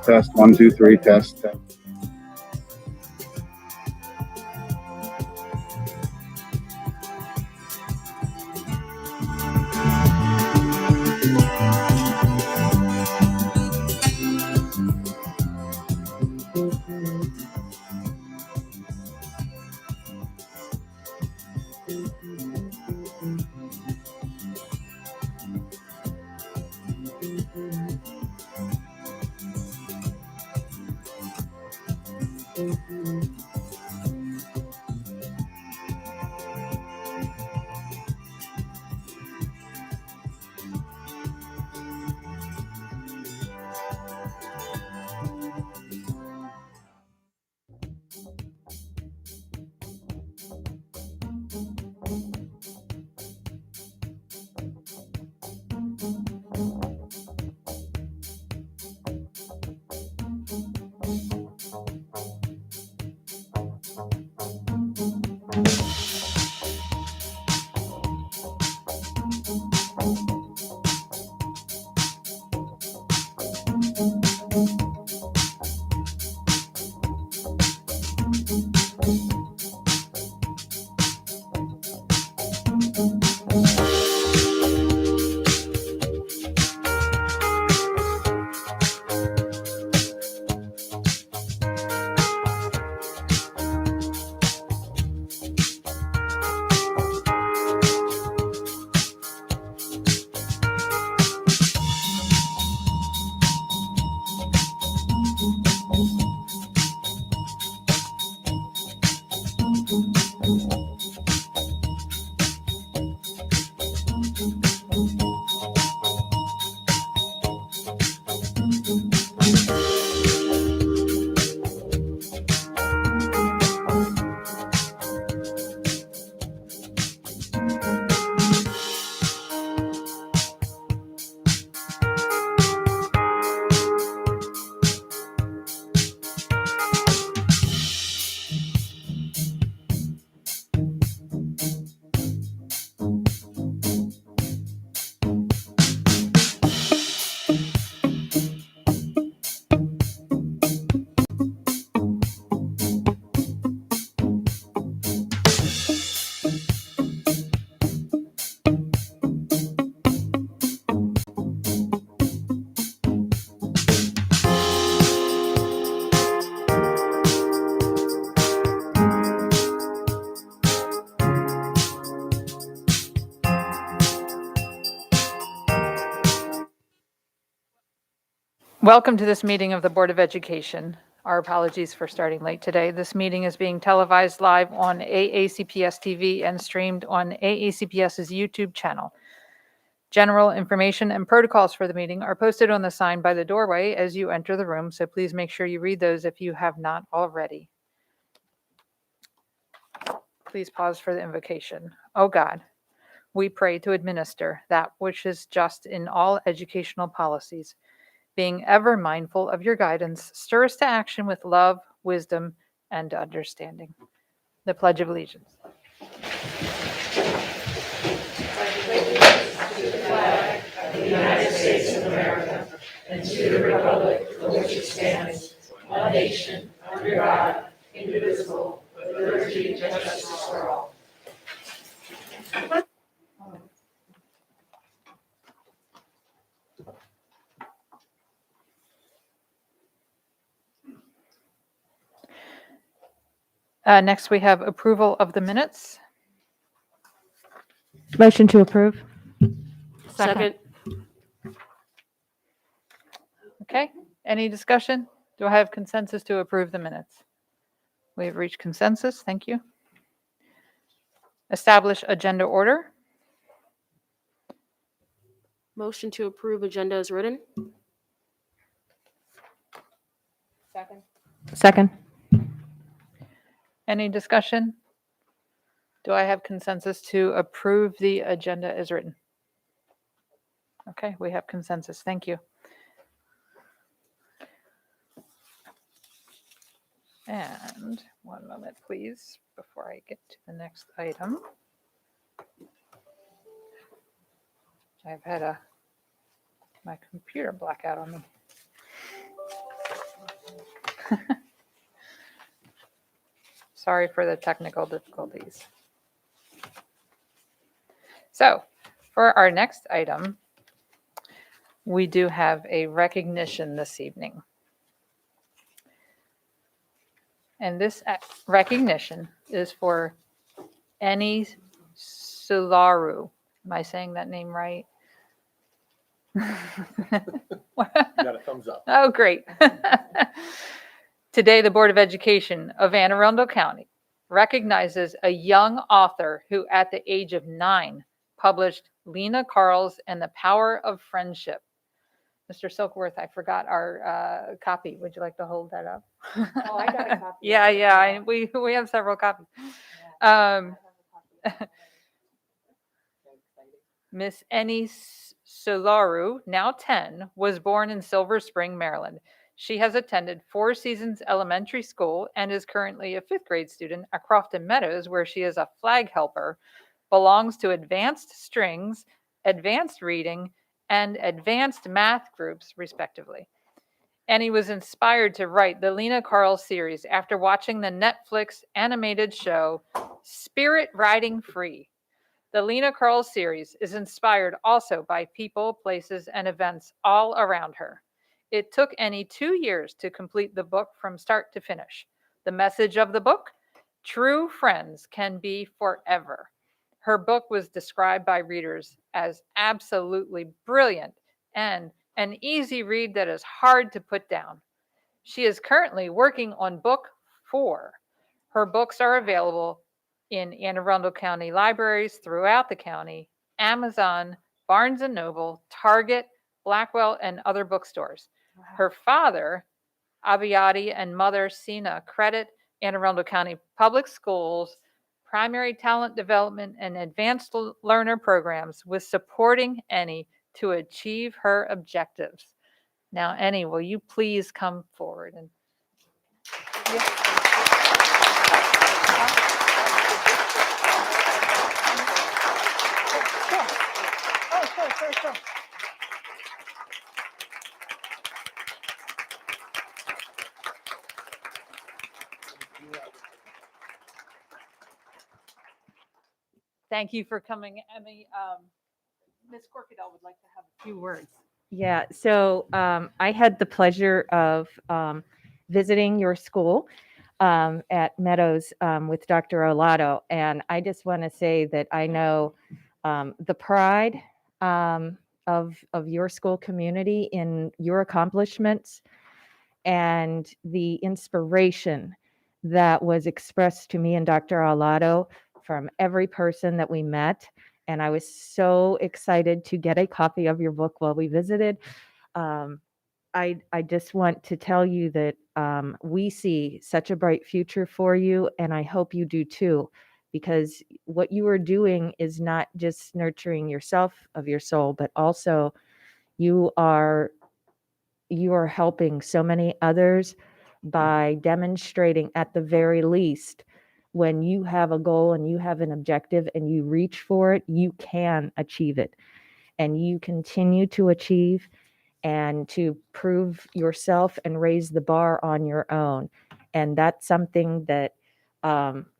Test, 1, 2, 3, test. Welcome to this meeting of the Board of Education. Our apologies for starting late today. This meeting is being televised live on AACPS TV and streamed on AACPS's YouTube channel. General information and protocols for the meeting are posted on the sign by the doorway as you enter the room, so please make sure you read those if you have not already. Please pause for the invocation. Oh God, we pray to administer that which is just in all educational policies. Being ever mindful of your guidance, stir us to action with love, wisdom, and understanding. The Pledge of Allegiance. To the flag of the United States of America and to the republic for which it stands, one nation, under God, indivisible, with liberty and justice for all. Next, we have approval of the minutes. Motion to approve. Second. Okay, any discussion? Do I have consensus to approve the minutes? We have reached consensus, thank you. Establish agenda order. Motion to approve agenda as written. Second. Any discussion? Do I have consensus to approve the agenda as written? Okay, we have consensus, thank you. And one moment, please, before I get to the next item. I've had my computer blackout on me. Sorry for the technical difficulties. So, for our next item, we do have a recognition this evening. And this recognition is for Eni Sularu. Am I saying that name right? You got a thumbs up. Oh, great. Today, the Board of Education of Anne Arundel County recognizes a young author who, at the age of 9, published Lena Karl's And the Power of Friendship. Mr. Silkworth, I forgot our copy. Would you like to hold that up? Oh, I got a copy. Yeah. We have several copies. Miss Eni Solaru, now 10, was born in Silver Spring, Maryland. She has attended Four Seasons Elementary School and is currently a 5th grade student at Crofton Meadows, where she is a flag helper, belongs to advanced strings, advanced reading, and advanced math groups, respectively. Eni was inspired to write the Lena Karl series after watching the Netflix animated show Spirit Riding Free. The Lena Karl series is inspired also by people, places, and events all around her. It took Eni 2 years to complete the book from start to finish. The message of the book: true friends can be forever. Her book was described by readers as absolutely brilliant and an easy read that is hard to put down. She is currently working on book 4. Her books are available in Anne Arundel County libraries throughout the county, Amazon, Barnes & Noble, Target, Blackwell, and other bookstores. Her father, Abiyadi, and mother, Sina, credit Anne Arundel County Public Schools primary talent development and advanced learner programs with supporting Eni to achieve her objectives. Now, Eni, will you please come forward? And Sure. Thank you for coming, Emmy. Ms. Corkadell would like to have a few words. Yeah, so I had the pleasure of visiting your school at Meadows with Dr. Olato, and I just want to say that I know the pride of your school community in your accomplishments and the inspiration that was expressed to me and Dr. Olato from every person that we met. And I was so excited to get a copy of your book while we visited. I just want to tell you that we see such a bright future for you, and I hope you do too, because what you are doing is not just nurturing yourself of your soul, but also you are helping so many others by demonstrating, at the very least, when you have a goal and you have an objective and you reach for it, you can achieve it. And you continue to achieve and to prove yourself and raise the bar on your own. And that's something that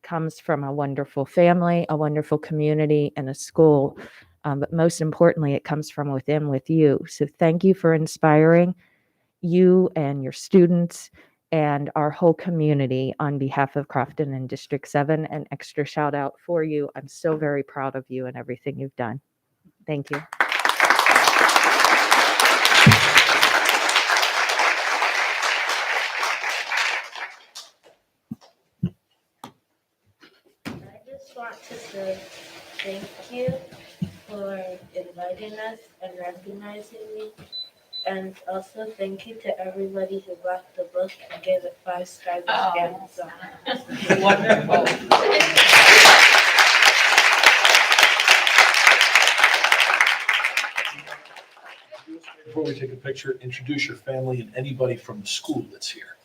comes from a wonderful family, a wonderful community, and a school. But most importantly, it comes from within with you. So thank you for inspiring you and your students and our whole community on behalf of Crofton and District 7. An extra shout out for you. I'm so very proud of you and everything you've done. Thank you. want to say thank you for inviting us and recognizing me. And also thank you to everybody who bought the book and gave it 5 stars on Amazon. Wonderful. Before we take a picture, introduce your family and anybody from the school that's here.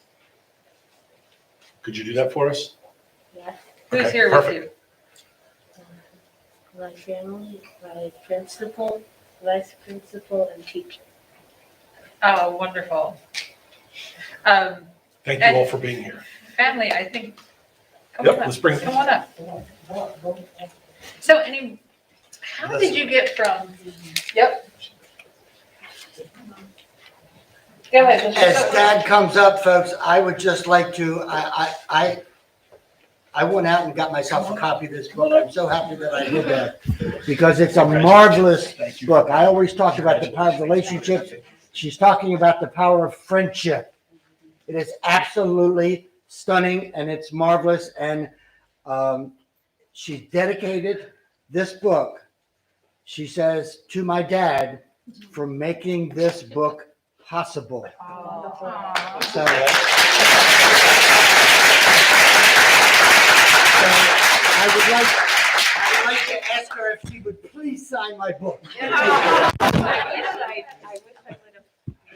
Could you do that for us? Yes, Who's Okay, here with perfect. you? my family, my principal, vice principal, and teacher. Oh, wonderful. Thank you all for being here. Family, I think. Come Yep, on up. let's bring it. Come on up. So how did you get from, yep. Go ahead. As Dad comes up, folks, I would just like to, I went out and got myself a copy of this book. I'm so happy that I did that because it's a marvelous book. I always talk about the power of relationships. She's talking about the power of friendship. It is absolutely stunning and it's marvelous. And she dedicated this book, she says, to my dad for making this book possible. So I would like to ask her if she would please sign my book.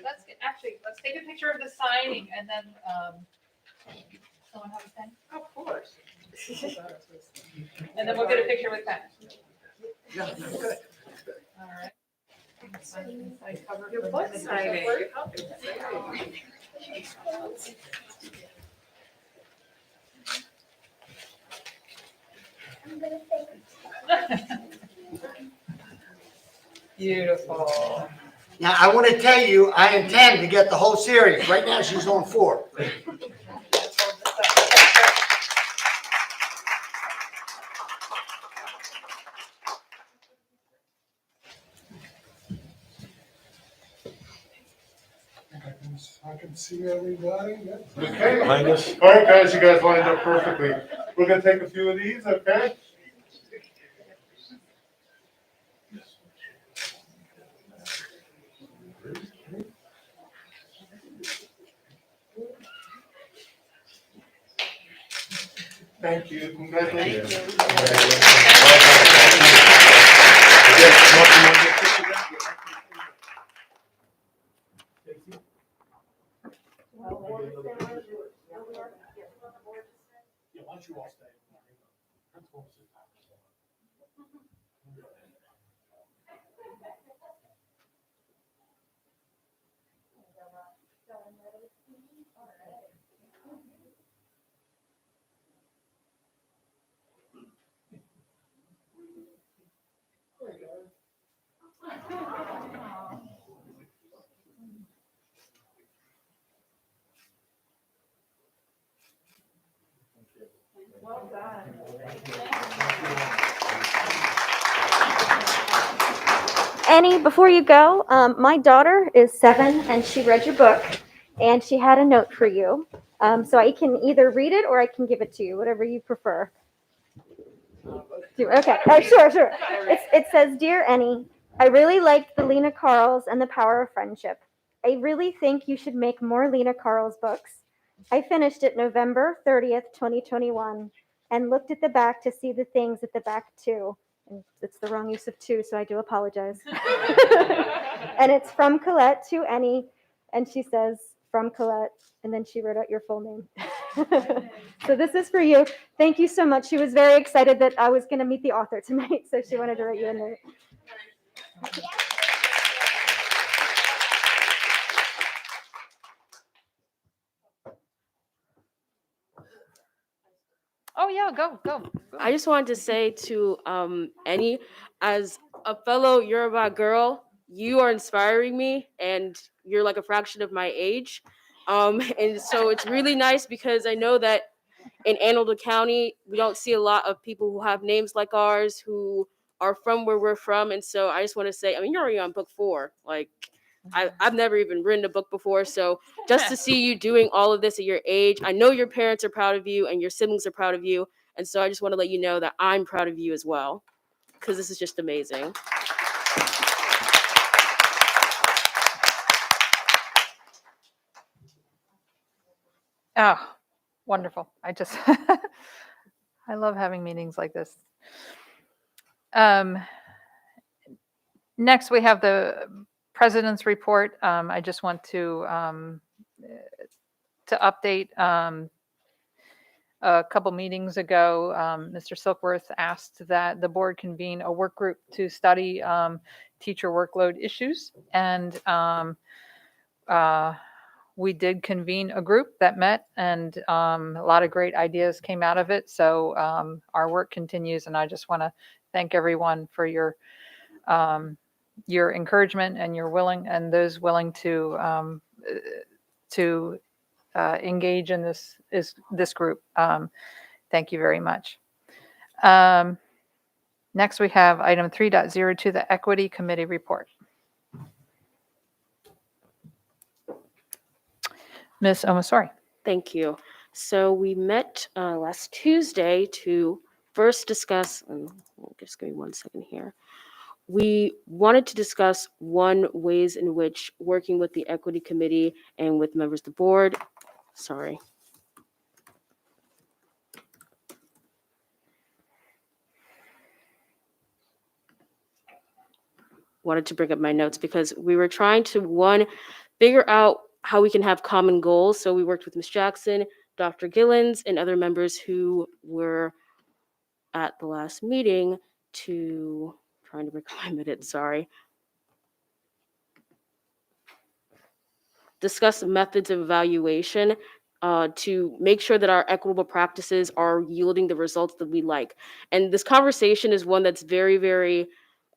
Let's take a picture of the signing and then, someone have a pen? Of course. And then we'll get a picture with pen. All right. Your book signing. Beautiful. Now, I want to tell you, I intend to get the whole series. Right now, she's on 4. I can see everybody. Okay. Behind us. All right, guys, you guys lined up perfectly. We're gonna take a few of these, okay? Thank you. Congratulations. Yeah, why don't you all stay? Annie, before you go, my daughter is 7 and she read your book and she had a note for you. So I can either read it or I can give it to you, whatever you prefer. Okay, sure. It says, Dear Annie, I really liked the Lena Karls and the Power of Friendship. I really think you should make more Lena Karls books. I finished it November 30th, 2021 and looked at the back to see the things at the back too. And it's the wrong use of 2, so I do apologize. And it's from Colette to Annie, and she says, from Colette, and then she wrote out your full name. So this is for you. Thank you so much. She was very excited that I was going to meet the author tonight, so she wanted to write you a note. Oh, yeah, go. I just wanted to say to Annie, as a fellow Yoruba girl, you are inspiring me, and you're like a fraction of my age. And so it's really nice because I know that in Anne Arundel County, we don't see a lot of people who have names like ours who are from where we're from. And so I just want to say, I mean, you're already on book 4. Like, I've never even written a book before. So just to see you doing all of this at your age, I know your parents are proud of you and your siblings are proud of you. And so I just want to let you know that I'm proud of you as well, because this is just amazing. Oh, wonderful. I just, I love having meetings like this. Next, we have the president's report. I just want to update. A couple meetings ago, Mr. Silkworth asked that the board convene a work group to study teacher workload issues. And we did convene a group that met, and a lot of great ideas came out of it. So our work continues, and I just want to thank everyone for your encouragement and those willing to engage in this group. Thank you very much. Next, we have item 3.02, the Equity Committee report. Ms. Omasori. Thank you. So we met last Tuesday to first discuss, just give me 1 second here. We wanted to discuss ways in which working with the Equity Committee and with members of the board, wanted to bring up my notes because we were trying to, figure out how we can have common goals. So we worked with Ms. Jackson, Dr. Gillens, and other members who were at the last meeting trying to bring up my minutes, discuss methods of evaluation to make sure that our equitable practices are yielding the results that we like. And this conversation is one that's very, very,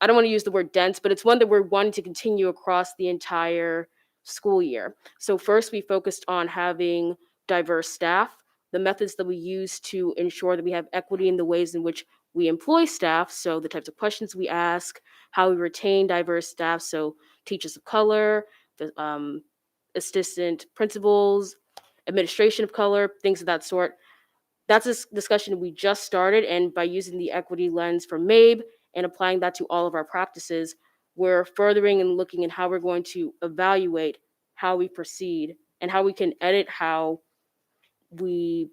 I don't want to use the word dense, but it's one that we're wanting to continue across the entire school year. So first, we focused on having diverse staff, the methods that we use to ensure that we have equity in the ways in which we employ staff. So the types of questions we ask, how we retain diverse staff. So teachers of color, the assistant principals, administration of color, things of that sort. That's a discussion we just started. And by using the equity lens from MABE and applying that to all of our practices, we're furthering and looking at how we're going to evaluate how we proceed and how we can edit how we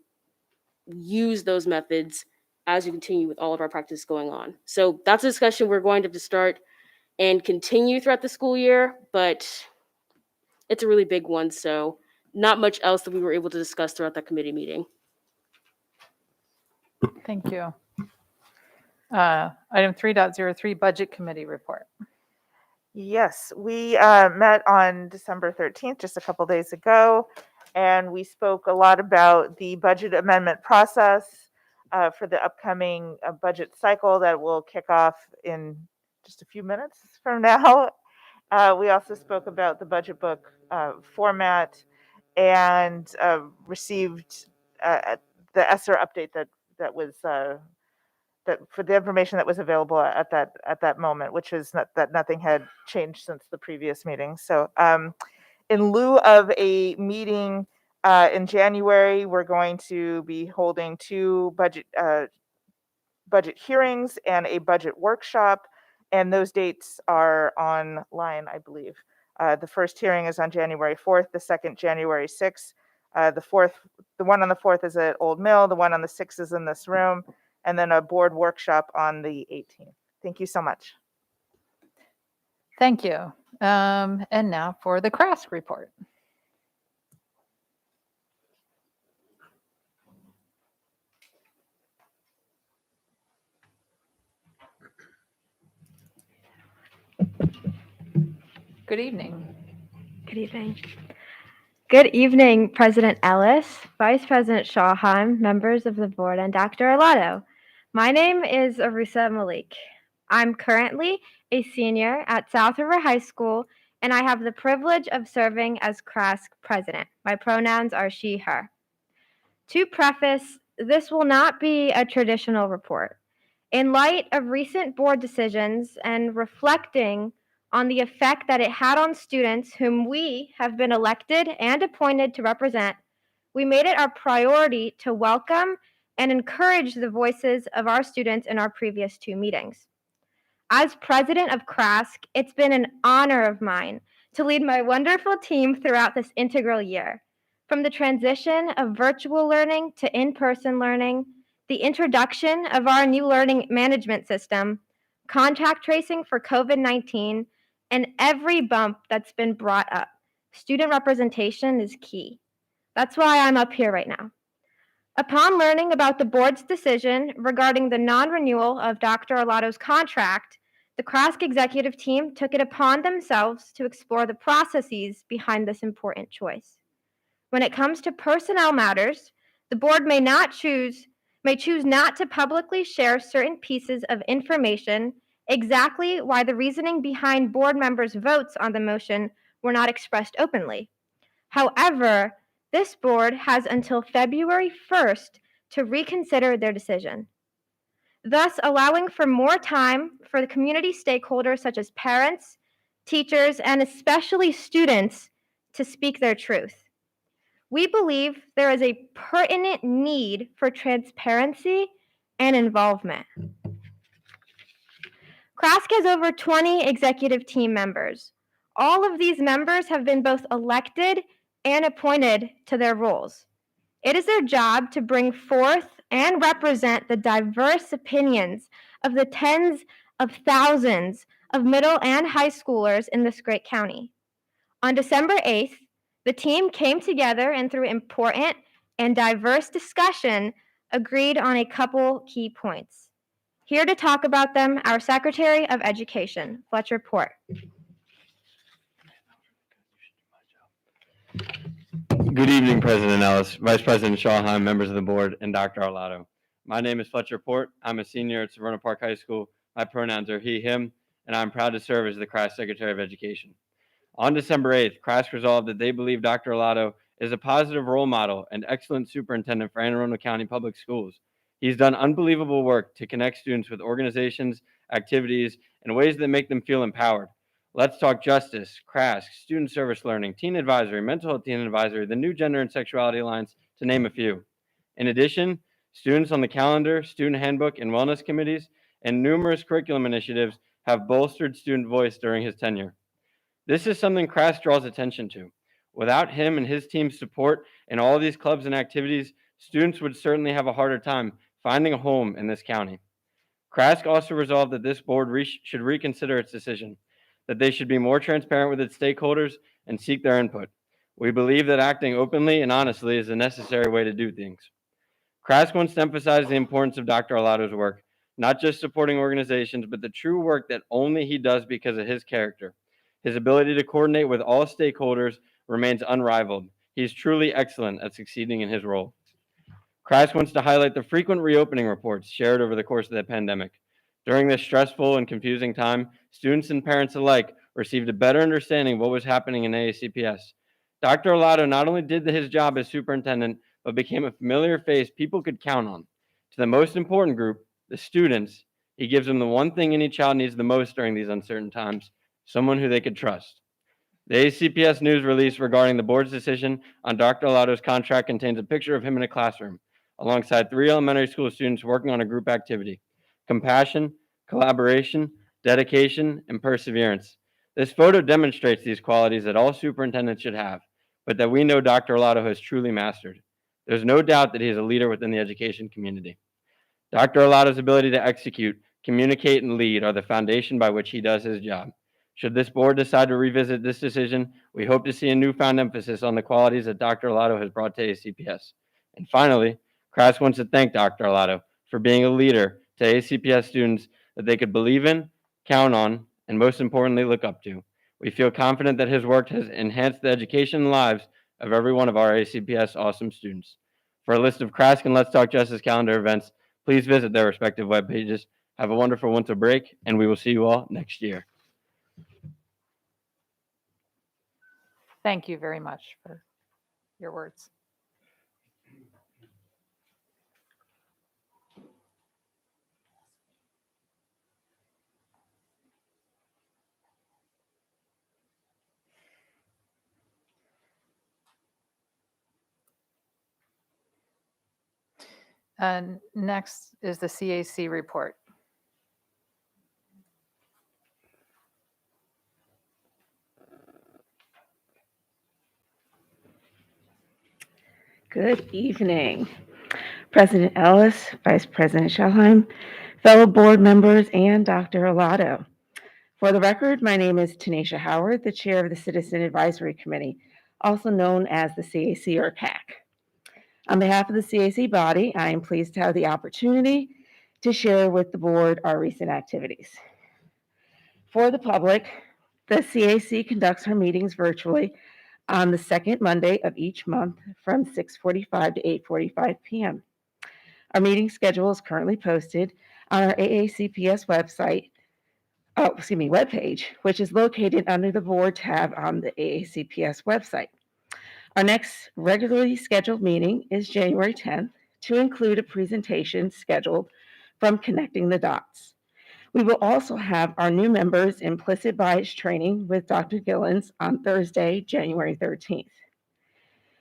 use those methods as we continue with all of our practices going on. So that's a discussion we're going to have to start and continue throughout the school year, but it's a really big one, so not much else that we were able to discuss throughout that committee meeting. Thank you. Item 3.03, Budget Committee report. Yes, we met on December 13th, just a couple days ago, and we spoke a lot about the budget amendment process for the upcoming budget cycle that will kick off in just a few minutes from now. We also spoke about the budget book format and received the ESSER update that was that for the information that was available at that moment, which is that nothing had changed since the previous meeting. So in lieu of a meeting in January, we're going to be holding two budget hearings and a budget workshop, and those dates are online, I believe. The first hearing is on January 4th, the second January 6th. The one on the 4th is at Old Mill, the one on the 6th is in this room, and then a board workshop on the 18th. Thank you so much. Thank you. And now for the CRASC report. Good evening. Good evening. Good evening, President Ellis, Vice President Shawheim, members of the board, and Dr. Arlotto. My name is Arusa Malik. I'm currently a senior at South River High School, and I have the privilege of serving as CRASC president. My pronouns are she, her. To preface, this will not be a traditional report. In light of recent board decisions and reflecting on the effect that it had on students whom we have been elected and appointed to represent, we made it our priority to welcome and encouraged the voices of our students in our previous 2 meetings. As president of CRASC, it's been an honor of mine to lead my wonderful team throughout this integral year. From the transition of virtual learning to in-person learning, the introduction of our new learning management system, contact tracing for COVID-19, and every bump that's been brought up, student representation is key. That's why I'm up here right now. Upon learning about the board's decision regarding the non-renewal of Dr. Arlotto's contract, the CRASC executive team took it upon themselves to explore the processes behind this important choice. When it comes to personnel matters, the board may choose not to publicly share certain pieces of information, exactly why the reasoning behind board members' votes on the motion were not expressed openly. However, this board has until February 1st to reconsider their decision, thus allowing for more time for the community stakeholders such as parents, teachers, and especially students to speak their truth. We believe there is a pertinent need for transparency and involvement. CRASC has over 20 executive team members. All of these members have been both elected and appointed to their roles. It is their job to bring forth and represent the diverse opinions of the tens of thousands of middle and high schoolers in this great county. On December 8th, the team came together and through important and diverse discussion, agreed on a couple key points. Here to talk about them, our Secretary of Education, Fletcher Port. Good evening, President Ellis, Vice President Schallheim, members of the board, and Dr. Arlotto. My name is Fletcher Port. I'm a senior at Severna Park High School. My pronouns are he, him, and I'm proud to serve as the CRASC Secretary of Education. On December 8th, CRASC resolved that they believe Dr. Arlotto is a positive role model and excellent superintendent for Anne Arundel County Public Schools. He's done unbelievable work to connect students with organizations, activities, and ways that make them feel empowered. Let's Talk Justice, CRASC, Student Service Learning, Teen Advisory, Mental Health Teen Advisory, the New Gender and Sexuality Alliance, to name a few. In addition, students on the calendar, student handbook, and wellness committees, and numerous curriculum initiatives have bolstered student voice during his tenure. This is something CRASC draws attention to. Without him and his team's support in all of these clubs and activities, students would certainly have a harder time finding a home in this county. CRASC also resolved that this board should reconsider its decision, that they should be more transparent with its stakeholders and seek their input. We believe that acting openly and honestly is a necessary way to do things. CRASC wants to emphasize the importance of Dr. Arlotto's work, not just supporting organizations, but the true work that only he does because of his character. His ability to coordinate with all stakeholders remains unrivaled. He's truly excellent at succeeding in his role. CRASC wants to highlight the frequent reopening reports shared over the course of the pandemic. During this stressful and confusing time, students and parents alike received a better understanding of what was happening in AACPS. Dr. Arlotto not only did his job as superintendent, but became a familiar face people could count on. To the most important group, the students, he gives them the one thing any child needs the most during these uncertain times, someone who they could trust. The AACPS news release regarding the board's decision on Dr. Arlotto's contract contains a picture of him in a classroom, alongside 3 elementary school students working on a group activity. Compassion, collaboration, dedication, and perseverance. This photo demonstrates these qualities that all superintendents should have, but that we know Dr. Arlotto has truly mastered. There's no doubt that he is a leader within the education community. Dr. Arlotto's ability to execute, communicate, and lead are the foundation by which he does his job. Should this board decide to revisit this decision, we hope to see a newfound emphasis on the qualities that Dr. Arlotto has brought to ACPS. And finally, CRASC wants to thank Dr. Arlotto for being a leader to ACPS students that they could believe in, count on, and most importantly, look up to. We feel confident that his work has enhanced the education and lives of every one of our ACPS awesome students. For a list of CRASC and Let's Talk Justice calendar events, please visit their respective web pages. Have a wonderful winter break, and we will see you all next year. Thank you very much for your words. And next is the CAC report. Good evening, President Ellis, Vice President Schalheim, fellow board members, and Dr. Olato. For the record, my name is Tanisha Howard, the Chair of the Citizen Advisory Committee, also known as the CAC or CAC. On behalf of the CAC body, I am pleased to have the opportunity to share with the board our recent activities. For the public, the CAC conducts her meetings virtually on the second Monday of each month from 6:45 to 8:45 p.m. Our meeting schedule is currently posted on our AACPS webpage, which is located under the board tab on the AACPS website. Our next regularly scheduled meeting is January 10th to include a presentation scheduled from Connecting the Dots. We will also have our new members implicit bias training with Dr. Gillens on Thursday, January 13th.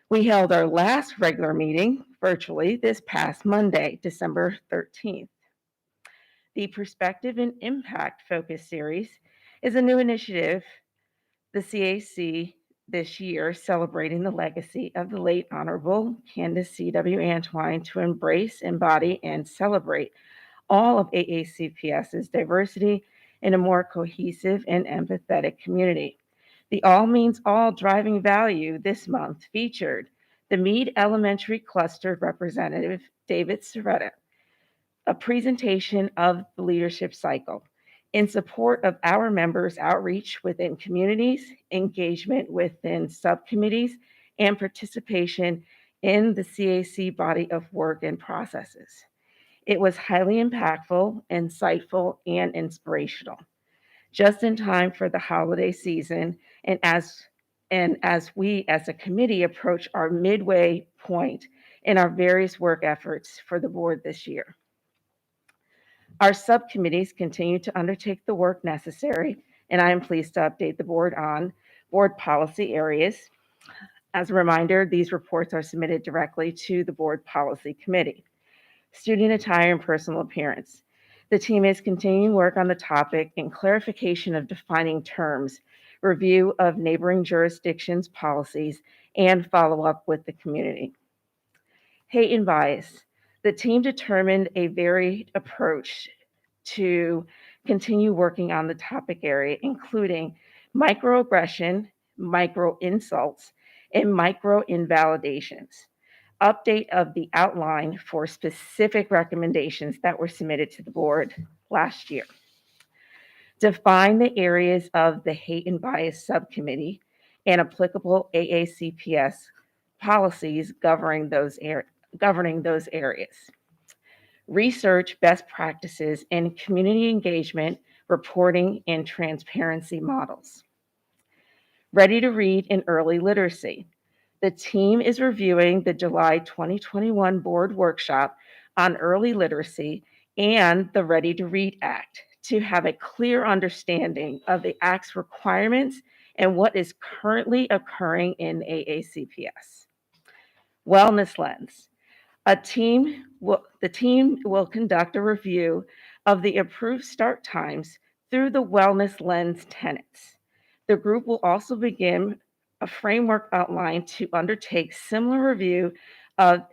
We held our last regular meeting virtually this past Monday, December 13th. The Perspective and Impact Focus Series is a new initiative, the CAC this year, celebrating the legacy of the late Honorable Candace C.W. Antwine to embrace, embody, and celebrate all of AACPS's diversity in a more cohesive and empathetic community. The All Means All driving value this month featured the Meade Elementary Cluster Representative David Soretta, a presentation of the leadership cycle in support of our members' outreach within communities, engagement within subcommittees, and participation in the CAC body of work and processes. It was highly impactful, insightful, and inspirational, just in time for the holiday season and as we as a committee approach our midway point in our various work efforts for the board this year. Our subcommittees continue to undertake the work necessary, and I am pleased to update the board on board policy areas. As a reminder, these reports are submitted directly to the board policy committee. Student attire and personal appearance. The team is continuing work on the topic and clarification of defining terms, review of neighboring jurisdictions' policies, and follow up with the community. Hate and bias. The team determined a varied approach to continue working on the topic area, including microaggression, micro insults, and micro invalidations. Update of the outline for specific recommendations that were submitted to the board last year. Define the areas of the hate and bias subcommittee and applicable AACPS policies governing those areas. Research best practices in community engagement, reporting, and transparency models. Ready to read and early literacy. The team is reviewing the July 2021 board workshop on early literacy and the Ready to Read Act to have a clear understanding of the Act's requirements and what is currently occurring in AACPS. Wellness lens. The team will conduct a review of the approved start times through the wellness lens tenets. The group will also begin a framework outline to undertake similar review of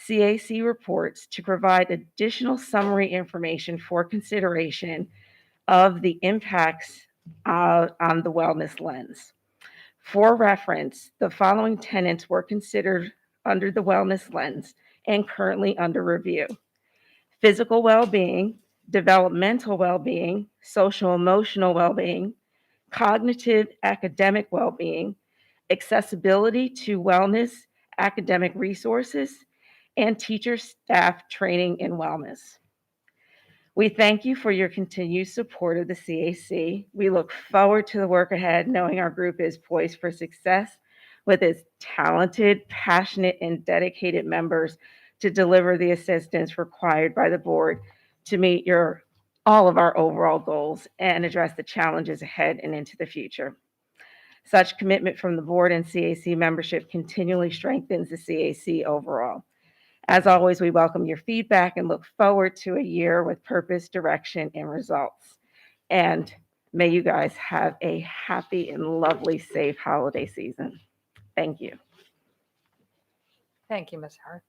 CAC reports to provide additional summary information for consideration of the impacts on the wellness lens. For reference, the following tenets were considered under the wellness lens and currently under review: physical well-being, developmental well-being, social emotional well-being, cognitive academic well-being, accessibility to wellness, academic resources, and teacher staff training and wellness. We thank you for your continued support of the CAC. We look forward to the work ahead, knowing our group is poised for success with its talented, passionate, and dedicated members to deliver the assistance required by the board to meet all of our overall goals and address the challenges ahead and into the future. Such commitment from the board and CAC membership continually strengthens the CAC overall. As always, we welcome your feedback and look forward to a year with purpose, direction, and results. And may you guys have a happy and lovely, safe holiday season. Thank you. Thank you, Ms. Hart.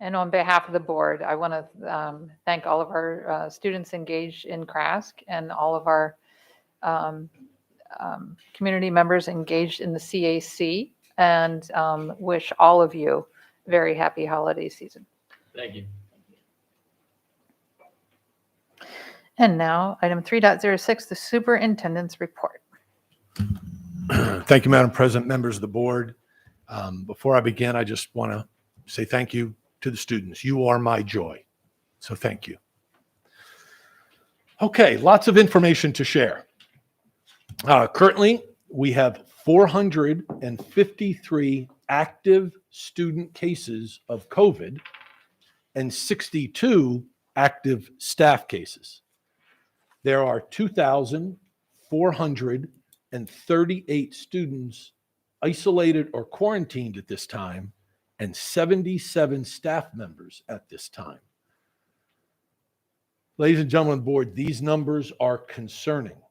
And on behalf of the board, I want to thank all of our students engaged in CRASC and all of our community members engaged in the CAC, and wish all of you a very happy holiday season. Thank you. And now, item 3.06, the superintendent's report. Thank you, Madam President, members of the board. Before I begin, I just want to say thank you to the students. You are my joy. So thank you. Okay, lots of information to share. Currently, we have 453 active student cases of COVID and 62 active staff cases. There are 2,438 students isolated or quarantined at this time, and 77 staff members at this time. Ladies and gentlemen of the board, these numbers are concerning.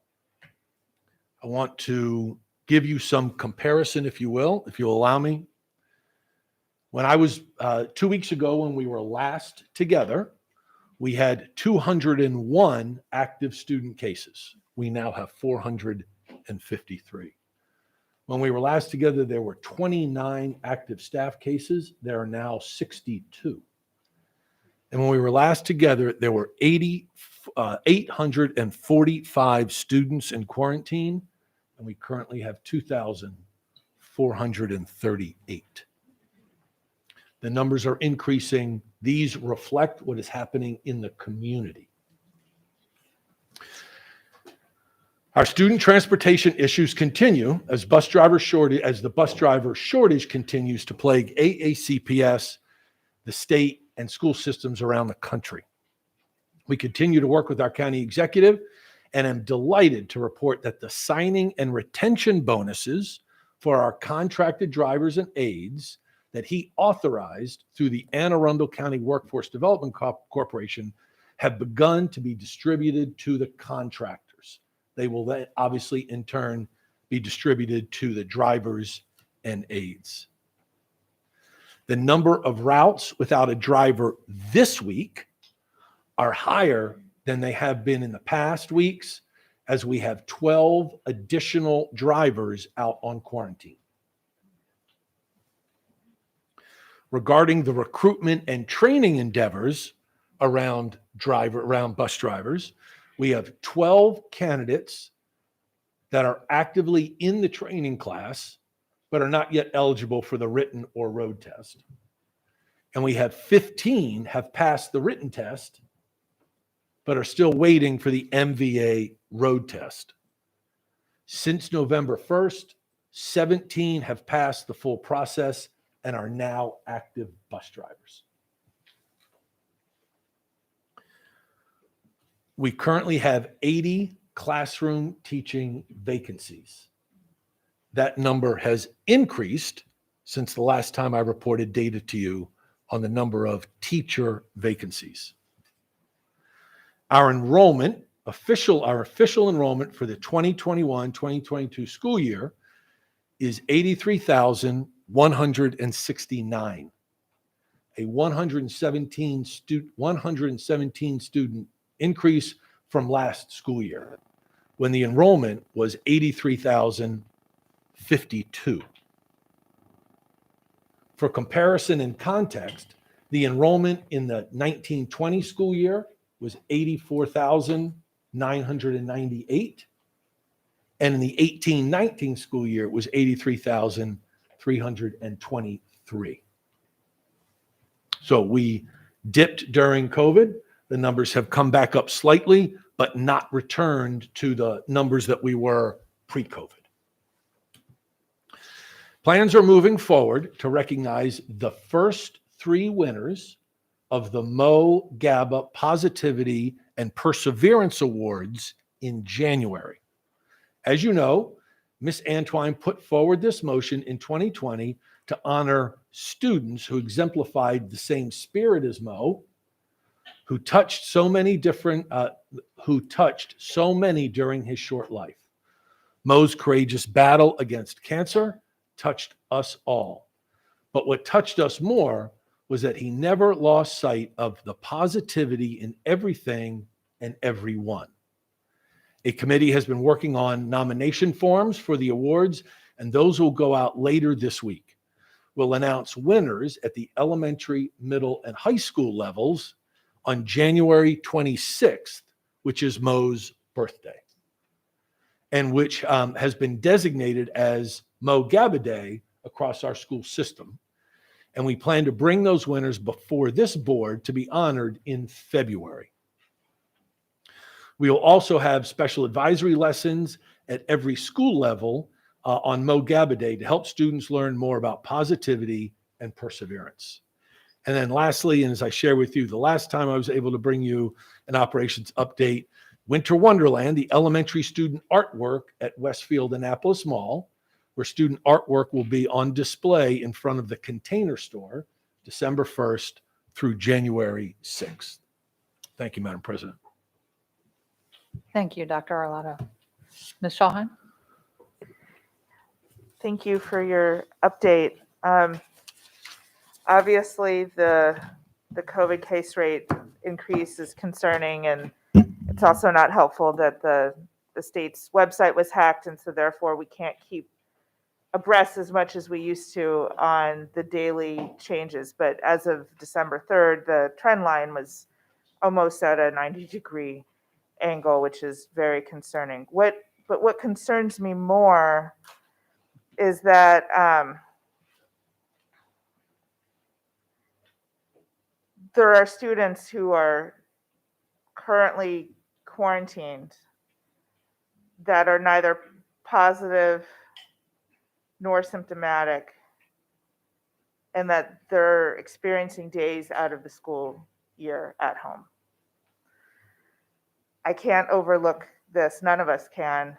I want to give you some comparison, if you'll allow me. When I was 2 weeks ago, when we were last together, we had 201 active student cases. We now have 453. When we were last together, there were 29 active staff cases. There are now 62. And when we were last together, there were 845 students in quarantine, and we currently have 2,438. The numbers are increasing. These reflect what is happening in the community. Our student transportation issues continue as the bus driver shortage continues to plague AACPS, the state, and school systems around the country. We continue to work with our county executive, and I'm delighted to report that the signing and retention bonuses for our contracted drivers and aides that he authorized through the Anne Arundel County Workforce Development Corporation have begun to be distributed to the contractors. They will then obviously in turn be distributed to the drivers and aides. The number of routes without a driver this week are higher than they have been in the past weeks, as we have 12 additional drivers out on quarantine. Regarding the recruitment and training endeavors around bus drivers, we have 12 candidates that are actively in the training class, but are not yet eligible for the written or road test. And we have 15 have passed the written test, but are still waiting for the MVA road test. Since November 1st, 17 have passed the full process and are now active bus drivers. We currently have 80 classroom teaching vacancies. That number has increased since the last time I reported data to you on the number of teacher vacancies. Our official enrollment for the 2021-2022 school year is 83,169, a 117 student increase from last school year, when the enrollment was 83,052. For comparison and context, the enrollment in the 1920 school year was 84,998, and in the 1819 school year it was 83,323. So we dipped during COVID. The numbers have come back up slightly, but not returned to the numbers that we were pre-COVID. Plans are moving forward to recognize the first 3 winners of the Mo GABA Positivity and Perseverance Awards in January. As you know, Ms. Antwine put forward this motion in 2020 to honor students who exemplified the same spirit as Mo, who touched so many during his short life. Mo's courageous battle against cancer touched us all. But what touched us more was that he never lost sight of the positivity in everything and everyone. A committee has been working on nomination forms for the awards, and those will go out later this week. We'll announce winners at the elementary, middle, and high school levels on January 26th, which is Mo's birthday, and which has been designated as Mo Gaba Day across our school system. And we plan to bring those winners before this board to be honored in February. We will also have special advisory lessons at every school level on Mo Gaba Day to help students learn more about positivity and perseverance. And then lastly, and as I shared with you the last time I was able to bring you an operations update, Winter Wonderland, the elementary student artwork at Westfield Annapolis Mall, where student artwork will be on display in front of the Container Store, December 1st through January 6th. Thank you, Madam President. Thank you, Dr. Arlotto. Ms. Schallheim? Thank you for your update. Obviously, the COVID case rate increase is concerning, and it's also not helpful that the state's website was hacked, and so therefore we can't keep abreast as much as we used to on the daily changes. But as of December 3rd, the trend line was almost at a 90-degree angle, which is very concerning. But what concerns me more is that there are students who are currently quarantined that are neither positive nor symptomatic, and that they're experiencing days out of the school year at home. I can't overlook this. None of us can.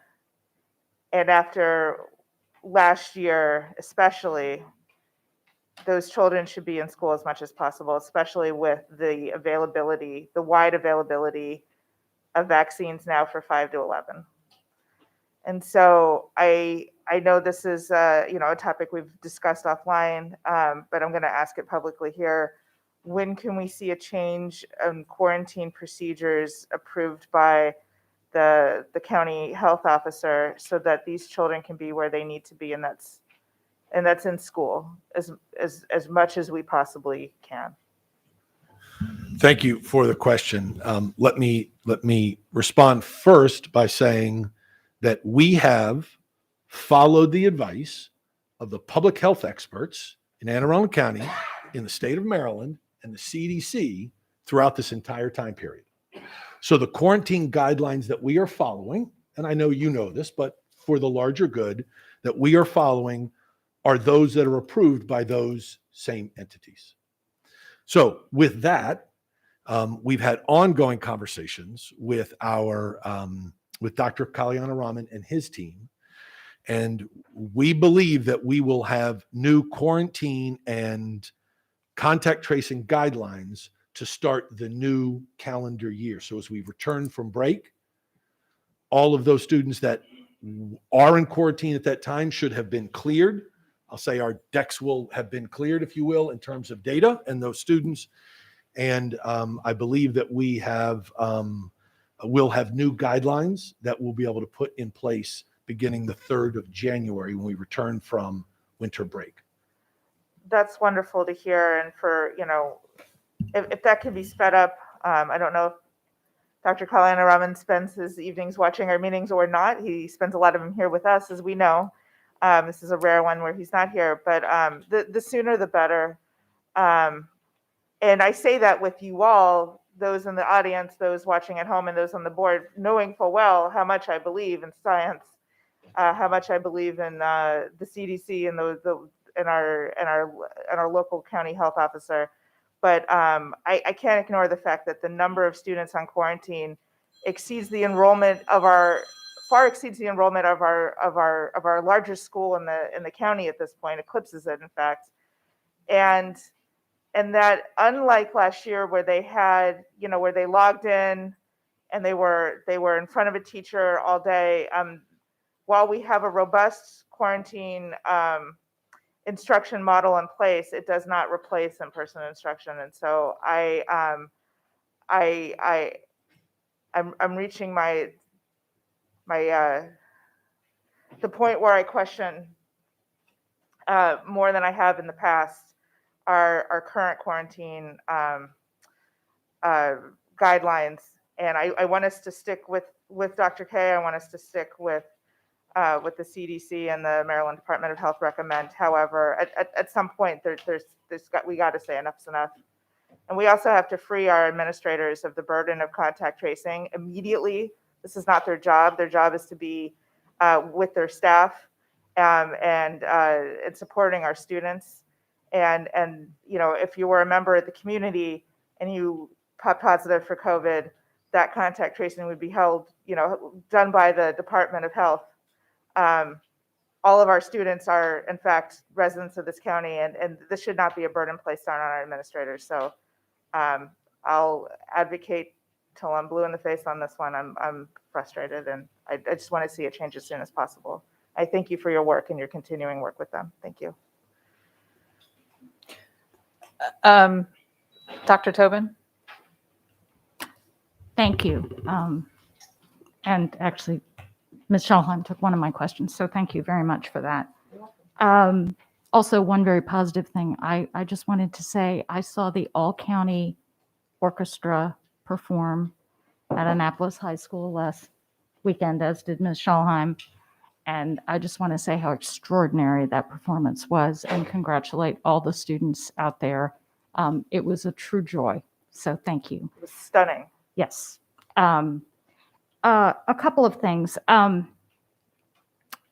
And after last year, especially, those children should be in school as much as possible, especially with the availability, the wide availability of vaccines now for 5 to 11. And so I know this is a topic we've discussed offline, but I'm going to ask it publicly here. When can we see a change in quarantine procedures approved by the county health officer so that these children can be where they need to be, and that's in school as much as we possibly can? Thank you for the question. Let me respond first by saying that we have followed the advice of the public health experts in Anne Arundel County, in the state of Maryland, and the CDC throughout this entire time period. So the quarantine guidelines that we are following, and I know you know this, but for the larger good, that we are following are those that are approved by those same entities. So with that, we've had ongoing conversations with with Dr. Kalyana Raman and his team, and we believe that we will have new quarantine and contact tracing guidelines to start the new calendar year. So as we return from break, all of those students that are in quarantine at that time should have been cleared. I'll say our decks will have been cleared, if you will, in terms of data and those students. And I believe that we'll have new guidelines that we'll be able to put in place beginning the 3rd of January when we return from winter break. That's wonderful to hear. And for, if that can be sped up, I don't know if Dr. Kalyana Raman spends his evenings watching our meetings or not. He spends a lot of them here with us, as we know. This is a rare one where he's not here, but the sooner the better. And I say that with you all, those in the audience, those watching at home, and those on the board, knowing full well how much I believe in science, how much I believe in the CDC and our local county health officer. But I can't ignore the fact that the number of students on quarantine far exceeds the enrollment of our largest school in the county at this point, eclipses it, in fact. and that unlike last year where they had, where they logged in and they were in front of a teacher all day, while we have a robust quarantine instruction model in place, it does not replace in-person instruction. And so I'm reaching the point where I question more than I have in the past our current quarantine guidelines. And I want us to stick with Dr. K. I want us to stick with the CDC and the Maryland Department of Health recommend. However, at some point, we got to say enough's enough. And we also have to free our administrators of the burden of contact tracing immediately. This is not their job. Their job is to be with their staff and supporting our students. And if you were a member of the community and you pop positive for COVID, that contact tracing would be held, done by the Department of Health. All of our students are, in fact, residents of this county, and this should not be a burden placed on our administrators. So I'll advocate till I'm blue in the face on this one. I'm frustrated, and I just want to see a change as soon as possible. I thank you for your work and your continuing work with them. Thank you. Dr. Tobin? Thank you. And actually, Ms. Schallheim took one of my questions, so thank you very much for that. Also, one very positive thing, I just wanted to say, I saw the all-county orchestra perform at Annapolis High School last weekend, as did Ms. Schallheim, and I just want to say how extraordinary that performance was and congratulate all the students out there. It was a true joy, so thank you. It was stunning. Yes. A couple of things. I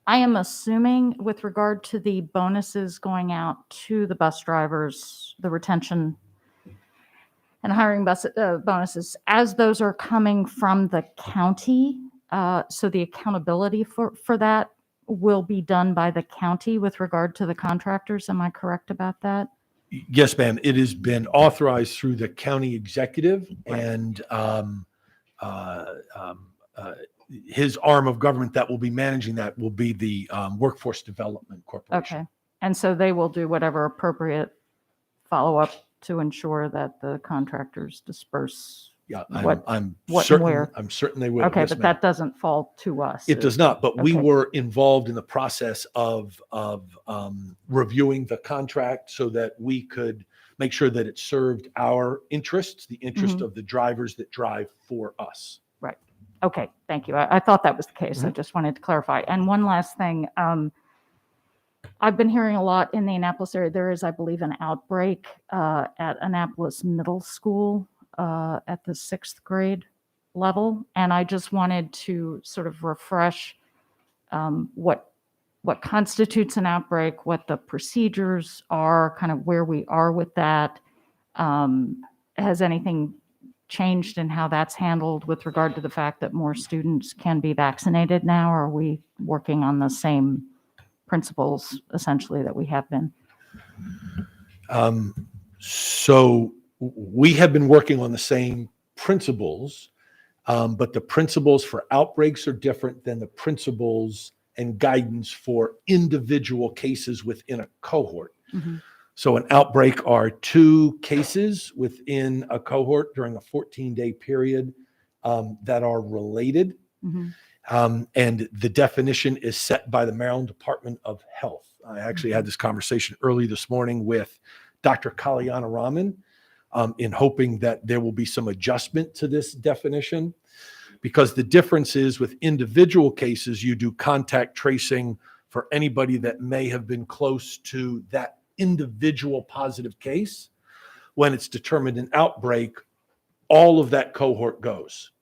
am assuming with regard to the bonuses going out to the bus drivers, the retention and hiring bonuses, as those are coming from the county, so the accountability for that will be done by the county with regard to the contractors. Am I correct about that? Yes, ma'am. It has been authorized through the county executive, Right. and his arm of government that will be managing that will be the Workforce Development Corporation. Okay. And so they will do whatever appropriate follow-up to ensure that the contractors disperse. Yeah, what I'm and certain. where. I'm certain they will. Okay, yes, but ma'am. that doesn't fall to us. It does not, but we Okay. were involved in the process of reviewing the contract so that we could make sure that it served our interests, the interest Mhm. of the drivers that drive for us. Right. Okay, thank you. I thought that was the case. I Mhm. just wanted to clarify. And one last thing. I've been hearing a lot in the Annapolis area. There is, I believe, an outbreak at Annapolis Middle School at the 6th grade level. And I just wanted to sort of refresh what constitutes an outbreak, what the procedures are, kind of where we are with that. Has anything changed in how that's handled with regard to the fact that more students can be vaccinated now? Or are we working on the same principles essentially that we have been? So we have been working on the same principles, but the principles for outbreaks are different than the principles and guidance for individual cases within a cohort. Mm-hmm. So an outbreak are 2 cases within a cohort during a 14-day period that are related. Mm-hmm. And the definition is set by the Maryland Department of Health. I actually had this conversation early this morning with Dr. Kalyana Raman in hoping that there will be some adjustment to this definition, because the difference is with individual cases, you do contact tracing for anybody that may have been close to that individual positive case. When it's determined an outbreak, all of that cohort goes,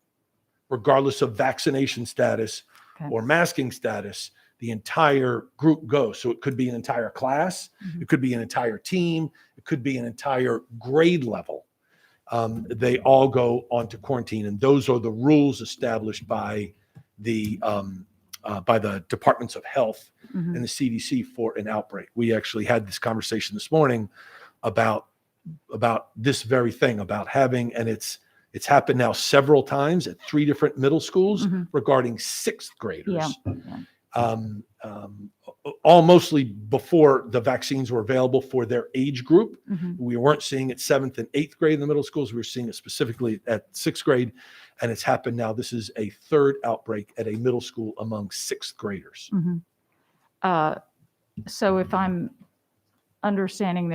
regardless of vaccination status Okay. or masking status. The entire group goes. So it could be an entire class, Mhm. it could be an entire team, it could be an entire grade level. They all go onto quarantine, and those are the rules established by the Departments of Health Mhm. and the CDC for an outbreak. We actually had this conversation this morning about this very thing, about having, and it's happened now several times at 3 different middle schools regarding 6th graders. All mostly before the vaccines were available for their age group. We weren't seeing it 7th and 8th grade in the middle schools. We were seeing it specifically at 6th grade, and it's happened now. This is a 3rd outbreak at a middle school among 6th graders. So if I'm understanding,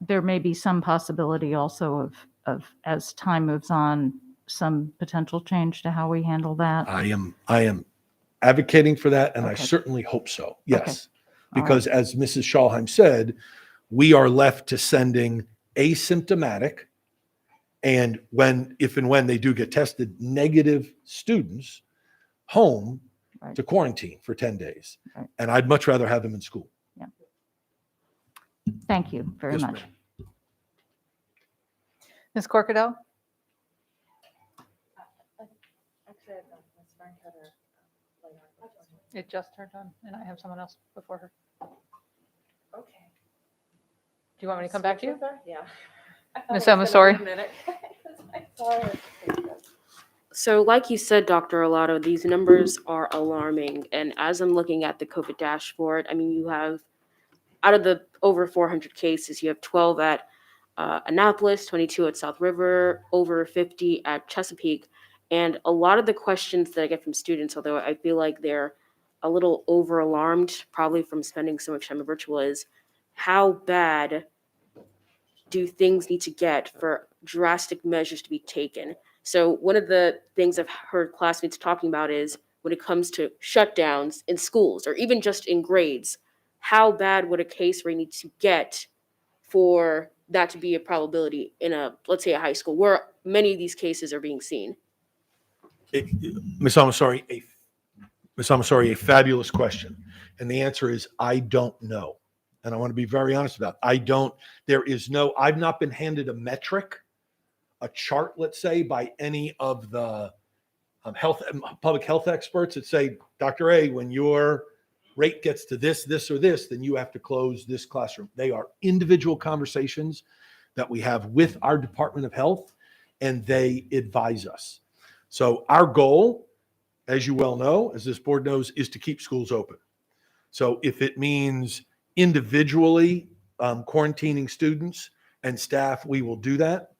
there may be some possibility also of as time moves on, some potential change to how we handle that. I am advocating for that, and I Okay. certainly hope so. Yes, All because as Mrs. Schalheim said, we are left to sending asymptomatic, and if and when they do get tested, negative students home to quarantine for 10 days. Right. And I'd much rather have them in school. Thank you very Yes, much. ma'am. Ms. Corkadell? It just turned on, and I have someone else before her. Okay. Do you want me to come back to you? Yeah. Ms. Emma, sorry. So like you said, Dr. Olato, these numbers are alarming. And as I'm looking at the COVID dashboard, I mean, you have, out of the over 400 cases, you have 12 at Annapolis, 22 at South River, over 50 at Chesapeake. And a lot of the questions that I get from students, although I feel like they're a little over alarmed, probably from spending so much time in virtual, is how bad do things need to get for drastic measures to be taken? So one of the things I've heard classmates talking about is when it comes to shutdowns in schools or even just in grades, how bad would a case rate need to get for that to be a probability in let's say a high school where many of these cases are being seen? Ms. Amasari, a fabulous question. And the answer is, I don't know. And I want to be very honest about it. I've not been handed a metric, a chart, let's say, by any of the public health experts that say, Dr. A, when your rate gets to this, or this, then you have to close this classroom. They are individual conversations that we have with our Department of Health, and they advise us. So our goal, as you well know, as this board knows, is to keep schools open. So if it means individually quarantining students and staff, we will do that.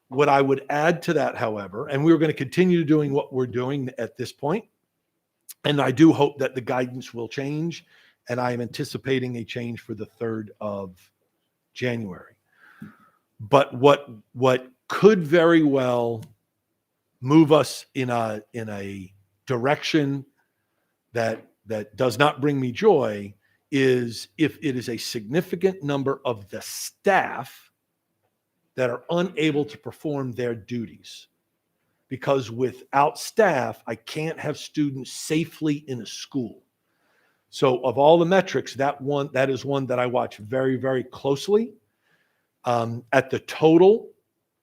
What I would add to that, however, and we're going to continue doing what we're doing at this point, and I do hope that the guidance will change, and I am anticipating a change for the 3rd of January. But what could very well move us in a direction that does not bring me joy is if it is a significant number of the staff that are unable to perform their duties. Because without staff, I can't have students safely in a school. So of all the metrics, that is one that I watch very, very closely. At the total,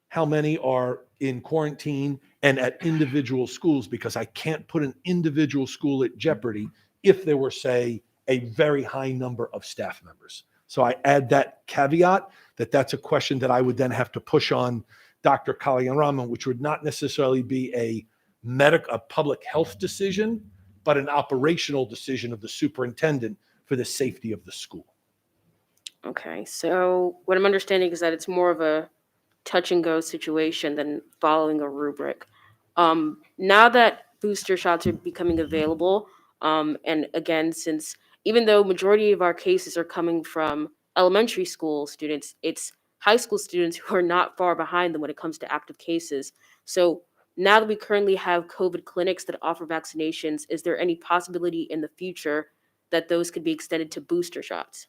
how many are in quarantine, and at individual schools, because I can't put an individual school at jeopardy if there were, say, a very high number of staff members. So I add that caveat that that's a question that I would then have to push on Dr. Kalyanaraman, which would not necessarily be a public health decision, but an operational decision of the superintendent for the safety of the school. Okay, so what I'm understanding is that it's more of a touch and go situation than following a rubric. Now that booster shots are becoming available, and again, since even though majority of our cases are coming from elementary school students, it's high school students who are not far behind them when it comes to active cases. So now that we currently have COVID clinics that offer vaccinations, is there any possibility in the future that those could be extended to booster shots?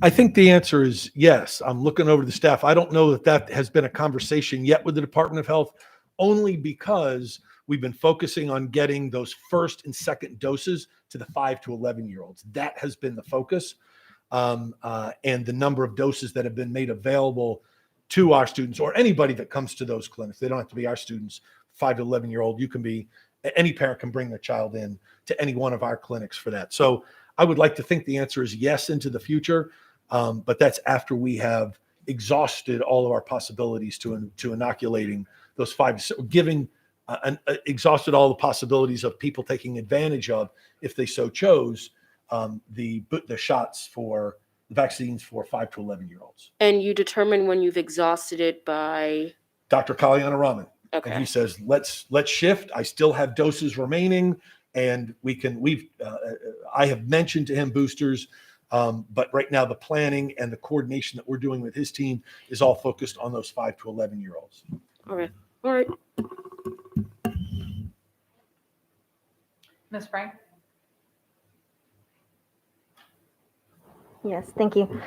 I think the answer is yes. I'm looking over the staff. I don't know that has been a conversation yet with the Department of Health, only because we've been focusing on getting those first and second doses to the 5 to 11-year-olds. That has been the focus. And the number of doses that have been made available to our students or anybody that comes to those clinics. They don't have to be our students, 5 to 11-year-old. Any parent can bring their child in to any one of our clinics for that. So I would like to think the answer is yes into the future, But that's after we have exhausted all of our possibilities to inoculating those exhausted all the possibilities of people taking advantage of, if they so chose, the shots for the vaccines for 5 to 11-year-olds. And you determine when you've exhausted it by? Dr. Kalyana Raman. Okay. And he says, let's shift. I still have doses remaining, and I have mentioned to him boosters, but right now the planning and the coordination that we're doing with his team is all focused on those 5 to 11-year-olds. All right. Ms. Frank? Yes, thank you.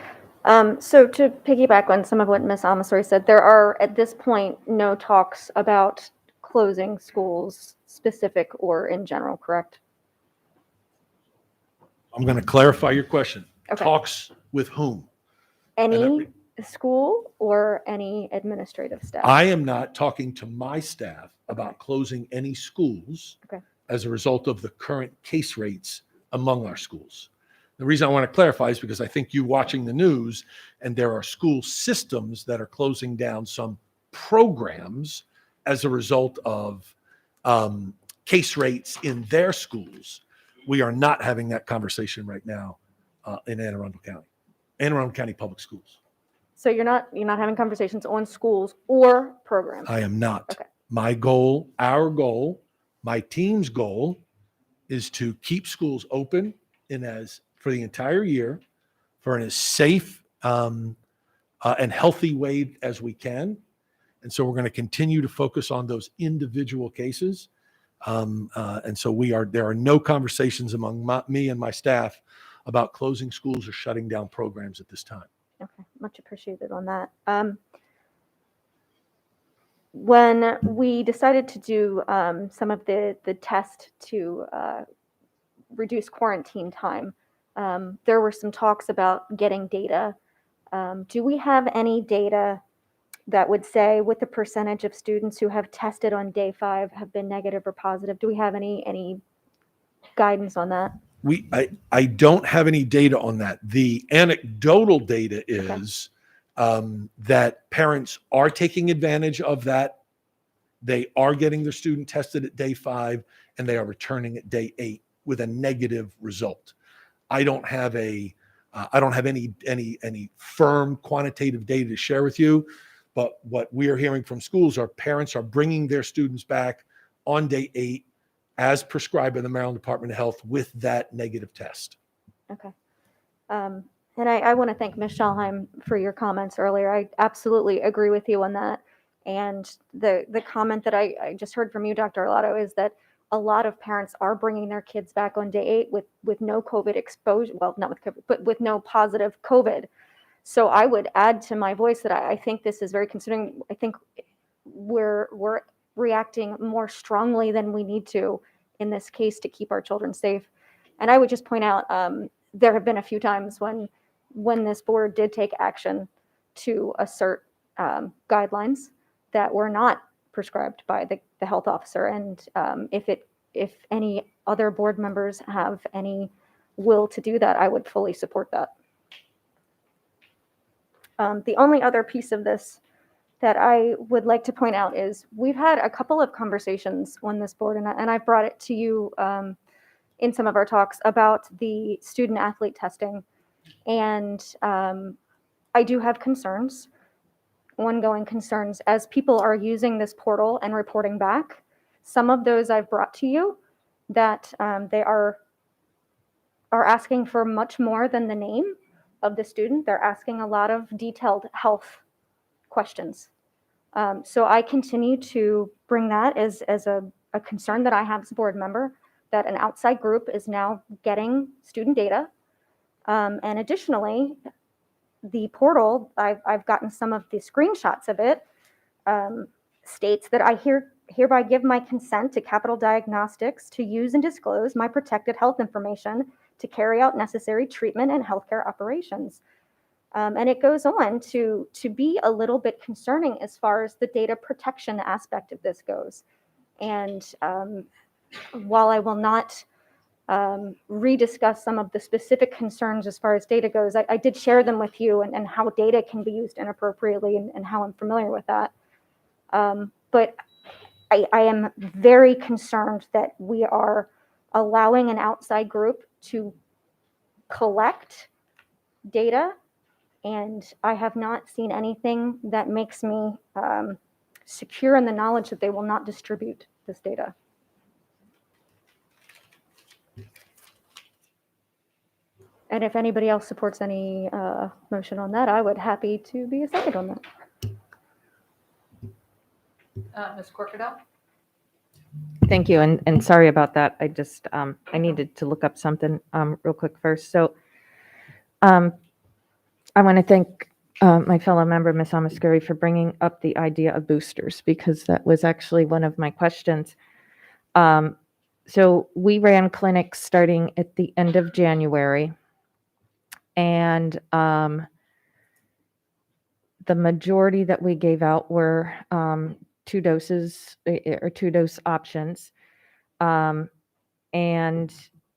So to piggyback on some of what Ms. Amasori said, there are at this point no talks about closing schools, specific or in general, correct? I'm going to clarify your question. Okay. Talks with whom? Any school or any administrative staff? I am not talking to my staff about closing any schools as a result of the current case rates among our schools. The reason I want to clarify is because I think you watching the news, and there are school systems that are closing down some programs as a result of case rates in their schools. We are not having that conversation right now in Anne Arundel County Public Schools. So you're not having conversations on schools or programs? I am not. Okay. My goal, our goal, my team's goal is to keep schools open for the entire year for an as safe and healthy way as we can. And so we're going to continue to focus on those individual cases. And so there are no conversations among me and my staff about closing schools or shutting down programs at this time. Okay, much appreciated on that. When we decided to do some of the test to reduce quarantine time, there were some talks about getting data. Do we have any data that would say what the percentage of students who have tested on day 5 have been negative or positive? Do we have any guidance on that? I don't have any data on that. The anecdotal data is that parents are taking advantage of that. They are getting their student tested at day 5, and they are returning at day 8 with a negative result. I don't have any firm quantitative data to share with you, but what we are hearing from schools are parents are bringing their students back on day 8 as prescribed by the Maryland Department of Health with that negative test. Okay. And I want to thank Ms. Schalheim for your comments earlier. I absolutely agree with you on that. And the comment that I just heard from you, Dr. Arlato, is that a lot of parents are bringing their kids back on day 8 with no COVID exposure, well, not with COVID, but with no positive COVID. So I would add to my voice that I think this is very concerning. I think we're reacting more strongly than we need to in this case to keep our children safe. And I would just point out, there have been a few times when this board did take action to assert guidelines that were not prescribed by the health officer. And if any other board members have any will to do that, I would fully support that. The only other piece of this that I would like to point out is we've had a couple of conversations on this board, and I've brought it to you in some of our talks about the student athlete testing. And I do have concerns, ongoing concerns, as people are using this portal and reporting back. Some of those I've brought to you that they are asking for much more than the name of the student. They're asking a lot of detailed health questions. So I continue to bring that as a concern that I have as a board member, that an outside group is now getting student data. And additionally, the portal, I've gotten some of the screenshots of it, states that I hereby give my consent to Capital Diagnostics to use and disclose my protected health information to carry out necessary treatment and healthcare operations. And it goes on to be a little bit concerning as far as the data protection aspect of this goes. And while I will not rediscuss some of the specific concerns as far as data goes. I did share them with you and how data can be used inappropriately and how I'm familiar with that. But I am very concerned that we are allowing an outside group to collect data, and I have not seen anything that makes me secure in the knowledge that they will not distribute this data. And if anybody else supports any motion on that, I would happy to be a second on that. Ms. Corkadell? Thank you, and sorry about that. I just, I needed to look up something real quick first. So I want to thank my fellow member, Ms. Amascari, for bringing up the idea of boosters, because that was actually one of my questions. So we ran clinics starting at the end of January, and the majority that we gave out were 2 doses or 2-dose options. And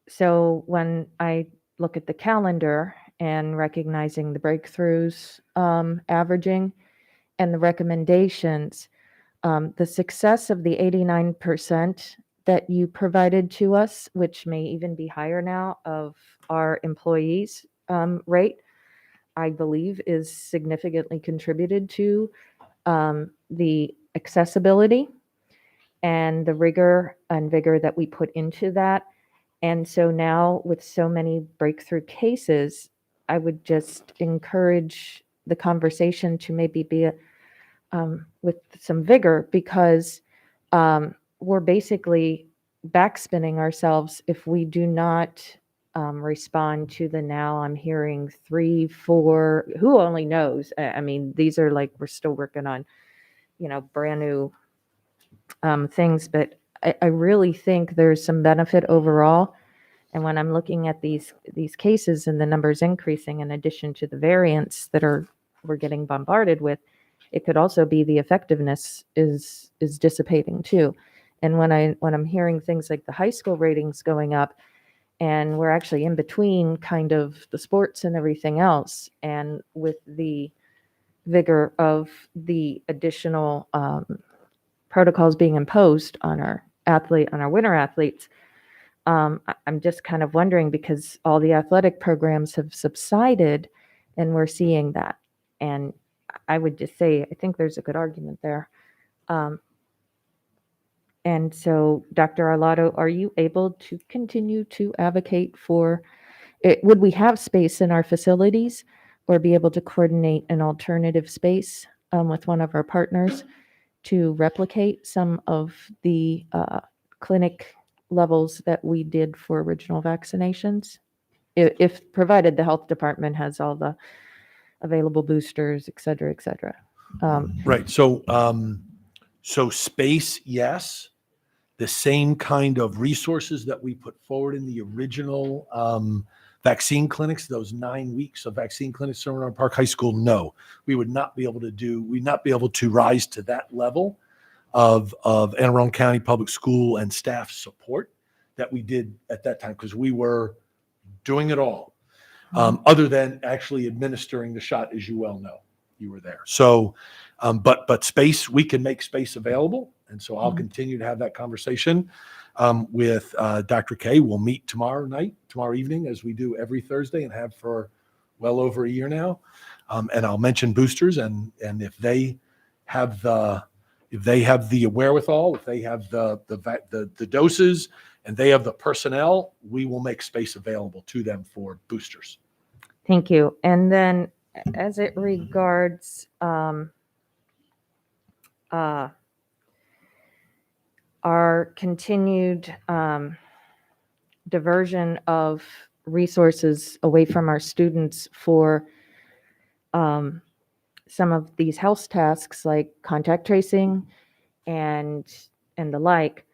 so when I look at the calendar and recognizing the breakthroughs averaging and the recommendations, the success of the 89% that you provided to us, which may even be higher now, of our employees rate, I believe is significantly contributed to the accessibility and the rigor and vigor that we put into that. And so now with so many breakthrough cases, I would just encourage the conversation to maybe be with some vigor, because we're basically backspinning ourselves if we do not respond to the now I'm hearing 3, 4, who only knows? I mean, these are like, we're still working on, brand new things, but I really think there's some benefit overall. And when I'm looking at these cases and the numbers increasing, in addition to the variants that we're getting bombarded with, it could also be the effectiveness is dissipating too. And when I'm hearing things like the high school ratings going up, and we're actually in between kind of the sports and everything else, and with the vigor of the additional protocols being imposed on our winter athletes, I'm just kind of wondering, because all the athletic programs have subsided and we're seeing that. And I would just say, I think there's a good argument there. And so, Dr. Arlotto, are you able to continue to advocate for it? Would we have space in our facilities, or be able to coordinate an alternative space with one of our partners to replicate some of the clinic levels that we did for original vaccinations? If provided the health department has all the available boosters, et cetera, et cetera. Right. So space, yes. The same kind of resources that we put forward in the original vaccine clinics, those 9 weeks of vaccine clinics at Runner Park High School, no, we would not be able to rise to that level of Anne Arundel County Public School and staff support that we did at that time, because we were doing it all, other than actually administering the shot, as you well know. You were there. So, but space, we can make space available. And so I'll continue to have that conversation with Dr. K. We'll meet tomorrow evening, as we do every Thursday and have for well over a year now. And I'll mention boosters, and if they have the wherewithal, if they have the doses, and they have the personnel, we will make space available to them for boosters. Thank you. And then, as it regards our continued diversion of resources away from our students for some of these health tasks like contact tracing and the like,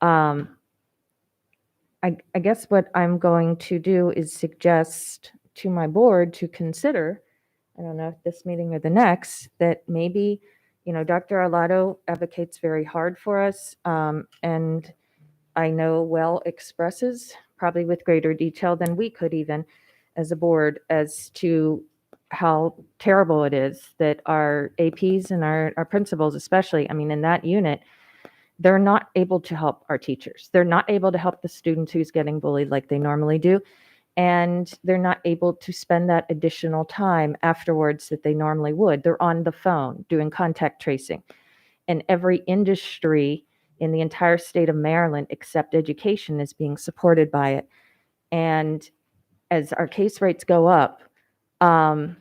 I guess what I'm going to do is suggest to my board to consider, I don't know if this meeting or the next, that maybe, Dr. Arlotto advocates very hard for us, and I know well expresses probably with greater detail than we could even as a board, as to how terrible it is that our APs and our principals, especially, I mean, in that unit, they're not able to help our teachers. They're not able to help the students who's getting bullied like they normally do. And they're not able to spend that additional time afterwards that they normally would. They're on the phone doing contact tracing. And every industry in the entire state of Maryland, except education, is being supported by it. And as our case rates go up, and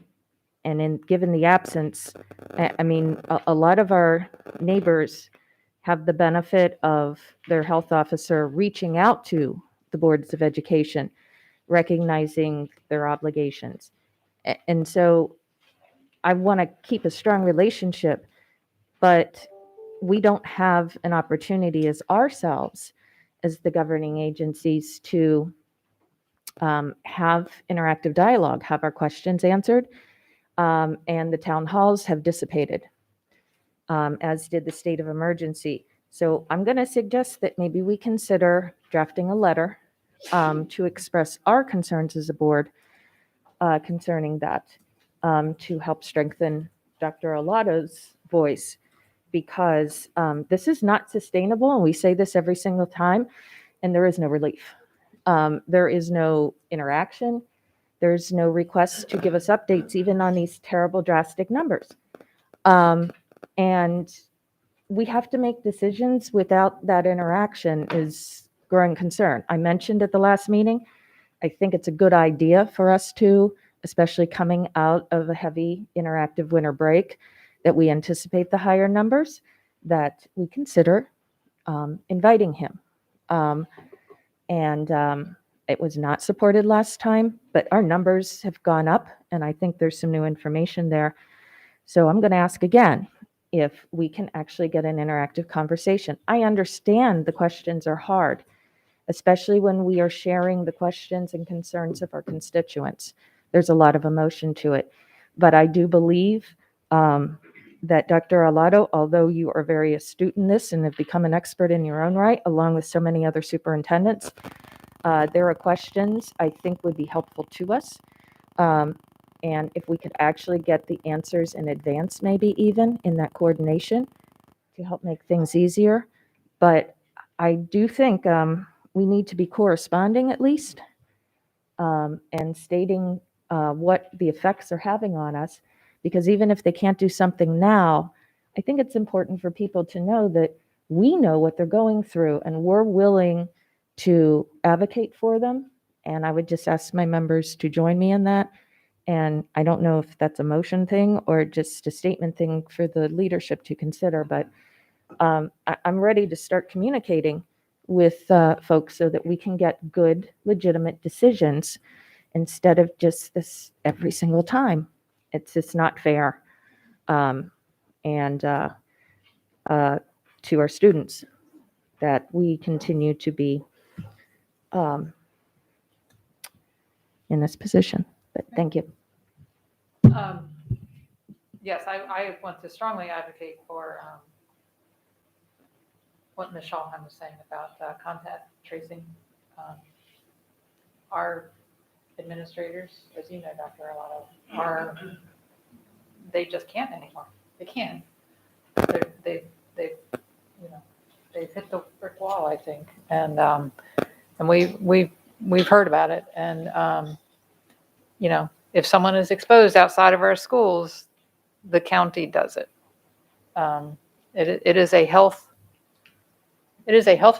given the absence, I mean, a lot of our neighbors have the benefit of their health officer reaching out to the boards of education, recognizing their obligations. And so I want to keep a strong relationship, but we don't have an opportunity as ourselves, as the governing agencies, to have interactive dialogue, have our questions answered, and the town halls have dissipated, as did the state of emergency. So I'm going to suggest that maybe we consider drafting a letter to express our concerns as a board concerning that, to help strengthen Dr. Olato's voice, because this is not sustainable, and we say this every single time, and there is no relief. There is no interaction. There's no request to give us updates, even on these terrible, drastic numbers. And we have to make decisions without that interaction is growing concern. I mentioned at the last meeting, I think it's a good idea for us to, especially coming out of a heavy interactive winter break, that we anticipate the higher numbers, that we consider inviting him. It was not supported last time, but our numbers have gone up, and I think there's some new information there. So I'm going to ask again if we can actually get an interactive conversation. I understand the questions are hard, especially when we are sharing the questions and concerns of our constituents. There's a lot of emotion to it. But I do believe that Dr. Olato, although you are very astute in this and have become an expert in your own right, along with so many other superintendents, there are questions I think would be helpful to us. And if we could actually get the answers in advance, maybe even in that coordination, to help make things easier. But I do think we need to be corresponding at least, and stating what the effects are having on us. Because even if they can't do something now, I think it's important for people to know that we know what they're going through, and we're willing to advocate for them. And I would just ask my members to join me in that. And I don't know if that's a motion thing or just a statement thing for the leadership to consider, but I'm ready to start communicating with folks so that we can get good, legitimate decisions instead of just this every single time. It's just not fair. To our students, that we continue to be in this position. But thank you. Yes, I want to strongly advocate for what Ms. Shawhan was saying about contact tracing. Our administrators, as you know, Dr. Arlotto, they just can't anymore. They can't. They've hit the brick wall, I think, and we've heard about it. And if someone is exposed outside of our schools, the county does it. It is a health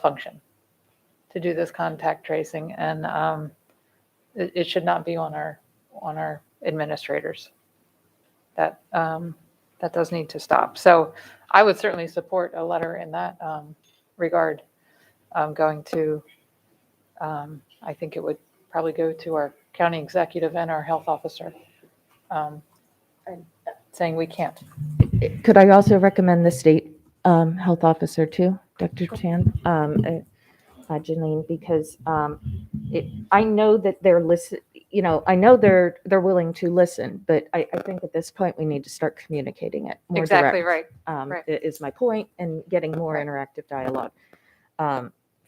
function to do this contact tracing, and it should not be on our administrators. That does need to stop. So I would certainly support a letter in that regard. Going to, I think it would probably go to our county executive and our health officer, saying we can't. Could I also recommend the state health officer too, Dr. Chan, Janine, because I know that they're I know they're willing to listen, but I think at this point we need to start communicating it more Exactly direct. right. Is my point, and getting more interactive dialogue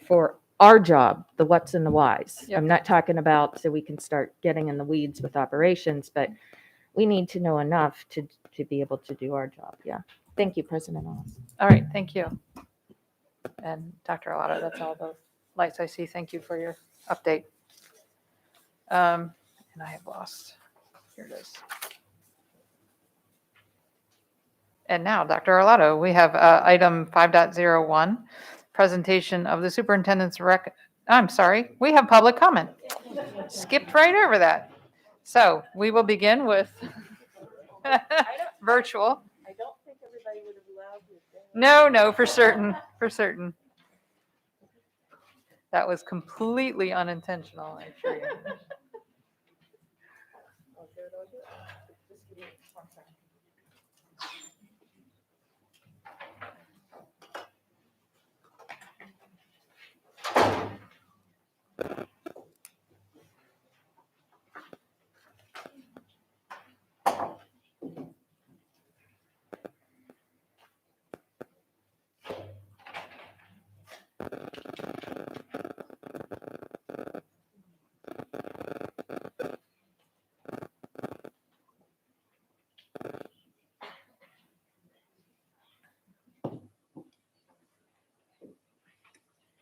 for our job, the what's and the whys. Yep. I'm not talking about so we can start getting in the weeds with operations, but we need to know enough to be able to do our job. Yeah. Thank you, President Ellis. All right, thank you. And Dr. Arlato, that's all the lights I see. Thank you for your update. And I have lost, here it is. And now, Dr. Arlato, we have item 5.01, presentation of the superintendent's I'm sorry, we have public comment. Skipped right over that. So we will begin with virtual. I don't think everybody would have allowed you. No, for certain, for certain. That was completely unintentional, I assure you.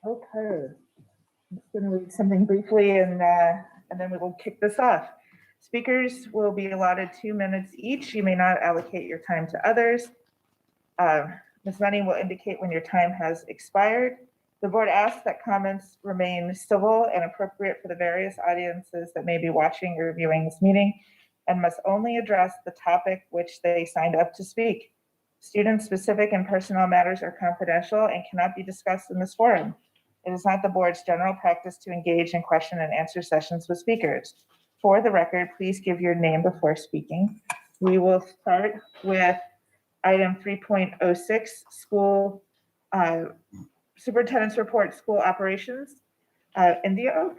Okay. I'm just going to read something briefly and then we will kick this off. Speakers will be allotted 2 minutes each. You may not allocate your time to others. Ms. Money will indicate when your time has expired. The board asks that comments remain civil and appropriate for the various audiences that may be watching or viewing this meeting and must only address the topic which they signed up to speak. Student-specific and personnel matters are confidential and cannot be discussed in this forum. It is not the board's general practice to engage in question and answer sessions with speakers. For the record, please give your name before speaking. We will start with item 3.06, school superintendent's report, school operations. India Oak.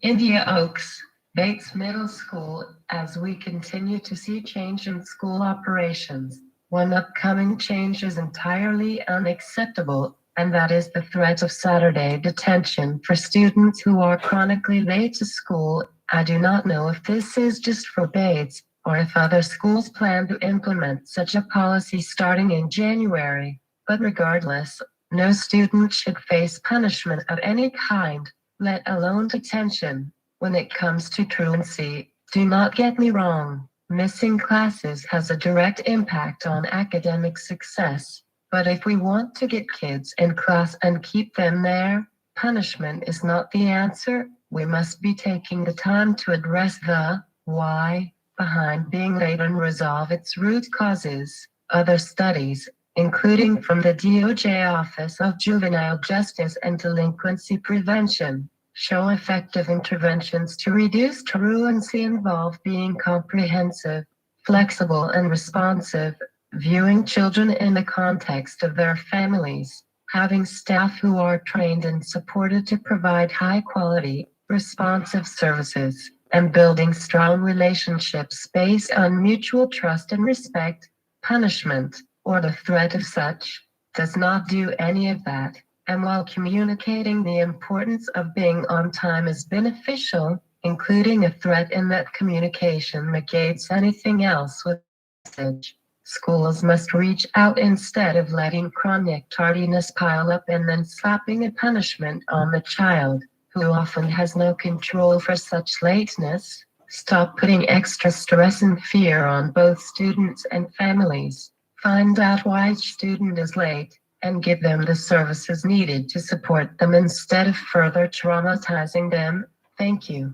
India Oaks, Bates Middle School, as we continue to see change in school operations. One upcoming change is entirely unacceptable, and that is the threat of Saturday detention for students who are chronically late to school. I do not know if this is just for Bates or if other schools plan to implement such a policy starting in January, but regardless, no student should face punishment of any kind, let alone detention. When it comes to truancy, do not get me wrong. Missing classes has a direct impact on academic success, but if we want to get kids in class and keep them there, punishment is not the answer. We must be taking the time to address the why behind being late and resolve its root causes. Other studies, including from the DOJ Office of Juvenile Justice and Delinquency Prevention, show effective interventions to reduce truancy involve being comprehensive, flexible, and responsive, viewing children in the context of their families, having staff who are trained and supported to provide high-quality, responsive services, and building strong relationships based on mutual trust and respect. Punishment, or the threat of such, does not do any of that. And while communicating the importance of being on time is beneficial, including a threat in that communication negates anything else with message. Schools must reach out instead of letting chronic tardiness pile up and then slapping a punishment on the child, who often has no control for such lateness. Stop putting extra stress and fear on both students and families. Find out why each student is late and give them the services needed to support them instead of further traumatizing them. Thank you.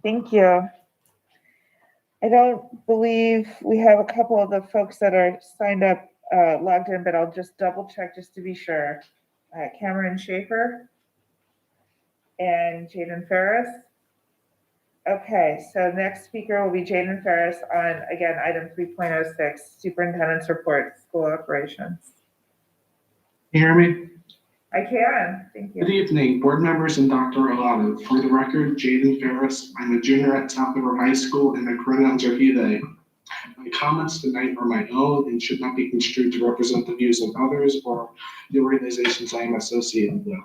Thank you. I don't believe we have a couple of the folks that are signed up, logged in, but I'll just double check just to be sure. Cameron Schaefer and Jaden Ferris. Okay, so next speaker will be Jaden Ferris on, again, item 3.06, Superintendent's Report, School Operations. Can you hear me? I can, thank you. Good evening, board members and Dr. Arlato. For the record, Jaden Ferris. I'm a junior at South River High School and my pronouns are he, they. My comments tonight are my own and should not be construed to represent the views of others or the organizations I am associated with.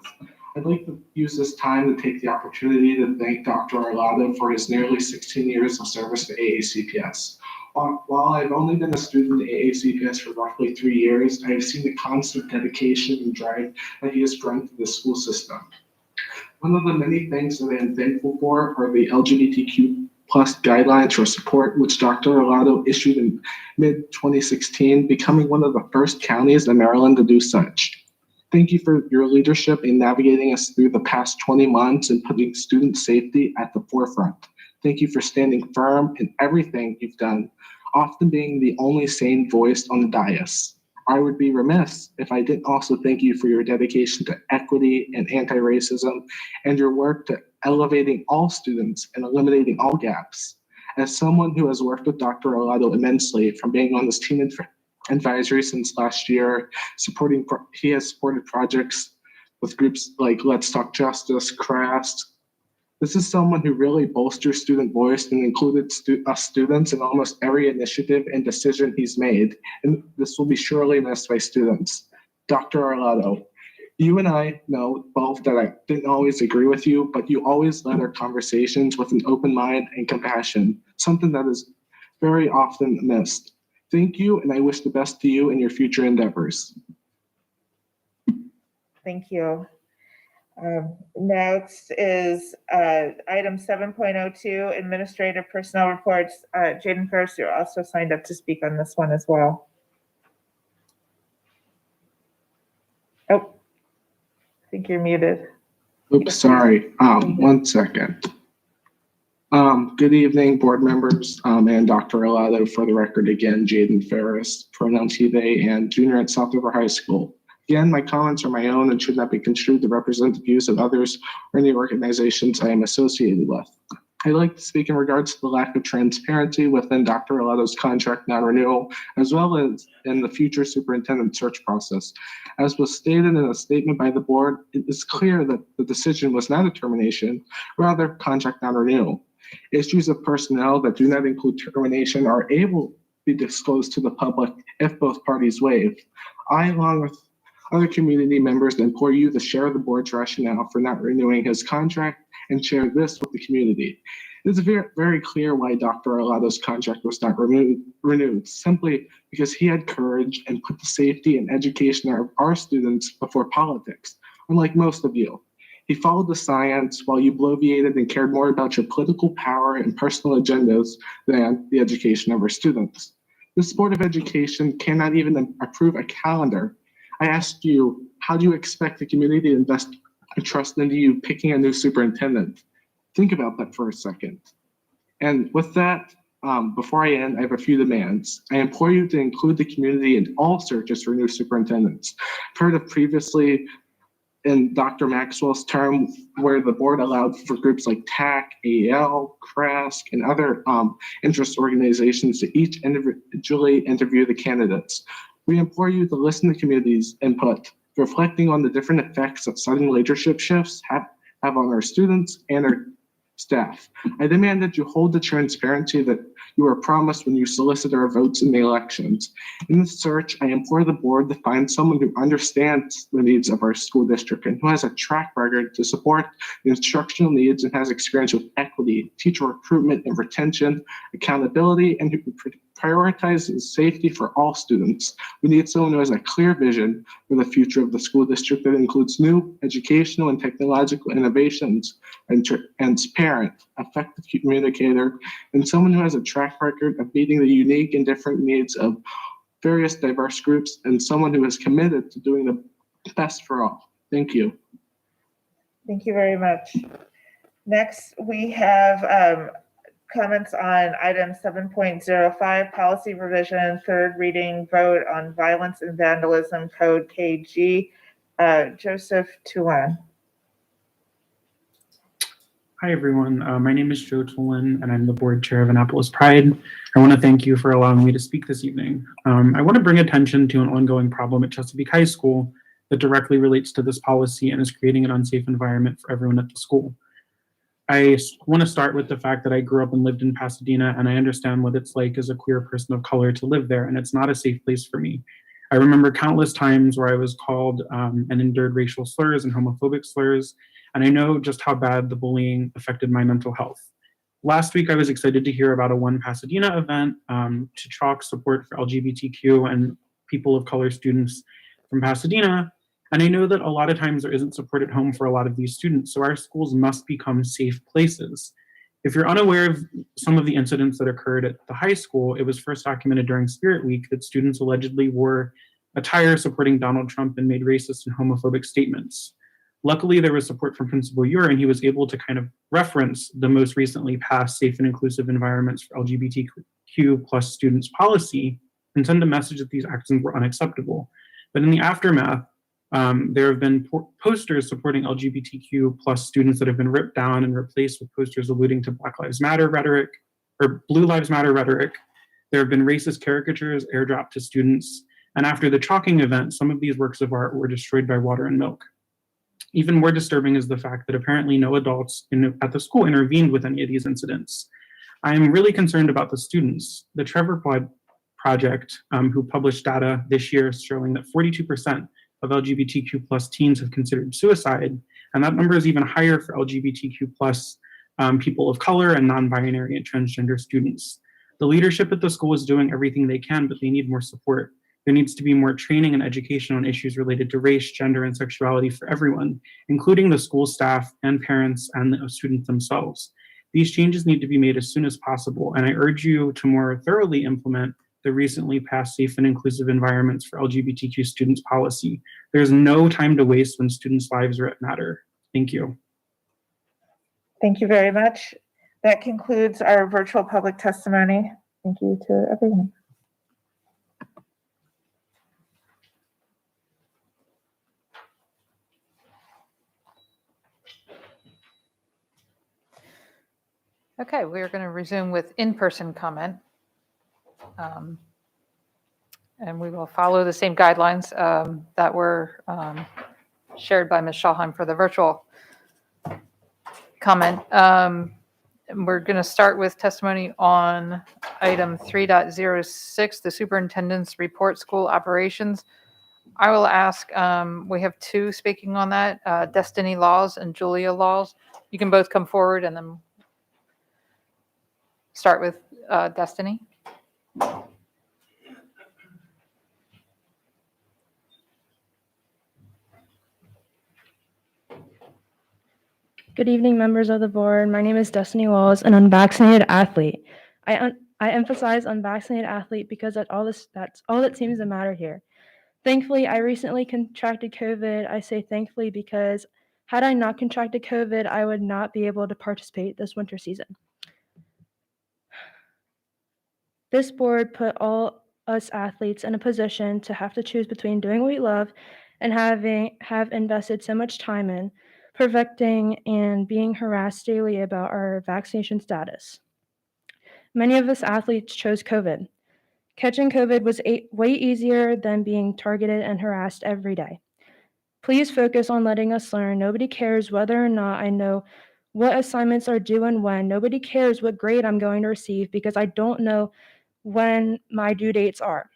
I'd like to use this time to take the opportunity to thank Dr. Arlado for his nearly 16 years of service to AACPS. While I've only been a student at AACPS for roughly 3 years, I have seen the constant dedication and drive that he has brought to the school system. One of the many things that I am thankful for are the LGBTQ plus guidelines for support, which Dr. Arlado issued in mid-2016, becoming one of the first counties in Maryland to do such. Thank you for your leadership in navigating us through the past 20 months and putting student safety at the forefront. Thank you for standing firm in everything you've done, often being the only sane voice on the dais. I would be remiss if I didn't also thank you for your dedication to equity and anti-racism and your work to elevating all students and eliminating all gaps. As someone who has worked with Dr. Arlado immensely, from being on this team advisory since last year, he has supported projects with groups like Let's Talk Justice, CRASC. This is someone who really bolsters student voice and included us students in almost every initiative and decision he's made, and this will be surely missed by students. Dr. Arlado, you and I know both that I didn't always agree with you, but you always led our conversations with an open mind and compassion, something that is very often missed. Thank you, and I wish the best to you in your future endeavors. Thank you. Next is item 7.02, administrative personnel reports. Jaden Ferris, you're also signed up to speak on this one as well. Oh, I think you're muted. Oops, sorry. 1 second. Good evening, board members, and Dr. Arlado. For the record, again, Jaden Ferris, pronouns he, they, and junior at South River High School. Again, my comments are my own and should not be construed to represent the views of others or any organizations I am associated with. I'd like to speak in regards to the lack of transparency within Dr. Arlado's contract non-renewal, as well as in the future superintendent search process. As was stated in a statement by the board, it is clear that the decision was not a termination, rather contract non-renewal. Issues of personnel that do not include termination are able to be disclosed to the public if both parties waive. I, along with other community members, implore you to share the board's rationale for not renewing his contract and share this with the community. It is very, very clear why Dr. Arlado's contract was not renewed, simply because he had courage and put the safety and education of our students before politics, unlike most of you. He followed the science while you bloviated and cared more about your political power and personal agendas than the education of our students. This Board of Education cannot even approve a calendar. I asked you, how do you expect the community to invest trust into you picking a new superintendent? Think about that for a second. And with that, before I end, I have a few demands. I implore you to include the community in all searches for new superintendents. I've heard of previously in Dr. Maxwell's term where the board allowed for groups like TAC, AEL, CRASC, and other interest organizations to each individually interview the candidates. We implore you to listen to community's input, reflecting on the different effects that sudden leadership shifts have on our students and our staff. I demand that you hold the transparency that you were promised when you solicited our votes in the elections. In this search, I implore the board to find someone who understands the needs of our school district and who has a track record to support the instructional needs and has experience with equity, teacher recruitment and retention, accountability, and who prioritizes safety for all students. We need someone who has a clear vision for the future of the school district that includes new educational and technological innovations, and transparent, effective communicator, and someone who has a track record of meeting the unique and different needs of various diverse groups, and someone who is committed to doing the best for all. Thank you. Thank you very much. Next, we have comments on item 7.05, policy revision, third reading vote on violence and vandalism code KG. Joseph Tulin. Hi, everyone. My name is Joe Tulin, and I'm the board chair of Annapolis Pride. I want to thank you for allowing me to speak this evening. I want to bring attention to an ongoing problem at Chesapeake High School that directly relates to this policy and is creating an unsafe environment for everyone at the school. I want to start with the fact that I grew up and lived in Pasadena, and I understand what it's like as a queer person of color to live there, and it's not a safe place for me. I remember countless times where I was called and endured racial slurs and homophobic slurs, and I know just how bad the bullying affected my mental health. Last week, I was excited to hear about a One Pasadena event to chalk support for LGBTQ and people of color students from Pasadena. And I know that a lot of times there isn't support at home for a lot of these students, so our schools must become safe places. If you're unaware of some of the incidents that occurred at the high school, it was first documented during Spirit Week that students allegedly wore attire supporting Donald Trump and made racist and homophobic statements. Luckily, there was support from Principal Ure, and he was able to kind of reference the most recently passed Safe and Inclusive Environments for LGBTQ plus students policy and send a message that these actions were unacceptable. But in the aftermath, there have been posters supporting LGBTQ plus students that have been ripped down and replaced with posters alluding to Black Lives Matter rhetoric or Blue Lives Matter rhetoric. There have been racist caricatures airdropped to students. And after the chalking event, some of these works of art were destroyed by water and milk. Even more disturbing is the fact that apparently no adults at the school intervened with any of these incidents. I am really concerned about the students. The Trevor Project, who published data this year showing that 42% of LGBTQ plus teens have considered suicide, and that number is even higher for LGBTQ plus people of color and non-binary and transgender students. The leadership at the school is doing everything they can, but they need more support. There needs to be more training and education on issues related to race, gender, and sexuality for everyone, including the school staff and parents and the students themselves. These changes need to be made as soon as possible, and I urge you to more thoroughly implement the recently passed Safe and Inclusive Environments for LGBTQ Students policy. There's no time to waste when students' lives are at matter. Thank you. Thank you very much. That concludes our virtual public testimony. Thank you to everyone. Okay, we're going to resume with in-person comment. And we will follow the same guidelines that were shared by Ms. Schalheim for the virtual comment. And we're going to start with testimony on item 3.06, the superintendent's report, school operations. I will ask, we have two speaking on that, Destiny Laws and Julia Laws. You can both come forward and then start with Destiny. Good evening, members of the board. My name is Destiny Walls, an unvaccinated athlete. I emphasize unvaccinated athlete because that's all that seems to matter here. Thankfully, I recently contracted COVID. I say thankfully because had I not contracted COVID, I would not be able to participate this winter season. This board put all us athletes in a position to have to choose between doing what we love and have invested so much time in perfecting and being harassed daily about our vaccination status. Many of us athletes chose COVID. Catching COVID was way easier than being targeted and harassed every day. Please focus on letting us learn. Nobody cares whether or not I know what assignments are due and when. Nobody cares what grade I'm going to receive because I don't know when my due dates are.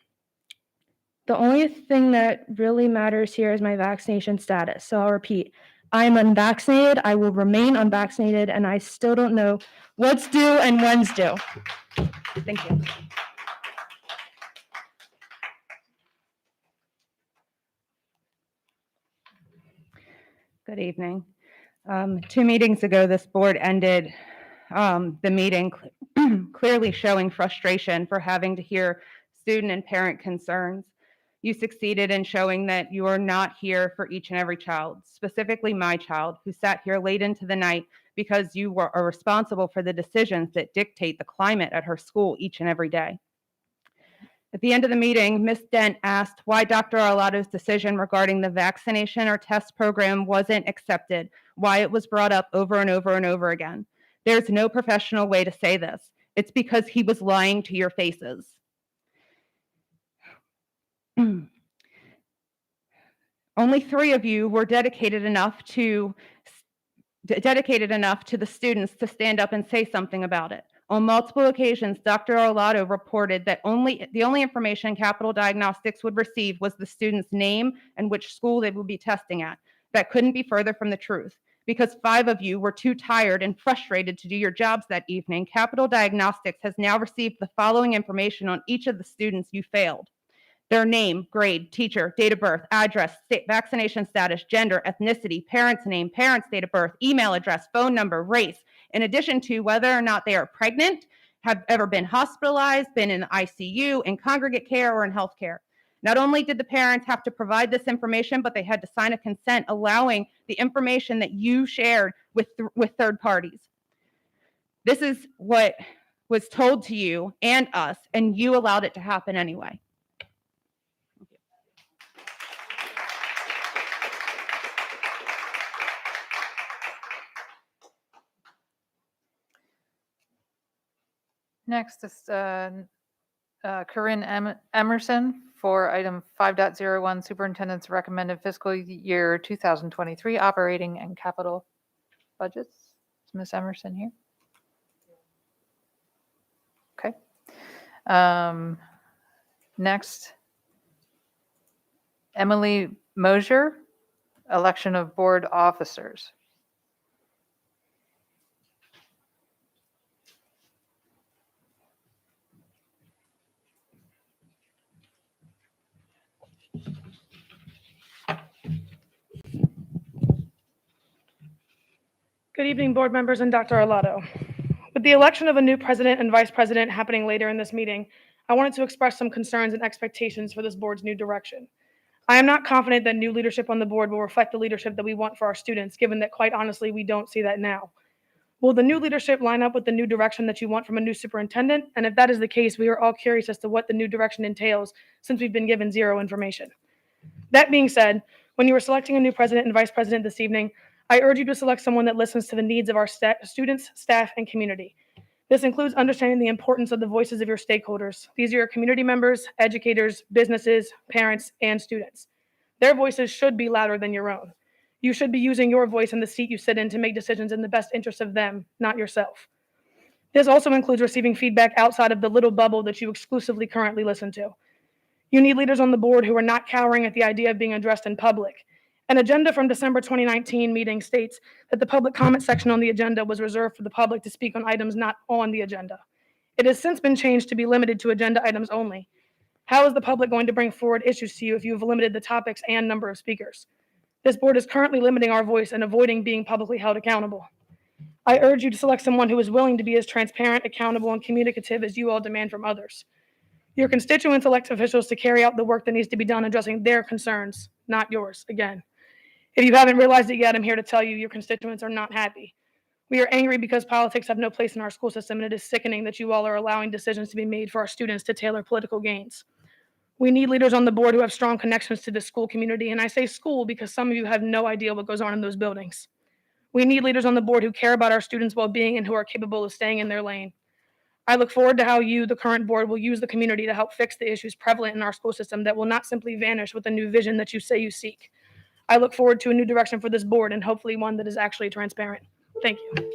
The only thing that really matters here is my vaccination status. So I'll repeat. I am unvaccinated, I will remain unvaccinated, and I still don't know what's due and when's due. Thank you. Good evening. 2 meetings ago, this board ended the meeting clearly showing frustration for having to hear student and parent concerns. You succeeded in showing that you are not here for each and every child, specifically my child, who sat here late into the night because you are responsible for the decisions that dictate the climate at her school each and every day. At the end of the meeting, Ms. Dent asked why Dr. Arlotto's decision regarding the vaccination or test program wasn't accepted, why it was brought up over and over and over again. There's no professional way to say this. It's because he was lying to your faces. Only 3 of you were dedicated enough to dedicated enough to the students to stand up and say something about it. On multiple occasions, Dr. Arlato reported that the only information Capital Diagnostics would receive was the student's name and which school they would be testing at. That couldn't be further from the truth. Because 5 of you were too tired and frustrated to do your jobs that evening, Capital Diagnostics has now received the following information on each of the students you failed: their name, grade, teacher, date of birth, address, vaccination status, gender, ethnicity, parent's name, parent's date of birth, email address, phone number, race, in addition to whether or not they are pregnant, have ever been hospitalized, been in the ICU, in congregate care, or in healthcare. Not only did the parents have to provide this information, but they had to sign a consent allowing the information that you shared with third parties. This is what was told to you and us, and you allowed it to happen anyway. Next is Corinne Emerson for item 5.01, Superintendent's recommended fiscal year 2023 operating and capital budgets. Is Ms. Emerson here? Okay. Next, Emily Mosier, election of board officers. Good evening, board members and Dr. Arlato. With the election of a new president and vice president happening later in this meeting, I wanted to express some concerns and expectations for this board's new direction. I am not confident that new leadership on the board will reflect the leadership that we want for our students, given that quite honestly, we don't see that now. Will the new leadership line up with the new direction that you want from a new superintendent? And if that is the case, we are all curious as to what the new direction entails, since we've been given zero information. That being said, when you are selecting a new president and vice president this evening, I urge you to select someone that listens to the needs of our students, staff, and community. This includes understanding the importance of the voices of your stakeholders. These are your community members, educators, businesses, parents, and students. Their voices should be louder than your own. You should be using your voice in the seat you sit in to make decisions in the best interest of them, not yourself. This also includes receiving feedback outside of the little bubble that you exclusively currently listen to. You need leaders on the board who are not cowering at the idea of being addressed in public. An agenda from December 2019 meeting states that the public comment section on the agenda was reserved for the public to speak on items not on the agenda. It has since been changed to be limited to agenda items only. How is the public going to bring forward issues to you if you have limited the topics and number of speakers? This board is currently limiting our voice and avoiding being publicly held accountable. I urge you to select someone who is willing to be as transparent, accountable, and communicative as you all demand from others. Your constituents elect officials to carry out the work that needs to be done addressing their concerns, not yours, again. If you haven't realized it yet, I'm here to tell you your constituents are not happy. We are angry because politics have no place in our school system, and it is sickening that you all are allowing decisions to be made for our students to tailor political gains. We need leaders on the board who have strong connections to the school community, and I say school because some of you have no idea what goes on in those buildings. We need leaders on the board who care about our students' well-being and who are capable of staying in their lane. I look forward to how you, the current board, will use the community to help fix the issues prevalent in our school system that will not simply vanish with the new vision that you say you seek. I look forward to a new direction for this board and hopefully one that is actually transparent. Thank you.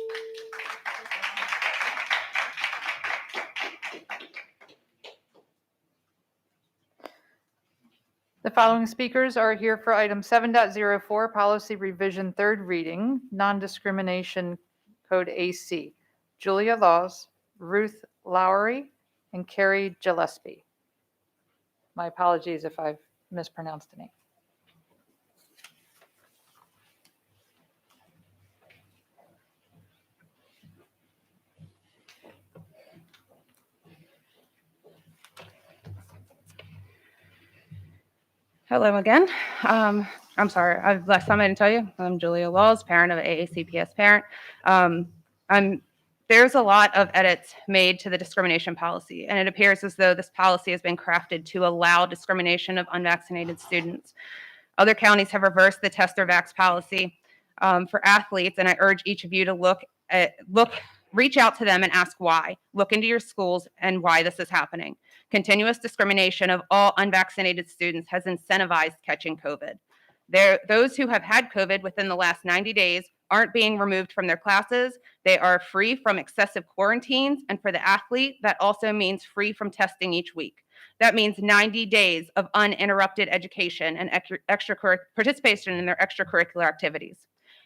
The following speakers are here for item 7.04, policy revision, third reading, non-discrimination code AC. Julia Laws, Ruth Lowry, and Carrie Gillespie. My apologies if I've mispronounced the name. Hello again. I'm sorry, last time I didn't tell you, I'm Julia Laws, parent of an AACPS parent. There's a lot of edits made to the discrimination policy, and it appears as though this policy has been crafted to allow discrimination of unvaccinated students. Other counties have reversed the test or vax policy for athletes, and I urge each of you to reach out to them and ask why. Look into your schools and why this is happening. Continuous discrimination of all unvaccinated students has incentivized catching COVID. Those who have had COVID within the last 90 days aren't being removed from their classes. They are free from excessive quarantines. And for the athlete, that also means free from testing each week. That means 90 days of uninterrupted education and participation in their extracurricular activities.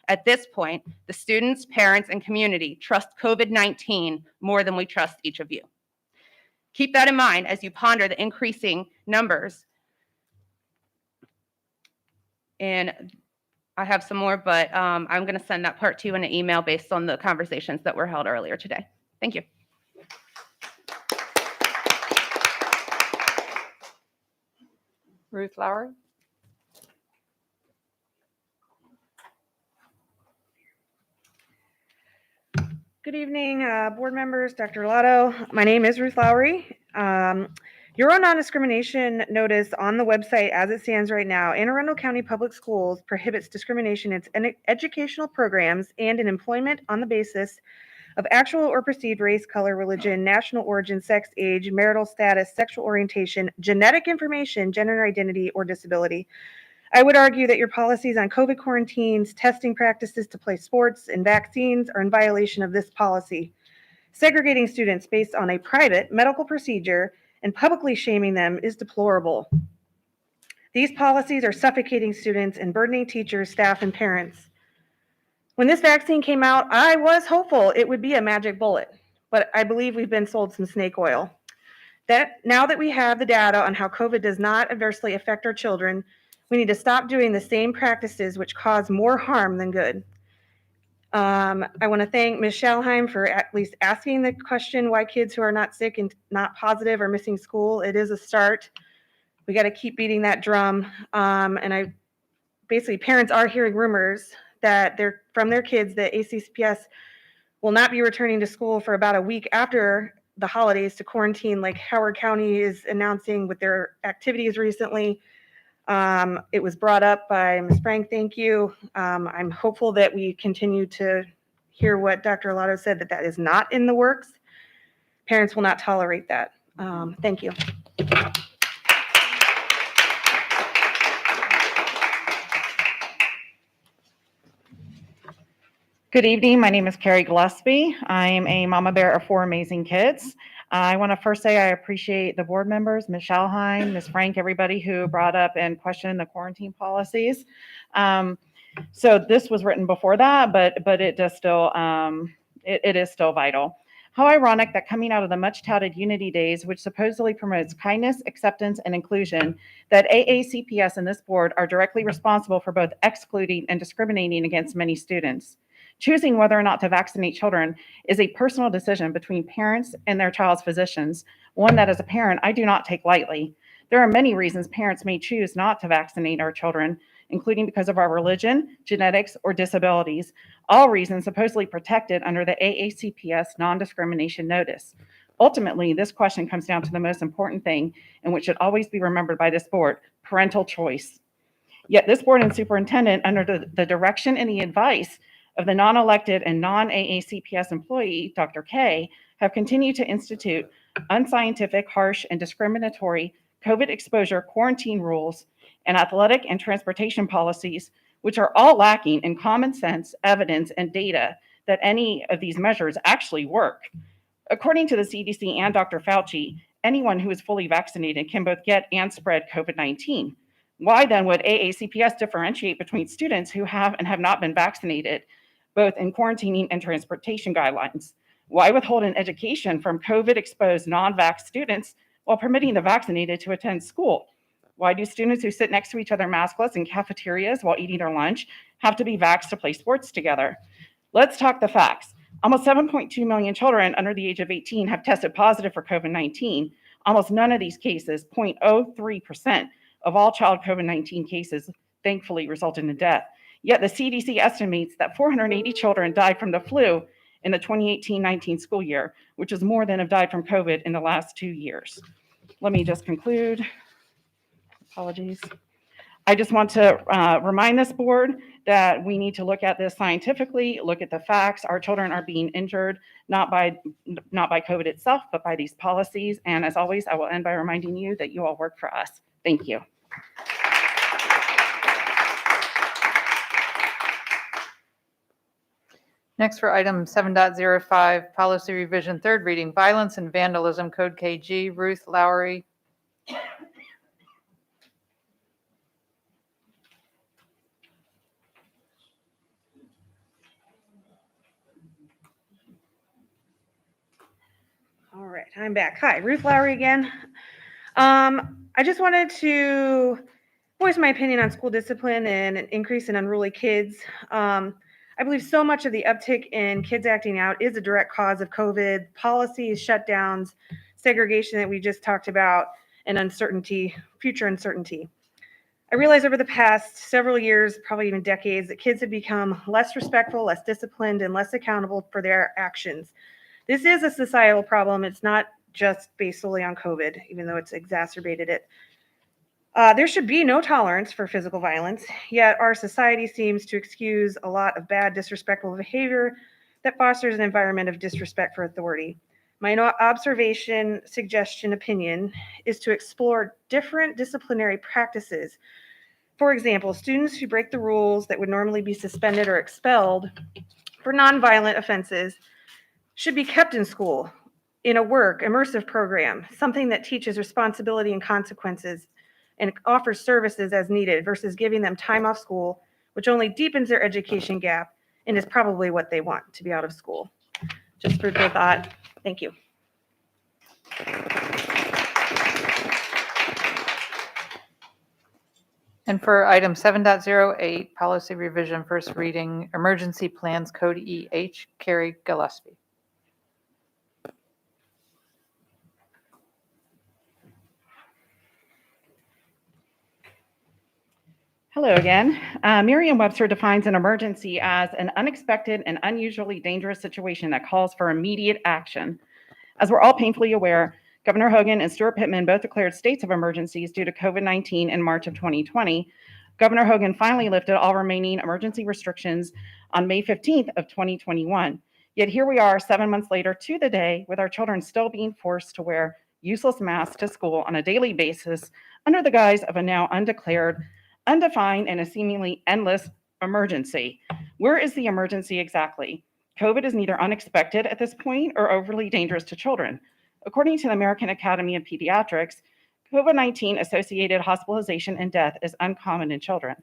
At this point, the students, parents, and community trust COVID-19 more than we trust each of you. Keep that in mind as you ponder the increasing numbers. And I have some more, but I'm going to send that part to you in an email based on the conversations that were held earlier today. Thank you. Ruth Lowry. Good evening, board members, Dr. Lotto. My name is Ruth Lowry. Your own non-discrimination notice on the website as it stands right now, Anne Arundel County Public Schools prohibits discrimination in educational programs and in employment on the basis of actual or perceived race, color, religion, national origin, sex, age, marital status, sexual orientation, genetic information, gender identity, or disability. I would argue that your policies on COVID quarantines, testing practices to play sports, and vaccines are in violation of this policy. Segregating students based on a private medical procedure and publicly shaming them is deplorable. These policies are suffocating students and burdening teachers, staff, and parents. When this vaccine came out, I was hopeful it would be a magic bullet, but I believe we've been sold some snake oil. Now that we have the data on how COVID does not adversely affect our children, we need to stop doing the same practices which cause more harm than good. I want to thank Ms. Schalheim for at least asking the question why kids who are not sick and not positive are missing school. It is a start. We got to keep beating that drum. And basically parents are hearing rumors that from their kids that ACCPS will not be returning to school for about a week after the holidays to quarantine, like Howard County is announcing with their activities recently. It was brought up by Ms. Frank, thank you. I'm hopeful that we continue to hear what Dr. Lotto said, that is not in the works. Parents will not tolerate that. Thank you. Good evening. My name is Carrie Gillespie. I'm a mama bear of 4 amazing kids. I want to first say I appreciate the board members, Ms. Schalheim, Ms. Frank, everybody who brought up and questioned the quarantine policies. So this was written before that, but it does still it is still vital. How ironic that coming out of the much touted Unity Days, which supposedly promotes kindness, acceptance, and inclusion, that AACPS and this board are directly responsible for both excluding and discriminating against many students. Choosing whether or not to vaccinate children is a personal decision between parents and their child's physicians, one that as a parent I do not take lightly. There are many reasons parents may choose not to vaccinate our children, including because of our religion, genetics, or disabilities, all reasons supposedly protected under the AACPS non-discrimination notice. Ultimately, this question comes down to the most important thing, and which should always be remembered by this board: parental choice. Yet this board and superintendent, under the direction and the advice of the non-elected and non-AACPS employee, Dr. K, have continued to institute unscientific, harsh, and discriminatory COVID exposure quarantine rules and athletic and transportation policies, which are all lacking in common sense, evidence, and data that any of these measures actually work. According to the CDC and Dr. Fauci, anyone who is fully vaccinated can both get and spread COVID-19. Why then would AACPS differentiate between students who have and have not been vaccinated, both in quarantining and transportation guidelines? Why withhold an education from COVID-exposed non-vax students while permitting the vaccinated to attend school? Why do students who sit next to each other maskless in cafeterias while eating their lunch have to be vaxxed to play sports together? Let's talk the facts. Almost 7.2 million children under the age of 18 have tested positive for COVID-19. Almost none of these cases, 0.03% of all child COVID-19 cases, thankfully resulted in death. Yet the CDC estimates that 480 children died from the flu in the 2018-19 school year, which is more than have died from COVID in the last 2 years. Let me just conclude. Apologies. I just want to remind this board that we need to look at this scientifically, look at the facts. Our children are being injured, not by COVID itself, but by these policies. And as always, I will end by reminding you that you all work for us. Thank you. Next for item 7.05, policy revision, third reading, violence and vandalism, code KG, Ruth Lowry. All right, I'm back. Hi, Ruth Lowry again. I just wanted to voice my opinion on school discipline and an increase in unruly kids. I believe so much of the uptick in kids acting out is a direct cause of COVID, policies, shutdowns, segregation that we just talked about, and uncertainty, future uncertainty. I realize over the past several years, probably even decades, that kids have become less respectful, less disciplined, and less accountable for their actions. This is a societal problem. It's not just based solely on COVID, even though it's exacerbated it. There should be no tolerance for physical violence, yet our society seems to excuse a lot of bad, disrespectful behavior that fosters an environment of disrespect for authority. My observation, suggestion, opinion is to explore different disciplinary practices. For example, students who break the rules that would normally be suspended or expelled for nonviolent offenses should be kept in school in a immersive program, something that teaches responsibility and consequences and offers services as needed versus giving them time off school, which only deepens their education gap and is probably what they want, to be out of school. Just food for thought. Thank you. And for item 7.08, policy revision, first reading, emergency plans, code EH, Carrie Gillespie. Hello again. Merriam-Webster defines an emergency as an unexpected and unusually dangerous situation that calls for immediate action. As we're all painfully aware, Governor Hogan and Stuart Pittman both declared states of emergencies due to COVID-19 in March of 2020. Governor Hogan finally lifted all remaining emergency restrictions on May 15th of 2021. Yet here we are 7 months later to the day with our children still being forced to wear useless masks to school on a daily basis under the guise of a now undeclared, undefined, and a seemingly endless emergency. Where is the emergency exactly? COVID is neither unexpected at this point or overly dangerous to children. According to the American Academy of Pediatrics, COVID-19 associated hospitalization and death is uncommon in children.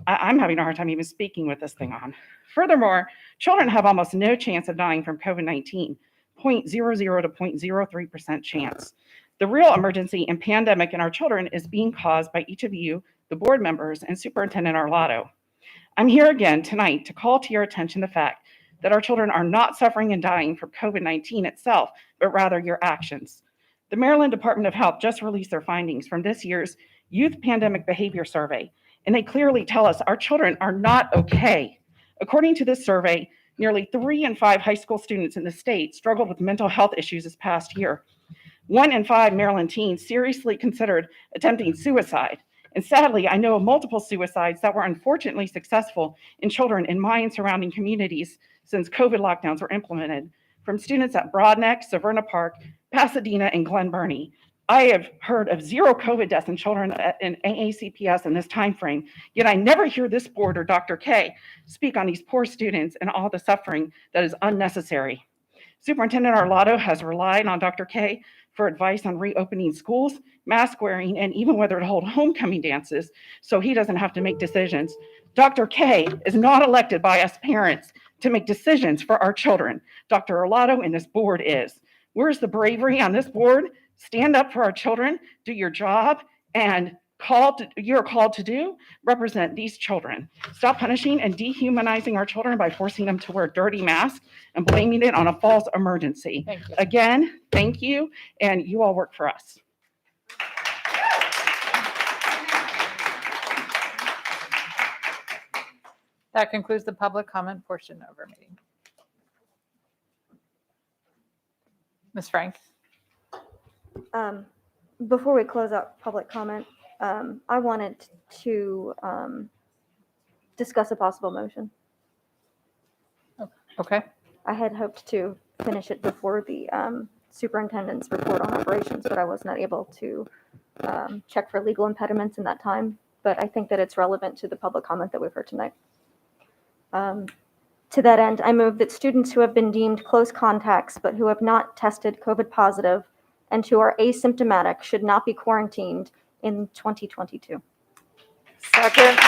I'm having a hard time even speaking with this thing on. Furthermore, children have almost no chance of dying from COVID-19, 0.00 to 0.03% chance. The real emergency and pandemic in our children is being caused by each of you, the board members, and Superintendent Arlotto. I'm here again tonight to call to your attention the fact that our children are not suffering and dying from COVID-19 itself, but rather your actions. The Maryland Department of Health just released their findings from this year's Youth Pandemic Behavior Survey, and they clearly tell us our children are not okay. According to this survey, nearly 3 in 5 high school students in the state struggled with mental health issues this past year. 1 in 5 Maryland teens seriously considered attempting suicide. And sadly, I know of multiple suicides that were unfortunately successful in children in my and surrounding communities since COVID lockdowns were implemented, from students at Broadneck, Severna Park, Pasadena, and Glen Burnie. I have heard of 0 COVID deaths in children in AACPS in this time frame, yet I never hear this board or Dr. K speak on these poor students and all the suffering that is unnecessary. Superintendent Arlotto has relied on Dr. K for advice on reopening schools, mask wearing, and even whether to hold homecoming dances so he doesn't have to make decisions. Dr. K is not elected by us parents to make decisions for our children. Dr. Arlotto and this board is. Where's the bravery on this board? Stand up for our children, do your job, and you're called to do, represent these children. Stop punishing and dehumanizing our children by forcing them to wear dirty masks and blaming it on a false emergency. Thank you. Again, thank you, and you all work for us. That concludes the public comment portion of our meeting. Ms. Frank? Before we close out public comment, I wanted to discuss a possible motion. Okay. I had hoped to finish it before the superintendent's report on operations, but I was not able to check for legal impediments in that time. But I think that it's relevant to the public comment that we've heard tonight. To that end, I move that students who have been deemed close contacts but who have not tested COVID positive and who are asymptomatic should not be quarantined in 2022. Second.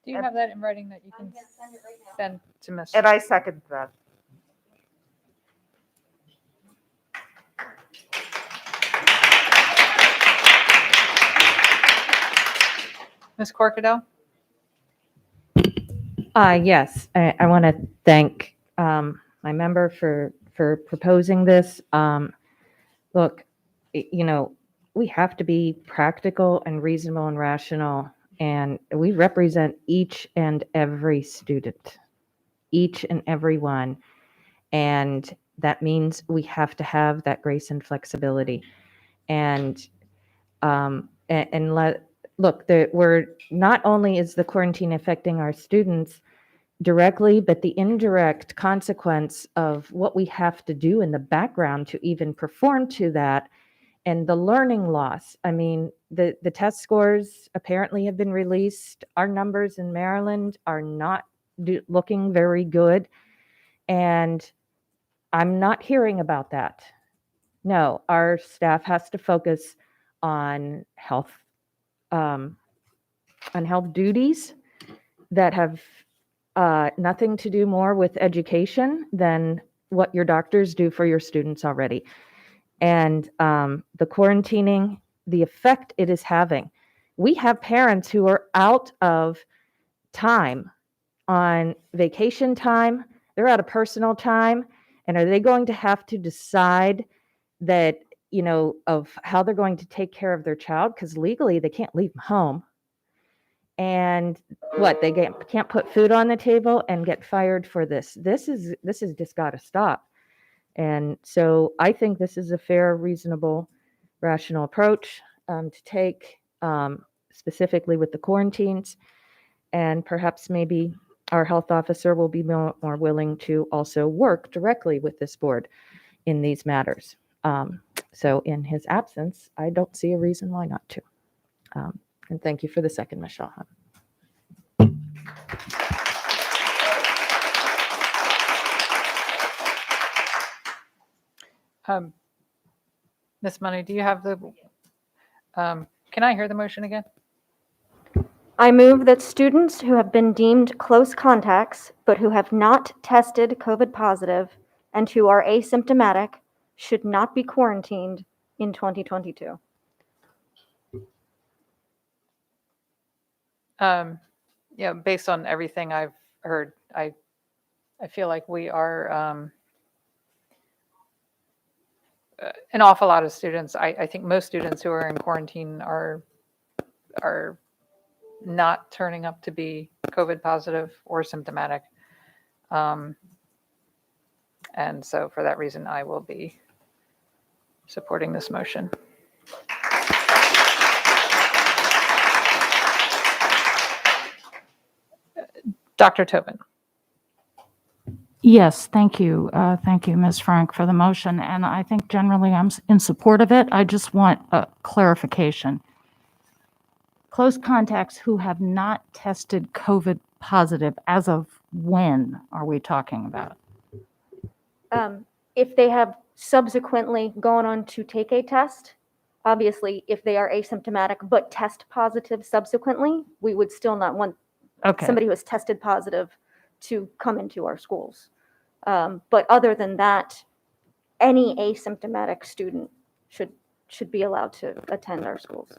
Do you have that in writing that you can send to Ms.? And I second that. Ms. Corkadell? Yes, I want to thank my member for proposing this. Look, we have to be practical and reasonable and rational, and we represent each and every student, each and every one, and that means we have to have that grace and flexibility. And look, we're not only is the quarantine affecting our students directly, but the indirect consequence of what we have to do in the background to even perform to that, and the learning loss. I mean, the test scores apparently have been released. Our numbers in Maryland are not looking very good, and I'm not hearing about that. No, our staff has to focus on health duties that have nothing to do more with education than what your doctors do for your students already. And the quarantining, the effect it is having. We have parents who are out of time, on vacation time, they're out of personal time, and are they going to have to decide that, of how they're going to take care of their child? Because legally they can't leave them home. And they can't put food on the table and get fired for this. This is just got to stop. And so I think this is a fair, reasonable, rational approach to take, specifically with the quarantines. And perhaps maybe our health officer will be more willing to also work directly with this board in these matters. So in his absence, I don't see a reason why not to. And thank you for the second, Ms. Shawhan. Ms. Money, do you have the, can I hear the motion again? I move that students who have been deemed close contacts but who have not tested COVID positive and who are asymptomatic should not be quarantined in 2022. Based on everything I've heard, I feel like we are an awful lot of students. I think most students who are in quarantine are not turning up to be COVID positive or symptomatic. And so for that reason, I will be supporting this motion. Dr. Tobin. Yes, thank you. Thank you, Ms. Frank, for the motion. And I think generally I'm in support of it. I just want a clarification. Close contacts who have not tested COVID positive, as of when are we talking about? If they have subsequently gone on to take a test, obviously, if they are asymptomatic but test positive subsequently, we would still not want somebody who has tested positive to come into our schools. But other than that, any asymptomatic student should be allowed to attend our schools.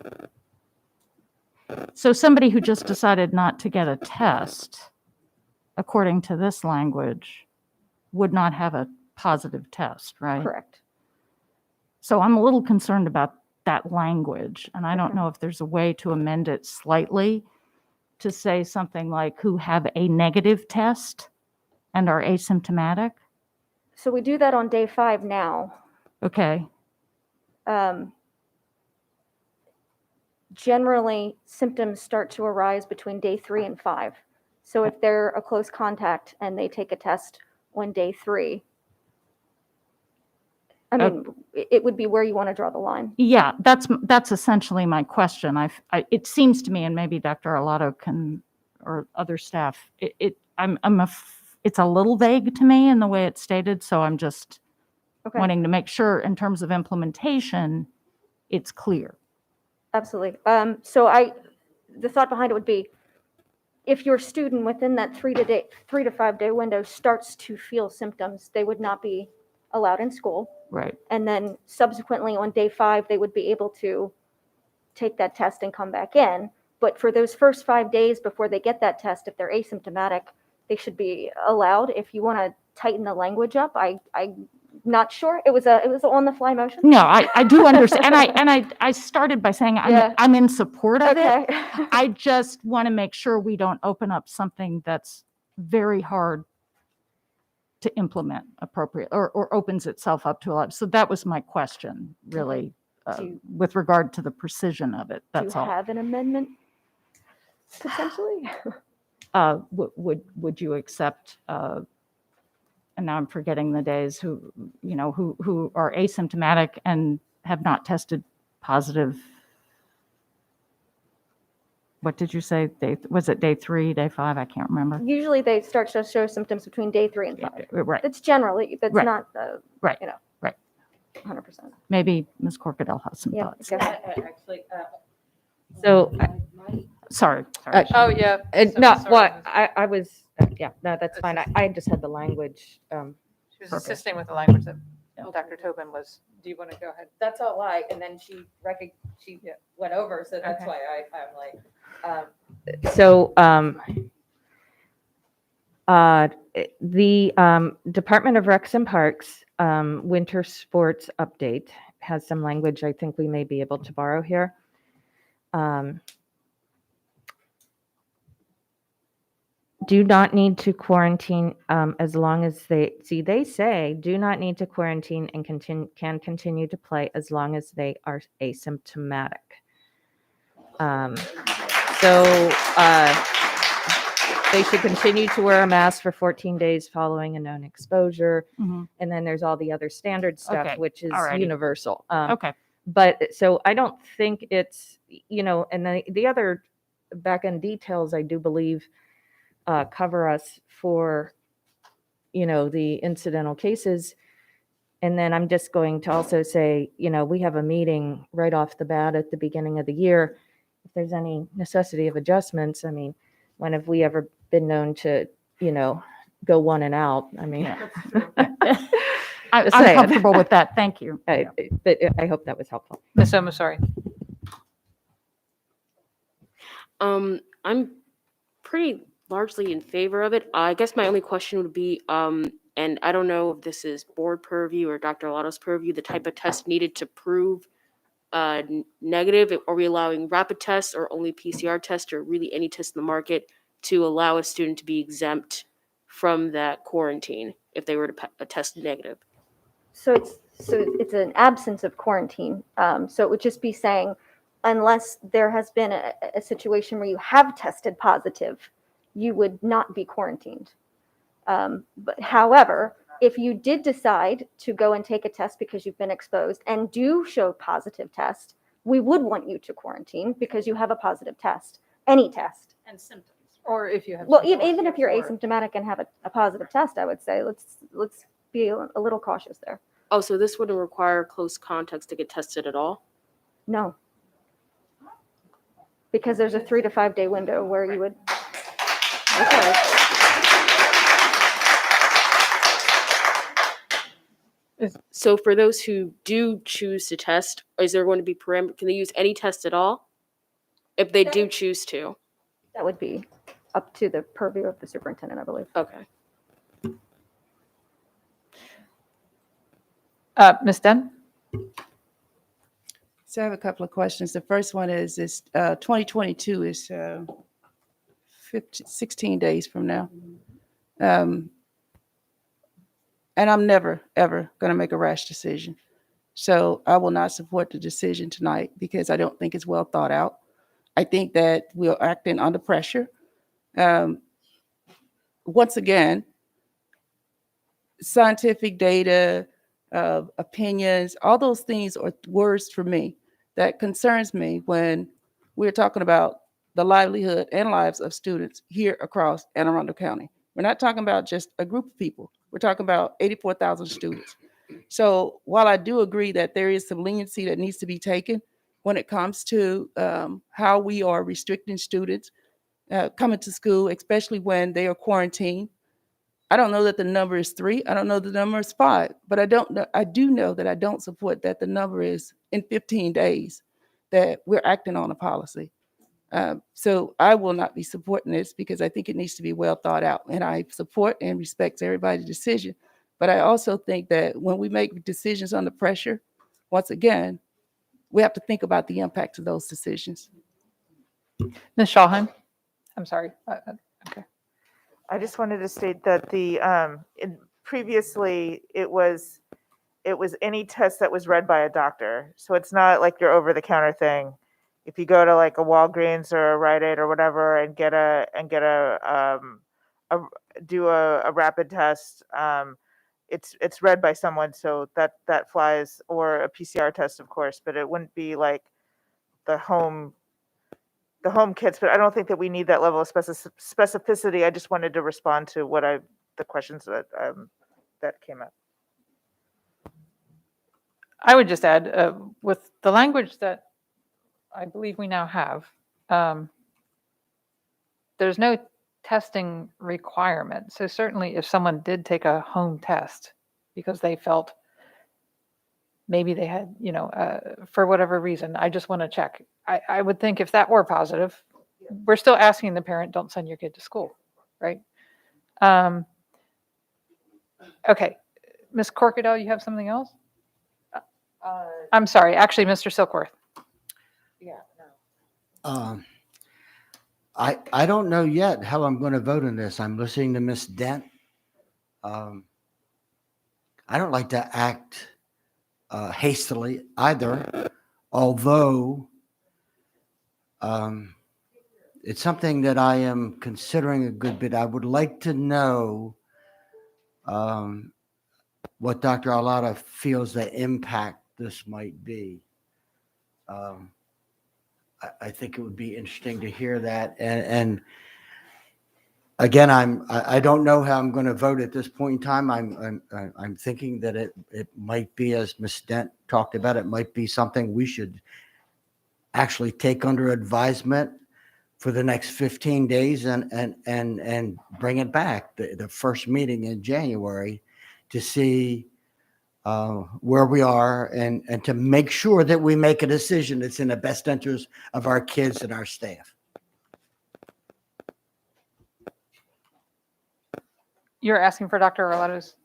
So somebody who just decided not to get a test, according to this language, would not have a positive test, right? Correct. So I'm a little concerned about that language, and I don't know if there's a way to amend it slightly to say something like who have a negative test and are asymptomatic. So we do that on day 5 now. Okay. Generally, symptoms start to arise between day 3 and 5. So if they're a close contact and they take a test on day 3, it would be where you want to draw the line. Yeah, that's essentially my question. It seems to me, and maybe Dr. Arlotto can, or other staff, it's a little vague to me in the way it's stated, so I'm just Okay. wanting to make sure in terms of implementation, it's clear. Absolutely. The thought behind it would be, if your student within that 3 to 5 day window starts to feel symptoms, they would not be allowed in school. Right. And then subsequently on day 5, they would be able to take that test and come back in. But for those first 5 days before they get that test, if they're asymptomatic, they should be allowed. If you want to tighten the language up, I'm not sure. It was an on the fly motion. No, I do understand. I started by saying I'm in support of it. I just want to make sure we don't open up something that's very hard to implement appropriate or opens itself up to a lot. So that was my question, really, with regard to the precision of it. That's Do you all. have an amendment potentially? Would you accept? And now I'm forgetting the days who are asymptomatic and have not tested positive. What did you say? Was it day 3, day 5? I can't remember. Usually they start to show symptoms between day 3 and 5. Right. That's generally, that's Right. not, Right. 100%. Maybe Ms. Corkadell has some Yeah, thoughts. go ahead. Actually, so. Sorry. Oh, yeah. No, Sorry. what, I was, yeah, no, that's fine. I just had the language. She was assisting with the language that Dr. Tobin was. Do you want to go ahead? That's all right. And then she went over, so that's Okay. why I'm like. So, the Department of Recs and Parks winter sports update has some language I think we may be able to borrow here. Do not need to quarantine as long as they say do not need to quarantine and can continue to play as long as they are asymptomatic. They should continue to wear a mask for 14 days following a known exposure. Mhm. And then there's all the other standard stuff, Okay. which is Alrighty. universal. Okay. But so I don't think it's, and the other back end details, I do believe, cover us for, the incidental cases. And then I'm just going to also say, we have a meeting right off the bat at the beginning of the year. If there's any necessity of adjustments, I mean, when have we ever been known to, go one and out? I mean, I'm Just saying. comfortable with that. Thank you. But I hope that was helpful. Ms. Omasori. I'm pretty largely in favor of it. I guess my only question would be, and I don't know if this is board purview or Dr. Lotto's purview, the type of test needed to prove negative. Are we allowing rapid tests or only PCR tests or really any test in the market to allow a student to be exempt from that quarantine if they were to test negative? So it's an absence of quarantine. So it would just be saying, unless there has been a situation where you have tested positive, you would not be quarantined. But however, if you did decide to go and take a test because you've been exposed and do show positive test, we would want you to quarantine because you have a positive test, any test. And symptoms. Or if you have. Well, even if you're asymptomatic and have a positive test, I would say let's be a little cautious there. Oh, so this wouldn't require close contacts to get tested at all? No. Because there's a 3 to 5 day window where you would. Okay. So for those who do choose to test, is there going to be parameter? Can they use any test at all? If they do choose to? That would be up to the purview of the superintendent, I believe. Okay. Ms. Dunn? So I have a couple of questions. The first one is 2022 is 16 days from now. And I'm never, ever going to make a rash decision. So I will not support the decision tonight because I don't think it's well thought out. I think that we're acting under pressure. Once again, scientific data, opinions, all those things are words for me that concerns me when we're talking about the livelihood and lives of students here across Anne Arundel County. We're not talking about just a group of people. We're talking about 84,000 students. So while I do agree that there is some leniency that needs to be taken when it comes to how we are restricting students coming to school, especially when they are quarantined, I don't know that the number is 3. I don't know the number is 5, but I do know that I don't support that the number is in 15 days that we're acting on a policy. So I will not be supporting this because I think it needs to be well thought out, and I support and respect everybody's decision. But I also think that when we make decisions under pressure, once again, we have to think about the impact of those decisions. Ms. Shawhan? I'm sorry. Okay. I just wanted to state that previously it was any test that was read by a doctor. So it's not like your over-the-counter thing. If you go to like a Walgreens or a Rite Aid or whatever and do a rapid test, it's read by someone, so that flies, or a PCR test, of course, but it wouldn't be like the home kits. But I don't think that we need that level of specificity. I just wanted to respond to the questions that came up. I would just add, with the language that I believe we now have, there's no testing requirement. So certainly if someone did take a home test because they felt maybe they had, for whatever reason, I just want to check. I would think if that were positive, we're still asking the parent, don't send your kid to school, right? Okay. Ms. Corkadell, you have something else? I'm sorry, actually, Mr. Silkworth. I don't know yet how I'm going to vote on this. I'm listening to Ms. Dent. I don't like to act hastily either, although it's something that I am considering a good bit. I would like to know what Dr. Alada feels the impact this might be. I think it would be interesting to hear that. And again, I don't know how I'm going to vote at this point in time. I'm thinking that it might be, as Ms. Dent talked about, it might be something we should actually take under advisement for the next 15 days and bring it back the first meeting in January to see where we are and to make sure that we make a decision that's in the best interest of our kids and our staff. You're asking for Dr. Arlotto's?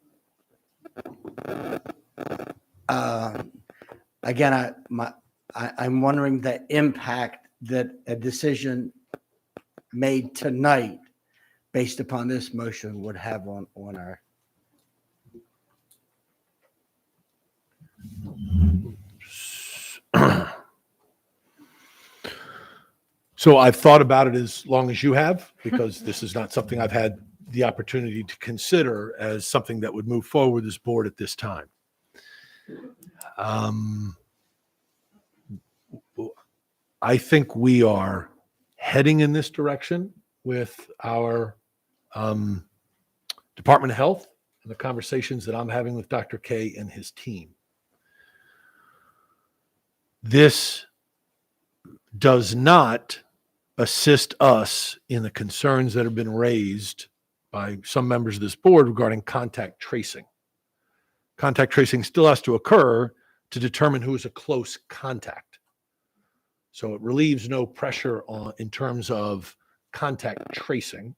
Again, I'm wondering the impact that a decision made tonight based upon this motion would have on our. So I've thought about it as long as you have, because this is not something I've had the opportunity to consider as something that would move forward with this board at this time. I think we are heading in this direction with our Department of Health and the conversations that I'm having with Dr. K and his team. This does not assist us in the concerns that have been raised by some members of this board regarding contact tracing. Contact tracing still has to occur to determine who is a close contact. So it relieves no pressure in terms of contact tracing,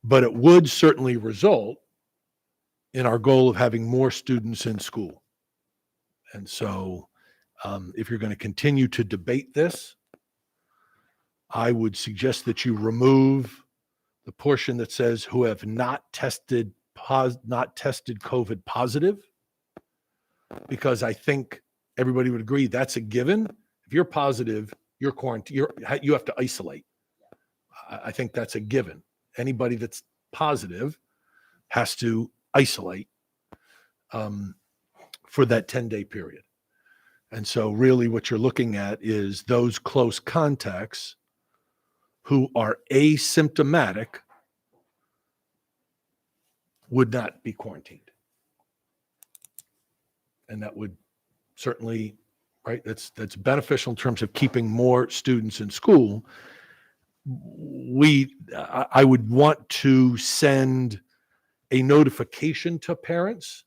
but it would certainly result in our goal of having more students in school. And so if you're going to continue to debate this, I would suggest that you remove the portion that says who have not tested COVID positive, because I think everybody would agree that's a given. If you're positive, you're quarantined. You have to isolate. I think that's a given. Anybody that's positive has to isolate. for that 10-day period. And so really what you're looking at is those close contacts who are asymptomatic would not be quarantined. And that would certainly, right, that's beneficial in terms of keeping more students in school. I would want to send a notification to parents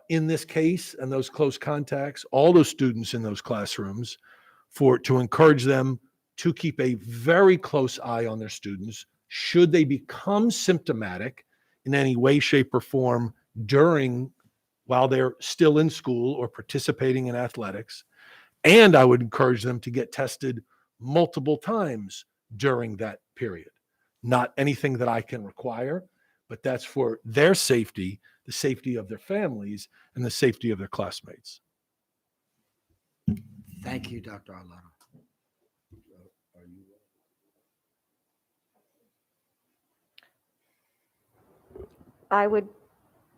in this case, and those close contacts, all those students in those classrooms, to encourage them to keep a very close eye on their students should they become symptomatic in any way, shape, or form while they're still in school or participating in athletics. And I would encourage them to get tested multiple times during that period. Not anything that I can require, but that's for their safety, the safety of their families, and the safety of their classmates. Thank you, Dr. Arlotto. I would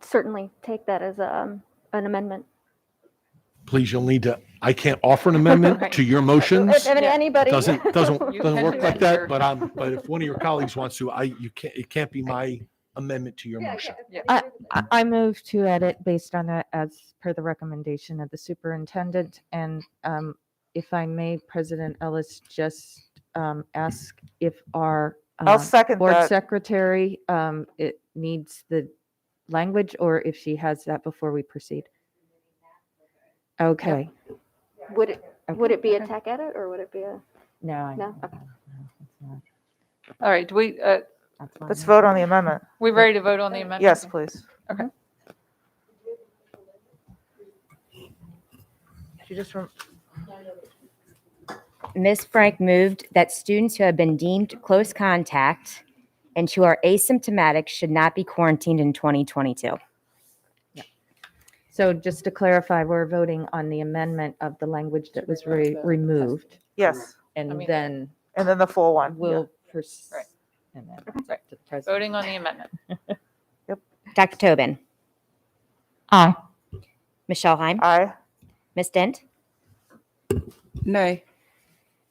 certainly take that as an amendment. Please, you'll need to, I can't offer an amendment to your motions. If anybody Doesn't You can work do like it that, here. but if one of your colleagues wants to, it can't be my amendment to your motion. I move to edit based on that as per the recommendation of the superintendent. And if I may, President Ellis, just ask if our I'll second board that. secretary, it needs the language, or if she has that before we proceed. Okay. Would it be a tech edit or would it be a? No. No? Okay. All right, do we, Let's vote on the amendment. we ready to vote on the amendment? Yes, please. Okay. You just Ms. Frank moved that students who have been deemed close contact and who are asymptomatic should not be quarantined in 2022. So just to clarify, we're voting on the amendment of the language that was removed. Yes. And I mean- then And then the full one. we'll Right. and then Right. to the president. Voting on the amendment. Dr. Tobin, Aye. Ms. Schellheim, Aye. Ms. Dent, Nay.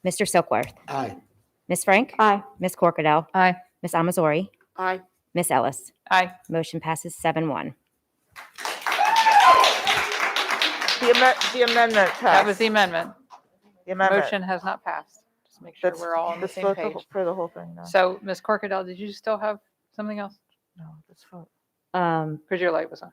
Mr. Silkworth, Aye. Ms. Frank, Aye. Ms. Corkadel, Aye. Ms. Amazori, Aye. Ms. Ellis. Aye. Motion passes 7-1. The amendment passed. That was the amendment. The amendment. Motion has not passed. Just make sure That's- we're all on the let's same vote page. For the whole thing now. So, Ms. Corkadel, did you still have something else? No, let's vote. Because your light was on.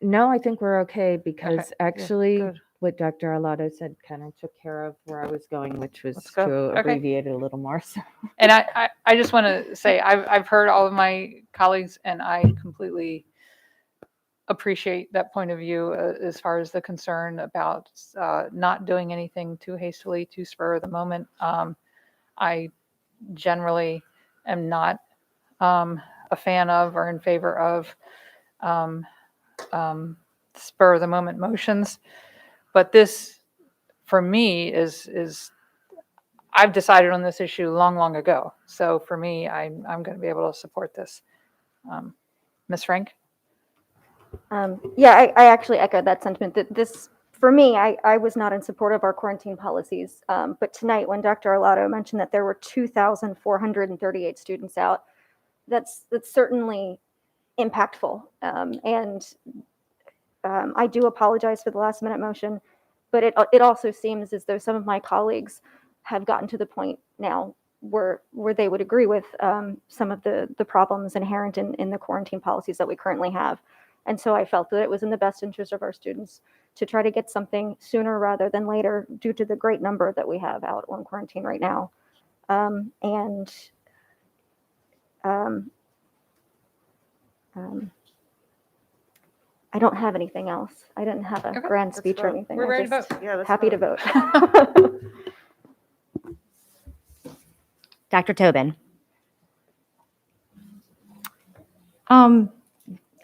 No, I think we're okay because actually good. what Dr. Arlotto said kind of took care of where I was going, which was Let's go. to Okay. abbreviate it a little more. So. And I just want to say, I've heard all of my colleagues and I completely appreciate that point of view as far as the concern about not doing anything too hastily, too spur of the moment. I generally am not a fan of or in favor of spur of the moment motions. But this, for me, is I've decided on this issue long ago. So for me, I'm going to be able to support this. Ms. Frank? Yeah, I actually echo that sentiment. That this, for me, I was not in support of our quarantine policies. But tonight, when Dr. Arlotto mentioned that there were 2,438 students out, that's certainly impactful. And I do apologize for the last minute motion, but it also seems as though some of my colleagues have gotten to the point now where they would agree with some of the problems inherent in the quarantine policies that we currently have. And so I felt that it was in the best interest of our students to try to get something sooner rather than later due to the great number that we have out on quarantine right now. I don't have anything else. I didn't have a grand speech or anything. We're I'm ready to just vote. Yeah, let's happy to vote. Dr. Tobin,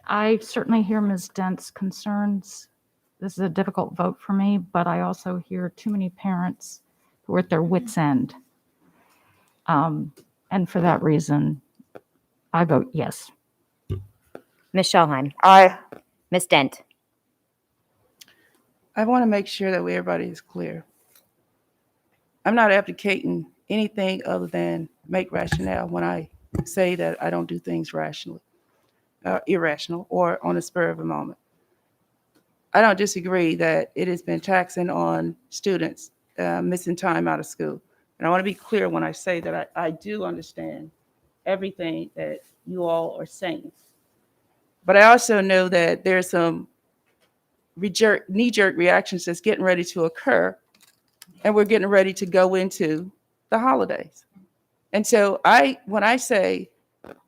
I certainly hear Ms. Dent's concerns. This is a difficult vote for me, but I also hear too many parents who are at their wits' end. And for that reason, I vote yes. Ms. Schellheim, Aye. Ms. Dent. I want to make sure that everybody is clear. I'm not advocating anything other than make rationale when I say that I don't do things rationally, irrational, or on the spur of a moment. I don't disagree that it has been taxing on students missing time out of school. And I want to be clear when I say that I do understand everything that you all are saying. But I also know that there's some knee-jerk reactions that's getting ready to occur, and we're getting ready to go into the holidays. And so when I say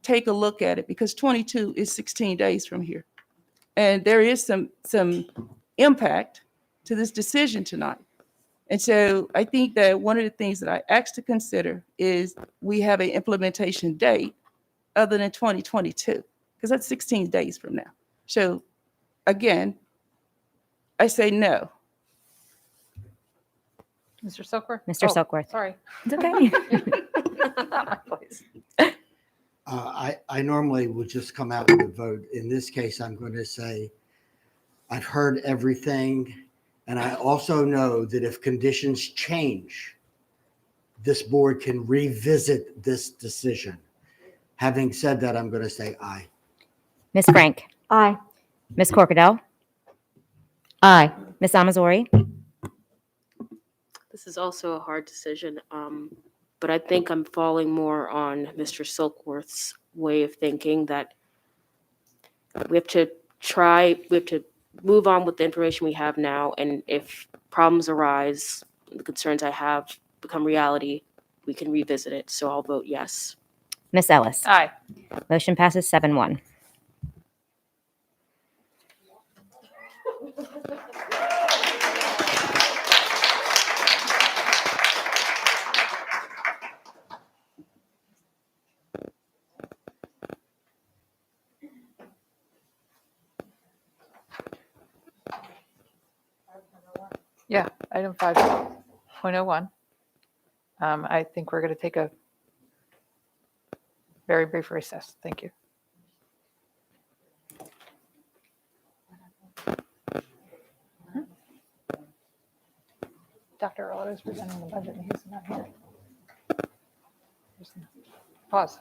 take a look at it, because 22 is 16 days from here, and there is some impact to this decision tonight. And so I think that one of the things that I asked to consider is we have an implementation date other than 2022, because that's 16 days from now. So again, I say no. Mr. Silkworth? Mr. Silkworth. Sorry. It's okay. Not my place. I normally would just come out with a vote. In this case, I'm going to say I've heard everything. And I also know that if conditions change, this board can revisit this decision. Having said that, I'm going to say aye. Ms. Frank. Aye. Ms. Corkadell. Aye. Ms. Amazori. This is also a hard decision, but I think I'm falling more on Mr. Silkworth's way of thinking that we have to move on with the information we have now, and if problems arise, the concerns I have become reality, we can revisit it. So I'll vote yes. Ms. Ellis. Aye. Motion passes 7-1. Yeah, item 5.01. I think we're going to take a very brief recess. Thank you. Dr. Arlotto is presenting the budget and he's not here. Pause.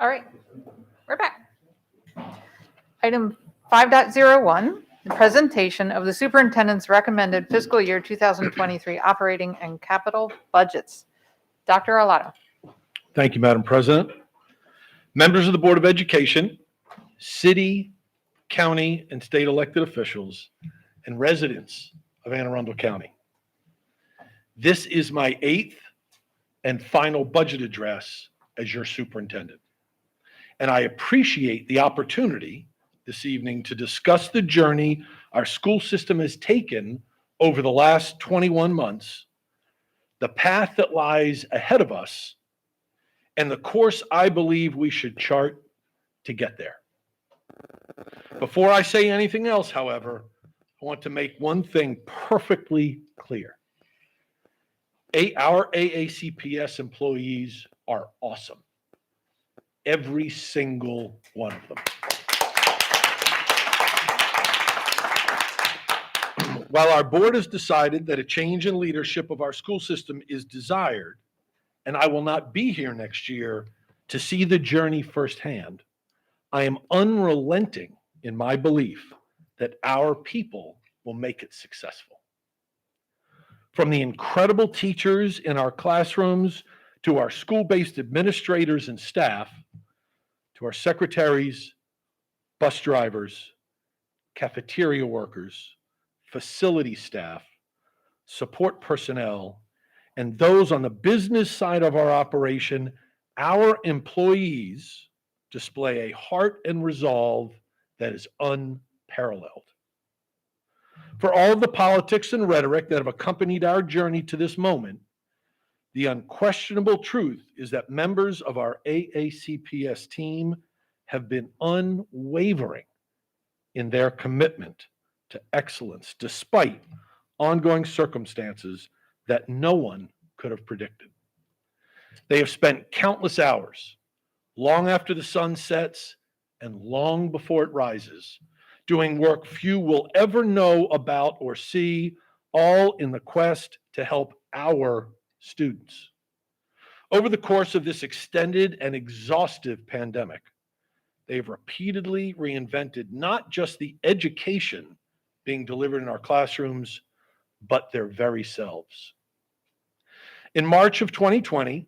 All right, we're back. Item 5.01, the presentation of the superintendent's recommended fiscal year 2023 operating and capital budgets. Dr. Arlotto. Thank you, Madam President. Members of the Board of Education, city, county, and state elected officials, and residents of Anne Arundel County. This is my 8th and final budget address as your superintendent. And I appreciate the opportunity this evening to discuss the journey our school system has taken over the last 21 months, the path that lies ahead of us, and the course I believe we should chart to get there. Before I say anything else, however, I want to make one thing perfectly clear. Our AACPS employees are awesome. Every single one of them. While our board has decided that a change in leadership of our school system is desired, and I will not be here next year to see the journey firsthand, I am unrelenting in my belief that our people will make it successful. From the incredible teachers in our classrooms, to our school-based administrators and staff, to our secretaries, bus drivers, cafeteria workers, facility staff, support personnel, and those on the business side of our operation, our employees display a heart and resolve that is unparalleled. For all of the politics and rhetoric that have accompanied our journey to this moment, the unquestionable truth is that members of our AACPS team have been unwavering in their commitment to excellence, despite ongoing circumstances that no one could have predicted. They have spent countless hours, long after the sun sets and long before it rises, doing work few will ever know about or see, all in the quest to help our students. Over the course of this extended and exhaustive pandemic, they've repeatedly reinvented not just the education being delivered in our classrooms, but their very selves. In March of 2020,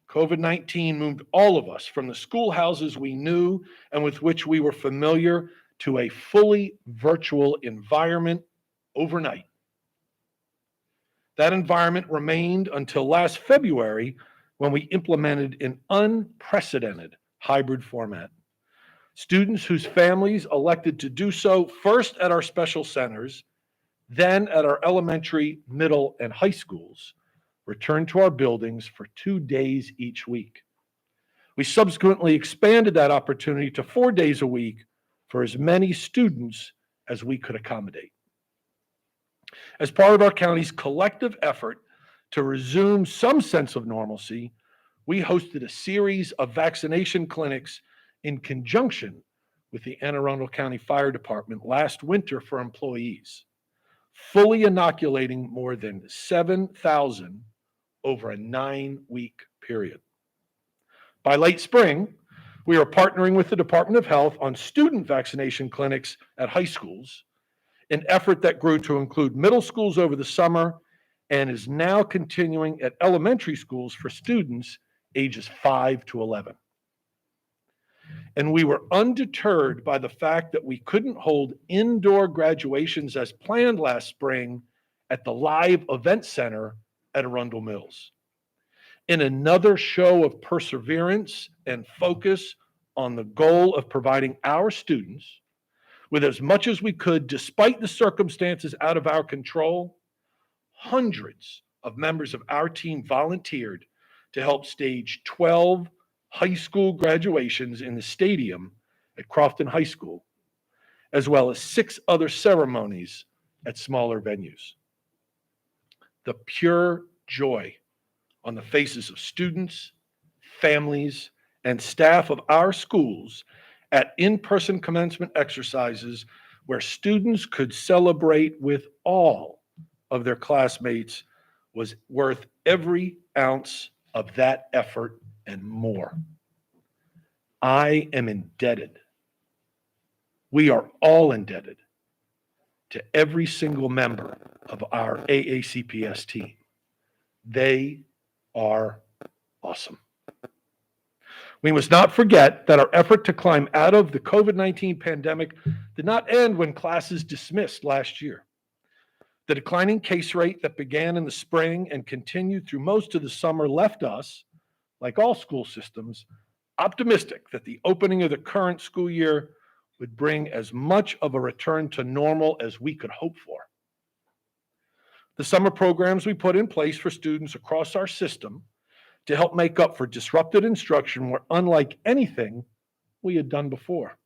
COVID-19 moved all of us from the schoolhouses we knew and with which we were familiar to a fully virtual environment overnight. That environment remained until last February, when we implemented an unprecedented hybrid format. Students whose families elected to do so first at our special centers, then at our elementary, middle, and high schools, returned to our buildings for 2 days each week. We subsequently expanded that opportunity to 4 days a week for as many students as we could accommodate. As part of our county's collective effort to resume some sense of normalcy, we hosted a series of vaccination clinics in conjunction with the Anne Arundel County Fire Department last winter for employees, fully inoculating more than 7,000 over a 9-week period. By late spring, we are partnering with the Department of Health on student vaccination clinics at high schools, an effort that grew to include middle schools over the summer and is now continuing at elementary schools for students ages 5 to 11. And we were undeterred by the fact that we couldn't hold indoor graduations as planned last spring at the live event center at Arundel Mills. In another show of perseverance and focus on the goal of providing our students with as much as we could, despite the circumstances out of our control, hundreds of members of our team volunteered to help stage 12 high school graduations in the stadium at Crofton High School, as well as 6 other ceremonies at smaller venues. The pure joy on the faces of students, families, and staff of our schools at in-person commencement exercises where students could celebrate with all of their classmates was worth every ounce of that effort and more. I am indebted We are all indebted to every single member of our AACPS team. They are awesome. We must not forget that our effort to climb out of the COVID-19 pandemic did not end when classes dismissed last year. The declining case rate that began in the spring and continued through most of the summer left us, like all school systems, optimistic that the opening of the current school year would bring as much of a return to normal as we could hope for. The summer programs we put in place for students across our system to help make up for disrupted instruction were unlike anything we had done before.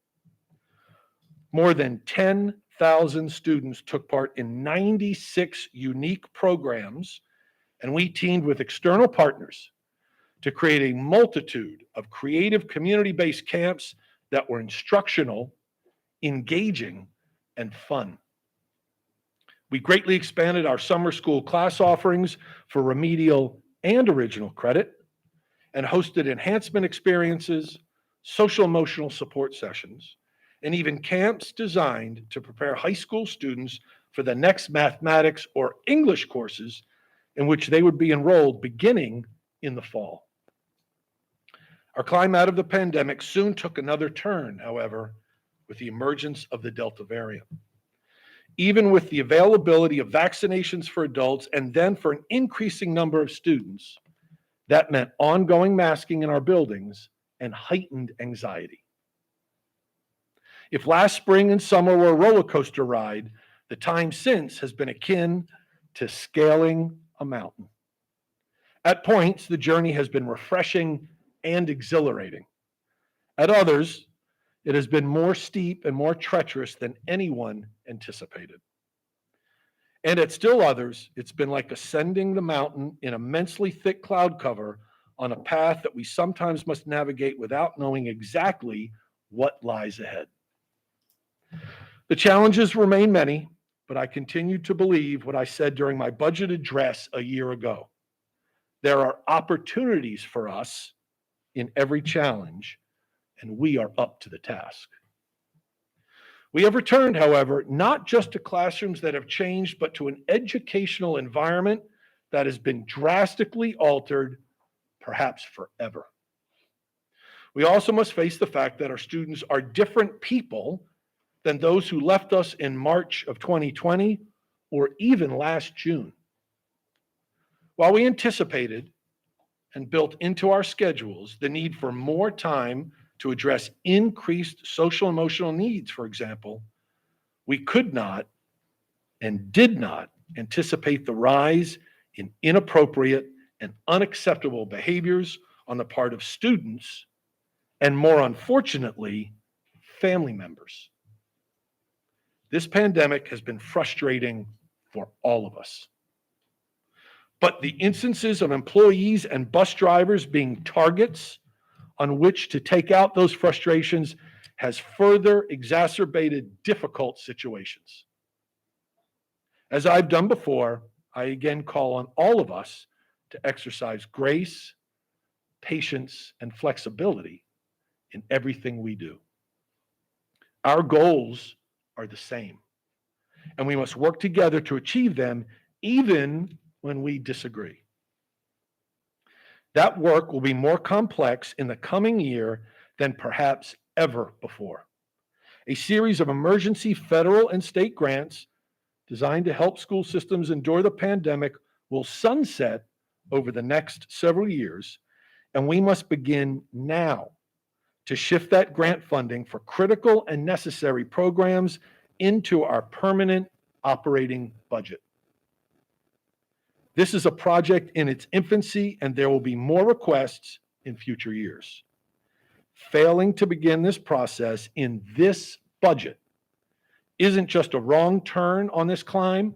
More than 10,000 students took part in 96 unique programs, and we teamed with external partners to create a multitude of creative community-based camps that were instructional, engaging, and fun. We greatly expanded our summer school class offerings for remedial and original credit, and hosted enhancement experiences, social emotional support sessions, and even camps designed to prepare high school students for the next mathematics or English courses in which they would be enrolled beginning in the fall. Our climb out of the pandemic soon took another turn, however, with the emergence of the Delta variant. Even with the availability of vaccinations for adults and then for an increasing number of students, that meant ongoing masking in our buildings and heightened anxiety. If last spring and summer were a roller coaster ride, the time since has been akin to scaling a mountain. At points, the journey has been refreshing and exhilarating. At others, it has been more steep and more treacherous than anyone anticipated. And at still others, it's been like ascending the mountain in immensely thick cloud cover on a path that we sometimes must navigate without knowing exactly what lies ahead. The challenges remain many, but I continue to believe what I said during my budget address a year ago. There are opportunities for us in every challenge, and we are up to the task. We have returned, however, not just to classrooms that have changed, but to an educational environment that has been drastically altered, perhaps forever. We also must face the fact that our students are different people than those who left us in March of 2020 or even last June. While we anticipated and built into our schedules the need for more time to address increased social emotional needs, for example, we could not and did not anticipate the rise in inappropriate and unacceptable behaviors on the part of students and, more unfortunately, family members. This pandemic has been frustrating for all of us. But the instances of employees and bus drivers being targets on which to take out those frustrations has further exacerbated difficult situations. As I've done before, I again call on all of us to exercise grace, patience, and flexibility in everything we do. Our goals are the same, and we must work together to achieve them even when we disagree. That work will be more complex in the coming year than perhaps ever before. A series of emergency federal and state grants designed to help school systems endure the pandemic will sunset over the next several years, and we must begin now to shift that grant funding for critical and necessary programs into our permanent operating budget. This is a project in its infancy, and there will be more requests in future years. Failing to begin this process in this budget isn't just a wrong turn on this climb.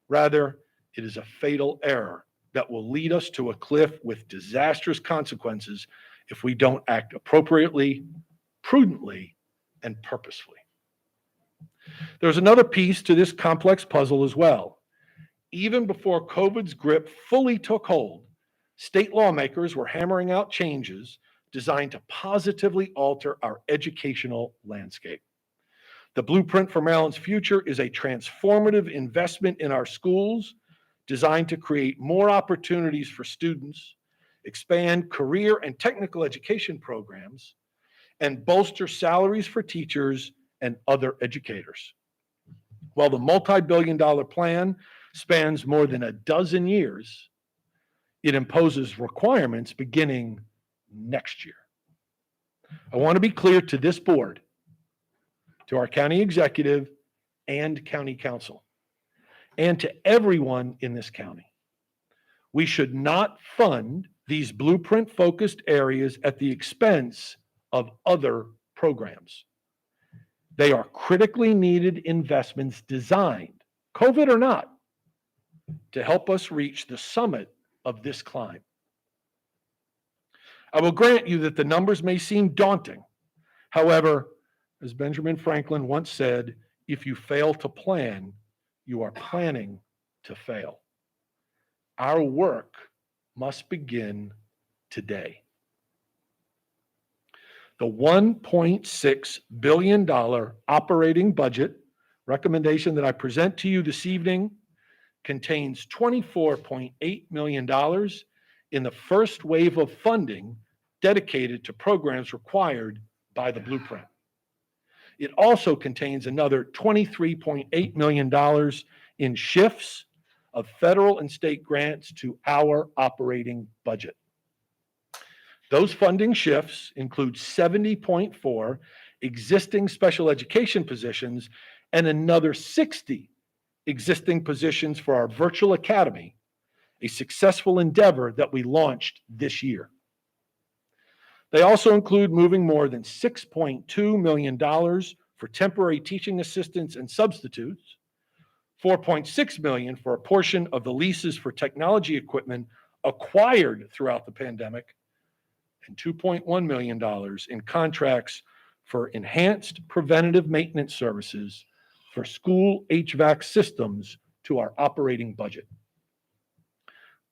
Rather, it is a fatal error that will lead us to a cliff with disastrous consequences if we don't act appropriately, prudently, and purposefully. There's another piece to this complex puzzle as well. Even before COVID's grip fully took hold, state lawmakers were hammering out changes designed to positively alter our educational landscape. The Blueprint for Maryland's Future is a transformative investment in our schools designed to create more opportunities for students, expand career and technical education programs, and bolster salaries for teachers and other educators. While the multi-billion-dollar plan spans more than a dozen years, it imposes requirements beginning next year. I want to be clear to this board, to our county executive and county council, and to everyone in this county. We should not fund these blueprint-focused areas at the expense of other programs. They are critically needed investments designed, COVID or not, to help us reach the summit of this climb. I will grant you that the numbers may seem daunting. However, as Benjamin Franklin once said, if you fail to plan, you are planning to fail. Our work must begin today. The $1.6 billion operating budget recommendation that I present to you this evening contains $24.8 million in the first wave of funding dedicated to programs required by the Blueprint. It also contains another $23.8 million in shifts of federal and state grants to our operating budget. Those funding shifts include 70.4 existing special education positions and another 60 existing positions for our virtual academy, a successful endeavor that we launched this year. They also include moving more than $6.2 million for temporary teaching assistants and substitutes, $4.6 million for a portion of the leases for technology equipment acquired throughout the pandemic, and $2.1 million in contracts for enhanced preventative maintenance services for school HVAC systems to our operating budget.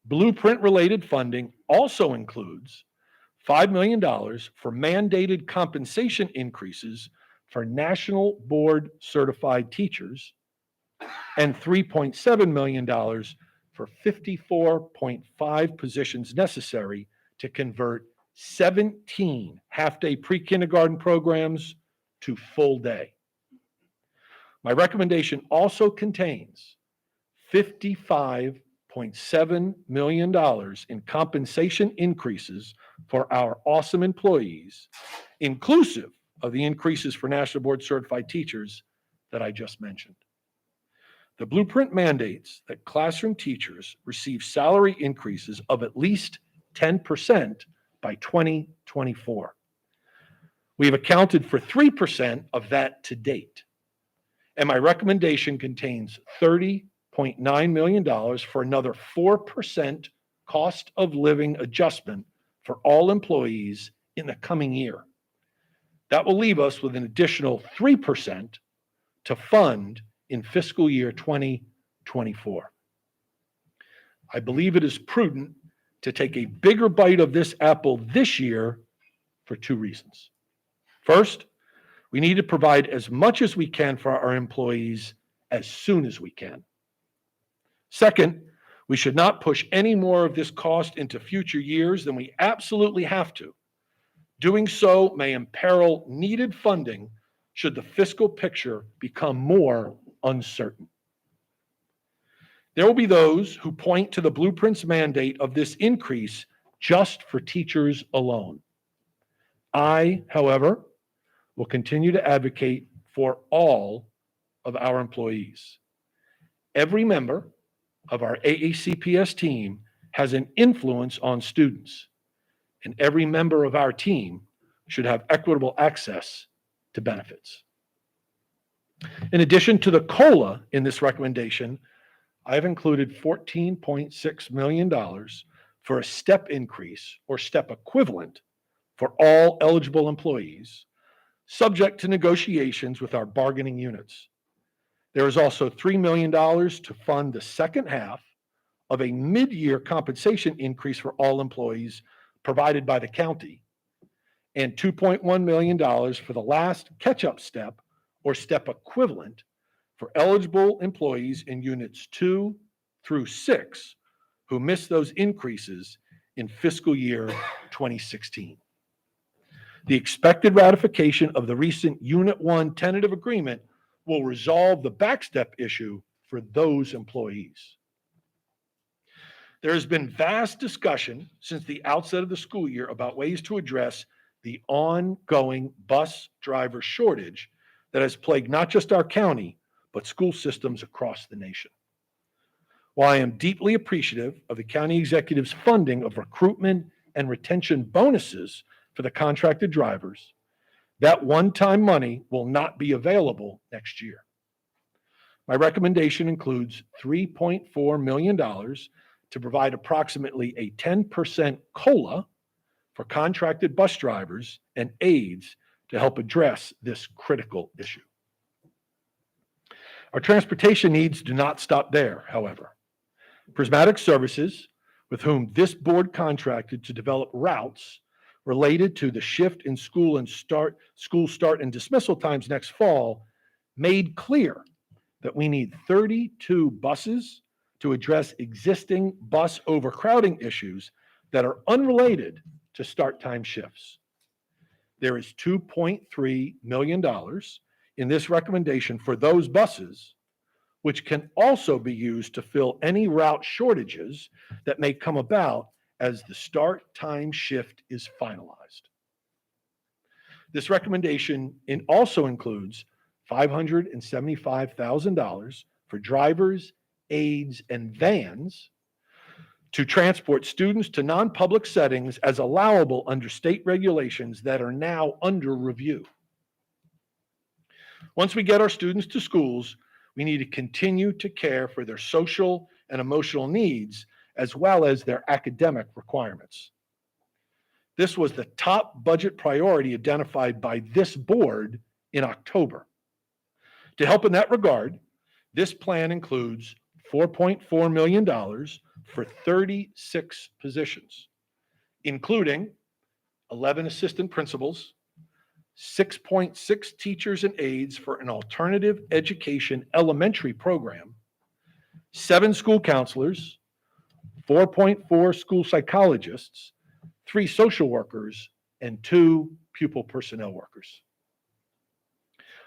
Blueprint-related funding also includes $5 million for mandated compensation increases for national board certified teachers, and $3.7 million for 54.5 positions necessary to convert 17 half-day pre-kindergarten programs to full day. My recommendation also contains $55.7 million in compensation increases for our awesome employees, inclusive of the increases for National Board Certified Teachers that I just mentioned. The Blueprint mandates that classroom teachers receive salary increases of at least 10% by 2024. We have accounted for 3% of that to date, and my recommendation contains $30.9 million for another 4% cost of living adjustment for all employees in the coming year. That will leave us with an additional 3% to fund in fiscal year 2024. I believe it is prudent to take a bigger bite of this apple this year for two reasons. First, we need to provide as much as we can for our employees as soon as we can. Second, we should not push any more of this cost into future years than we absolutely have to. Doing so may imperil needed funding should the fiscal picture become more uncertain. There will be those who point to the Blueprint's mandate of this increase just for teachers alone. I, however, will continue to advocate for all of our employees. Every member of our AACPS team has an influence on students, and every member of our team should have equitable access to benefits. In addition to the COLA in this recommendation, I have included $14.6 million for a step increase or step equivalent for all eligible employees, subject to negotiations with our bargaining units. There is also $3 million to fund the second half of a mid-year compensation increase for all employees provided by the county, and $2.1 million for the last catch-up step or step equivalent for eligible employees in units 2 through 6 who missed those increases in fiscal year 2016. The expected ratification of the recent Unit 1 tentative agreement will resolve the backstep issue for those employees. There has been vast discussion since the outset of the school year about ways to address the ongoing bus driver shortage that has plagued not just our county, but school systems across the nation. While I am deeply appreciative of the county executive's funding of recruitment and retention bonuses for the contracted drivers, that one-time money will not be available next year. My recommendation includes $3.4 million to provide approximately a 10% COLA for contracted bus drivers and aides to help address this critical issue. Our transportation needs do not stop there, however. Prismatic Services, with whom this board contracted to develop routes related to the shift in school start and dismissal times next fall, made clear that we need 32 buses to address existing bus overcrowding issues that are unrelated to start time shifts. There is $2.3 million in this recommendation for those buses, which can also be used to fill any route shortages that may come about as the start time shift is finalized. This recommendation also includes $575,000 for drivers, aides, and vans to transport students to non-public settings as allowable under state regulations that are now under review. Once we get our students to schools, we need to continue to care for their social and emotional needs as well as their academic requirements. This was the top budget priority identified by this board in October. To help in that regard, this plan includes $4.4 million for 36 positions, including 11 assistant principals, 6.6 teachers and aides for an alternative education elementary program, 7 school counselors, 4.4 school psychologists, 3 social workers, and 2 pupil personnel workers.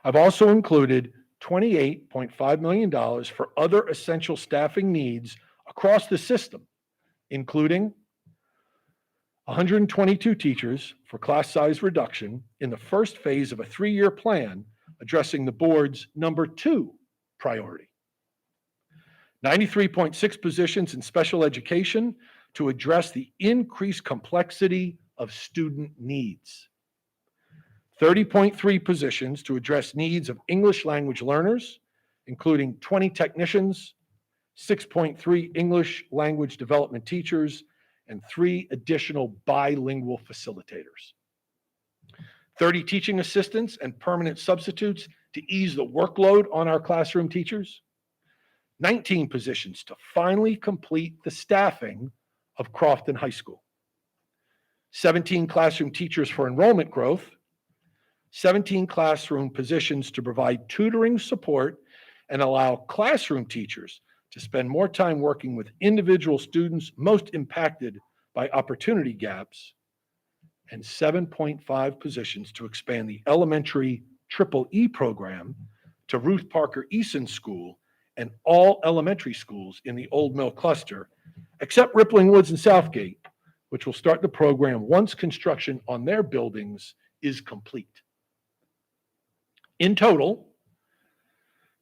I've also included $28.5 million for other essential staffing needs across the system, including 122 teachers for class size reduction in the first phase of a 3-year plan addressing the board's number 2 priority. 93.6 positions in special education to address the increased complexity of student needs. 30.3 positions to address needs of English language learners, including 20 technicians, 6.3 English language development teachers, and 3 additional bilingual facilitators. 30 teaching assistants and permanent substitutes to ease the workload on our classroom teachers. 19 positions to finally complete the staffing of Crofton High School. 17 classroom teachers for enrollment growth. 17 classroom positions to provide tutoring support and allow classroom teachers to spend more time working with individual students most impacted by opportunity gaps, and 7.5 positions to expand the elementary EEE program to Ruth Parker Eason School and all elementary schools in the Old Mill cluster, except Rippling Woods and Southgate, which will start the program once construction on their buildings is complete. In total,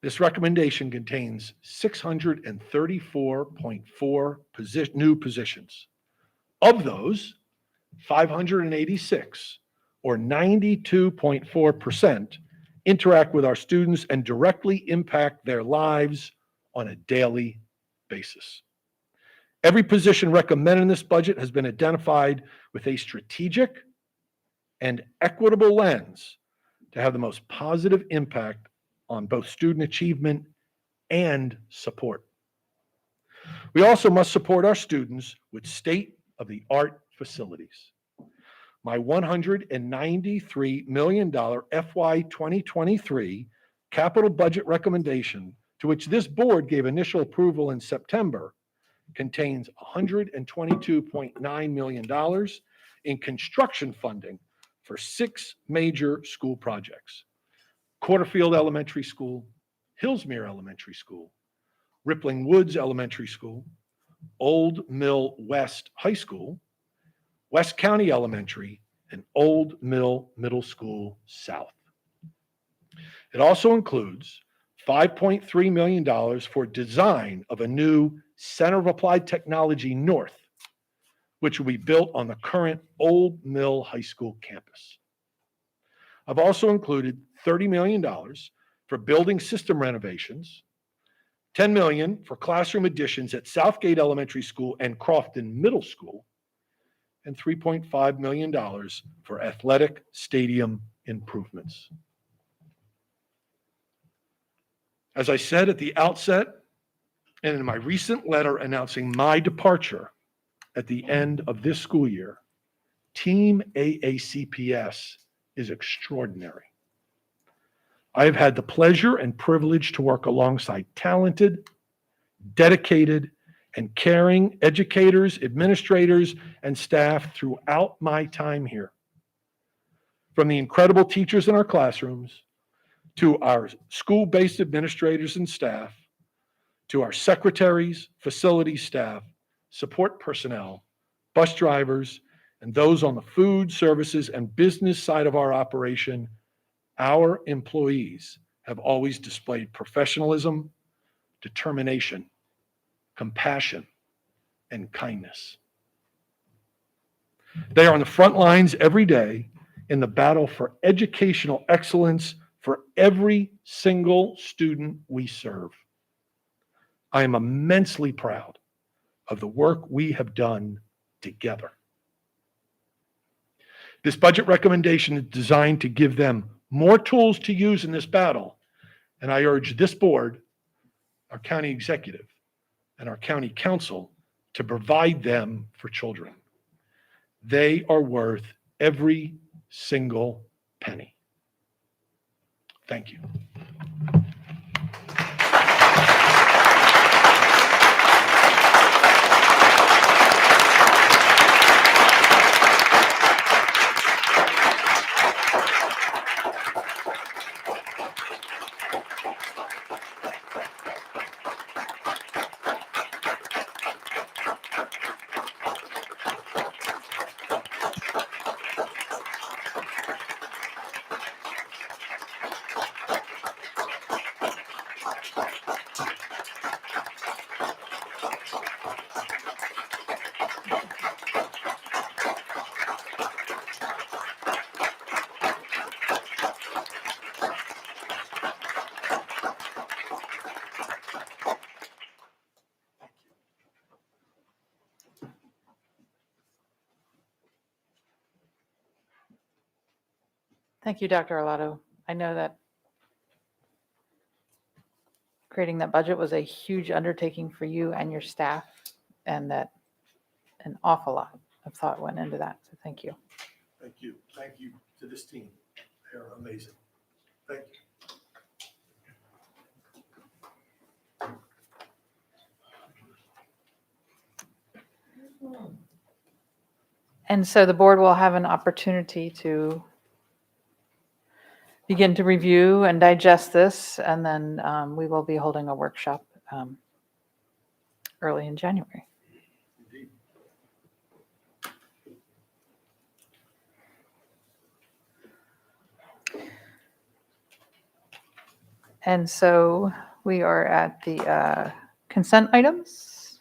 this recommendation contains 634.4 new positions. Of those, 586, or 92.4%, interact with our students and directly impact their lives on a daily basis. Every position recommended in this budget has been identified with a strategic and equitable lens to have the most positive impact on both student achievement and support. We also must support our students with state-of-the-art facilities. My $193 million FY 2023 capital budget recommendation, to which this board gave initial approval in September, contains $122.9 million in construction funding for 6 major school projects: Quarterfield Elementary School, Hillsmere Elementary School, Rippling Woods Elementary School, Old Mill West High School, West County Elementary, and Old Mill Middle School South. It also includes $5.3 million for design of a new Center of Applied Technology North, which will be built on the current Old Mill High School campus. I've also included $30 million for building system renovations, $10 million for classroom additions at Southgate Elementary School and Crofton Middle School, and $3.5 million for athletic stadium improvements. As I said at the outset, and in my recent letter announcing my departure at the end of this school year, Team AACPS is extraordinary. I have had the pleasure and privilege to work alongside talented, dedicated, and caring educators, administrators, and staff throughout my time here. From the incredible teachers in our classrooms, to our school-based administrators and staff, to our secretaries, facility staff, support personnel, bus drivers, and those on the food, services, and business side of our operation, our employees have always displayed professionalism, determination, compassion, and kindness. They are on the front lines every day in the battle for educational excellence for every single student we serve. I am immensely proud of the work we have done together. This budget recommendation is designed to give them more tools to use in this battle, and I urge this board, our county executive, and our county council to provide them for children. They are worth every single penny. Thank you. Thank you, Dr. Arlotto. I know that creating that budget was a huge undertaking for you and your staff, and that an awful lot of thought went into that. So thank you. Thank you. Thank you to this team. They're amazing. Thank you. And so the board will have an opportunity to begin to review and digest this, and then we will be holding a workshop early in January. Indeed. And so we are at the consent items.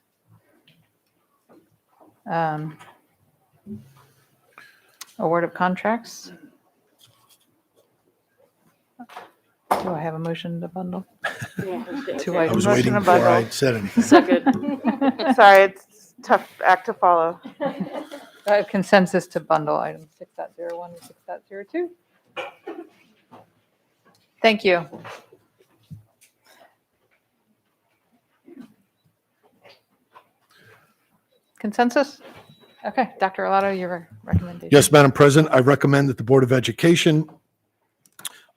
Award of contracts. Do I have a motion to bundle? Two I items. was waiting Motion to before I bundle. said anything. Second. Sorry, it's a tough act to follow. Consensus to bundle items 6.01 and 6.02. Thank you. Consensus? Okay, Dr. Arlotto, your recommendation. Yes, Madam President, I recommend that the Board of Education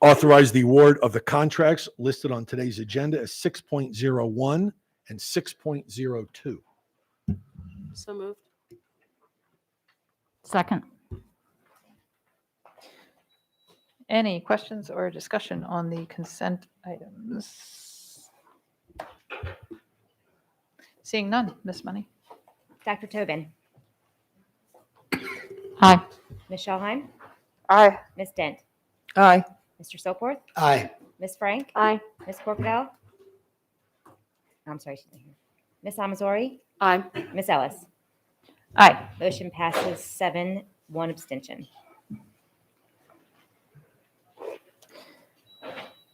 Authorize the award of the contracts listed on today's agenda as 6.01 and 6.02. So moved. Second. Any questions or discussion on the consent items? Seeing none, Ms. Money. Dr. Tobin. Aye. Ms. Schallheim. Aye. Ms. Dent. Aye. Mr. Soapworth. Aye. Ms. Frank. Aye. Ms. Corkadell. I'm sorry, she's not here. Ms. Amazori. Aye. Ms. Ellis. Aye. Motion passes 7, 1 abstention.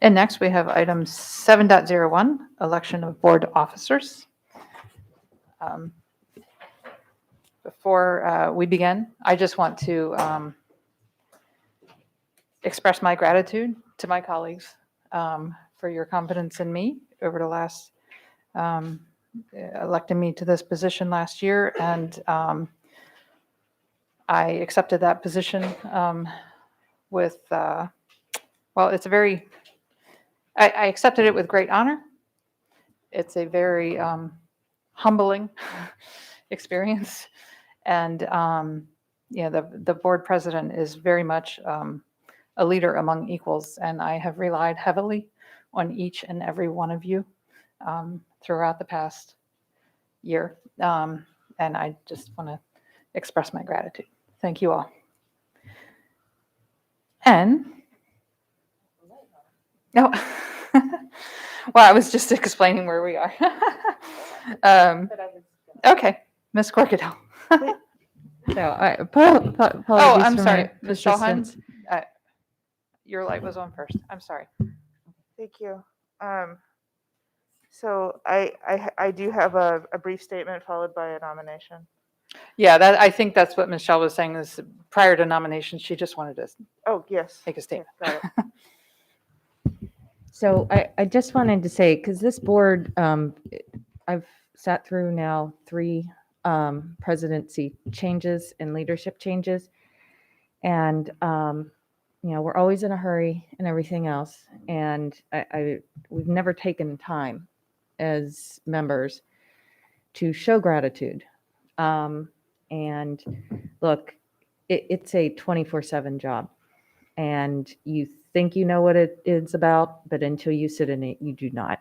And next we have item 7.01, election of board officers. Before we begin, I just want to express my gratitude to my colleagues for your confidence in me over the last, electing me to this position last year. And I accepted that position with, well, it's a very, I accepted it with great honor. It's a very humbling experience. And the board president is very much a leader among equals, and I have relied heavily on each and every one of you throughout the past year. And I just want to express my gratitude. Thank you all. And, no, well, I was just explaining where we are. Okay, Ms. Corkadell. So apologies Oh, I'm for sorry, my Ms. Schallheim. persistence. Your light was on first. I'm sorry. Thank you. So I do have a brief statement followed by a nomination. Yeah, that, I think that's what Michelle was saying, is prior to nomination, she just wanted to Oh, yes. make a statement. Got it. So I just wanted to say, because this board, I've sat through now 3 presidency changes and leadership changes. And, we're always in a hurry and everything else. And we've never taken time as members to show gratitude. And look, it's a 24/7 job. And you think you know what it is about, but until you sit in it, you do not.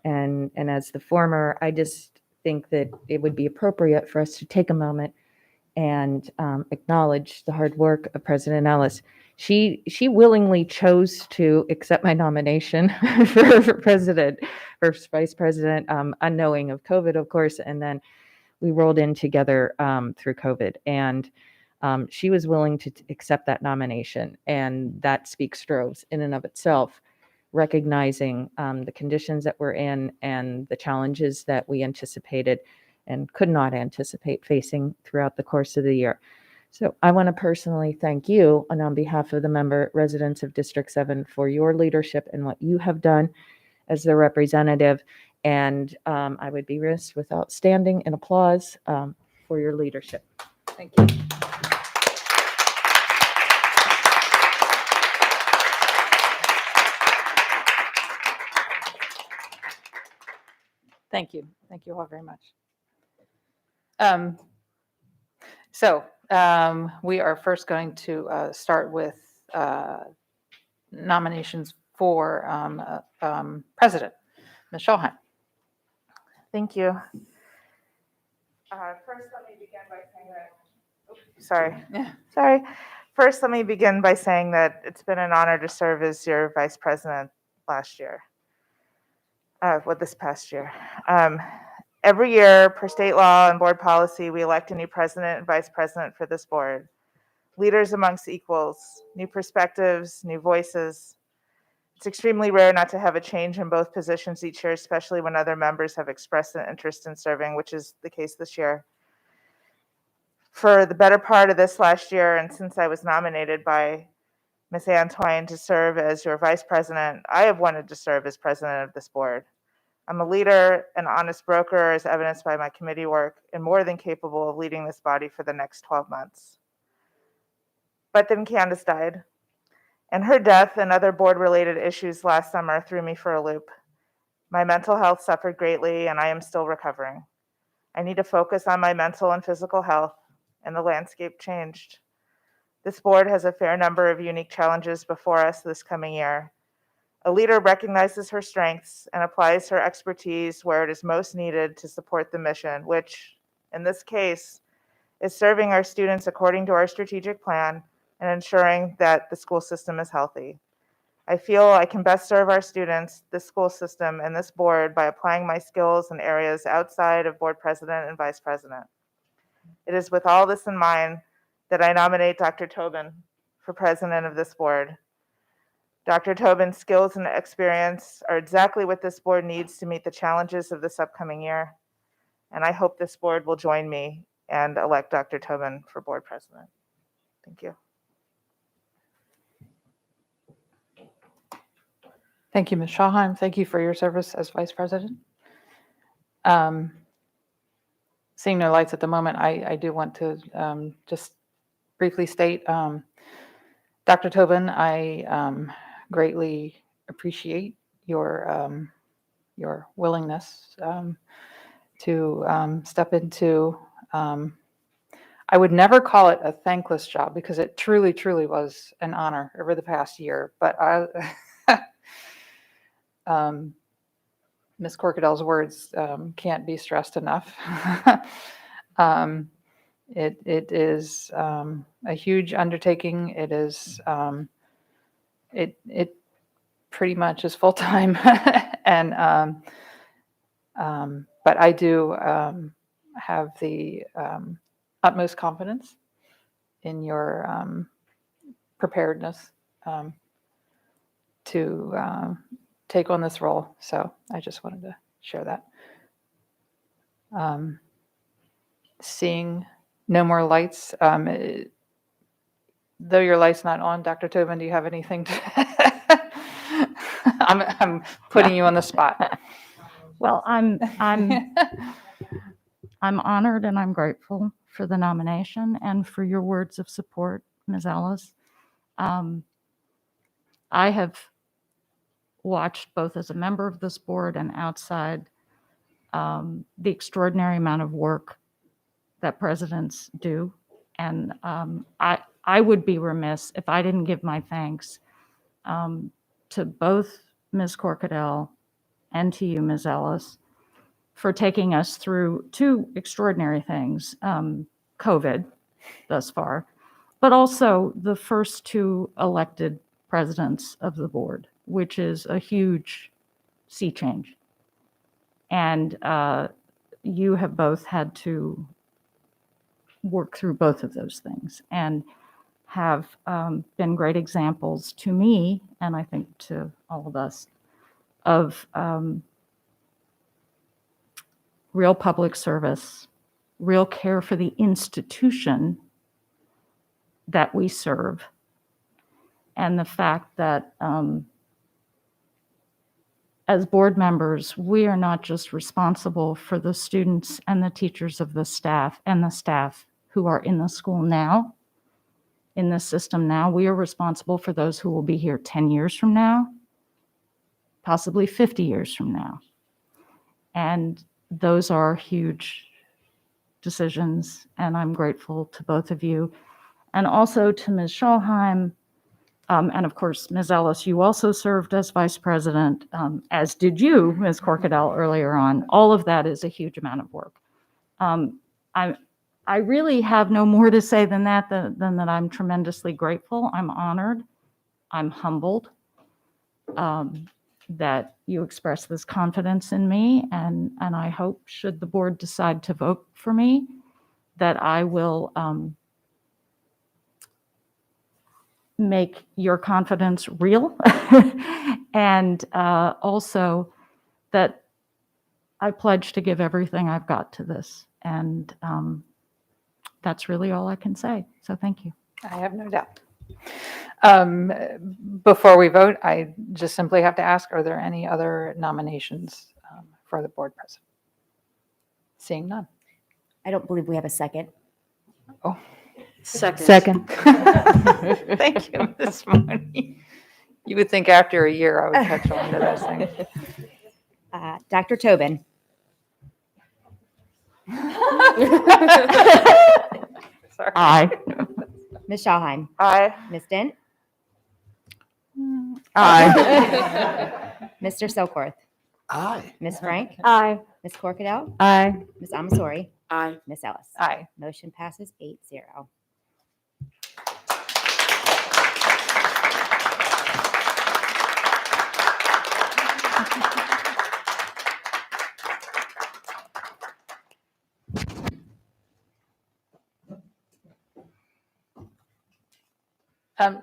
And as the former, I just think that it would be appropriate for us to take a moment and acknowledge the hard work of President Ellis. She willingly chose to accept my nomination for vice president, unknowing of COVID, of course, and then we rolled in together through COVID. And she was willing to accept that nomination, and that speaks droves in and of itself, recognizing the conditions that we're in and the challenges that we anticipated and could not anticipate facing throughout the course of the year. So I want to personally thank you, and on behalf of the residents of District 7, for your leadership and what you have done as the representative. And I would be remiss without standing in applause for your leadership. Thank you. Thank you. Thank you all very much. We are first going to start with nominations for president. Ms. Schallheim. Thank you. First, let me begin by saying that. Sorry. Yeah. Sorry. First, let me begin by saying that it's been an honor to serve as your vice president last year. This past year. Every year, per state law and board policy, we elect a new president and vice president for this board. Leaders amongst equals, new perspectives, new voices. It's extremely rare not to have a change in both positions each year, especially when other members have expressed an interest in serving, which is the case this year. For the better part of this last year, and since I was nominated by Ms. Antoine to serve as your vice president, I have wanted to serve as president of this board. I'm a leader, an honest broker, as evidenced by my committee work, and more than capable of leading this body for the next 12 months. But then Candace died, And her death and other board-related issues last summer threw me for a loop. My mental health suffered greatly, and I am still recovering. I need to focus on my mental and physical health, and the landscape changed. This board has a fair number of unique challenges before us this coming year. A leader recognizes her strengths and applies her expertise where it is most needed to support the mission, which, in this case, is serving our students according to our strategic plan and ensuring that the school system is healthy. I feel I can best serve our students, the school system, and this board by applying my skills in areas outside of board president and vice president. It is with all this in mind that I nominate Dr. Tobin for president of this board. Dr. Tobin's skills and experience are exactly what this board needs to meet the challenges of this upcoming year. And I hope this board will join me and elect Dr. Tobin for board president. Thank you. Thank you, Ms. Schallheim. Thank you for your service as vice president. Seeing no lights at the moment, I do want to just briefly state, Dr. Tobin, I greatly appreciate your willingness to step into, I would never call it a thankless job because it truly, truly was an honor over the past year, but Ms. Corkadell's words can't be stressed enough. It is a huge undertaking. It is it pretty much is full time, and but I do have the utmost confidence in your preparedness to take on this role. So I just wanted to share that. Seeing no more lights, though your light's not on, Dr. Tobin, do you have anything to I'm putting you on the spot. Well, I'm honored and I'm grateful for the nomination and for your words of support, Ms. Ellis. I have watched both as a member of this board and outside the extraordinary amount of work that presidents do. And I would be remiss if I didn't give my thanks to both Ms. Corkadell and to you, Ms. Ellis, for taking us through two extraordinary things, COVID thus far, but also the first two elected presidents of the board, which is a huge sea change. And you have both had to work through both of those things and have been great examples to me, and I think to all of us, of real public service, real care for the institution that we serve, and the fact that as board members, we are not just responsible for the students and the teachers of the staff and the staff who are in the school now, in the system now. We are responsible for those who will be here 10 years from now, possibly 50 years from now. And those are huge decisions, and I'm grateful to both of you. And also to Ms. Schallheim, and of course, Ms. Ellis, you also served as vice president, as did you, Ms. Corkadell, earlier on. All of that is a huge amount of work. I really have no more to say than that I'm tremendously grateful. I'm honored. I'm humbled that you express this confidence in me, and I hope, should the board decide to vote for me, that I will make your confidence real, and also that I pledge to give everything I've got to this. And that's really all I can say. So thank you. I have no doubt. Before we vote, I just simply have to ask, are there any other nominations for the board president? Seeing none. I don't believe we have a second. Oh, Second. Thank you, Ms. Money. You would think after a year I would catch on to those things. Dr. Tobin. Sorry. Aye. Ms. Schalheim. Aye. Ms. Dent. Aye. Mr. Silkworth. Aye. Ms. Frank. Aye. Ms. Corkadell. Aye. Ms. Amasori. Aye. Ms. Ellis. Aye. Motion passes 8-0.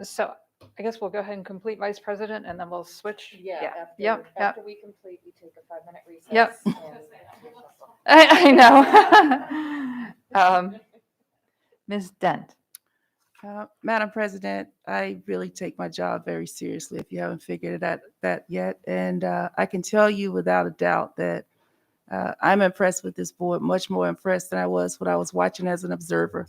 So I guess we'll go ahead and complete vice president and then we'll switch. Yep. we complete, we take a 5-minute recess. Yep. I know. Ms. Dent. Madam President, I really take my job very seriously, if you haven't figured that yet. And I can tell you without a doubt that I'm impressed with this board, much more impressed than I was when I was watching as an observer.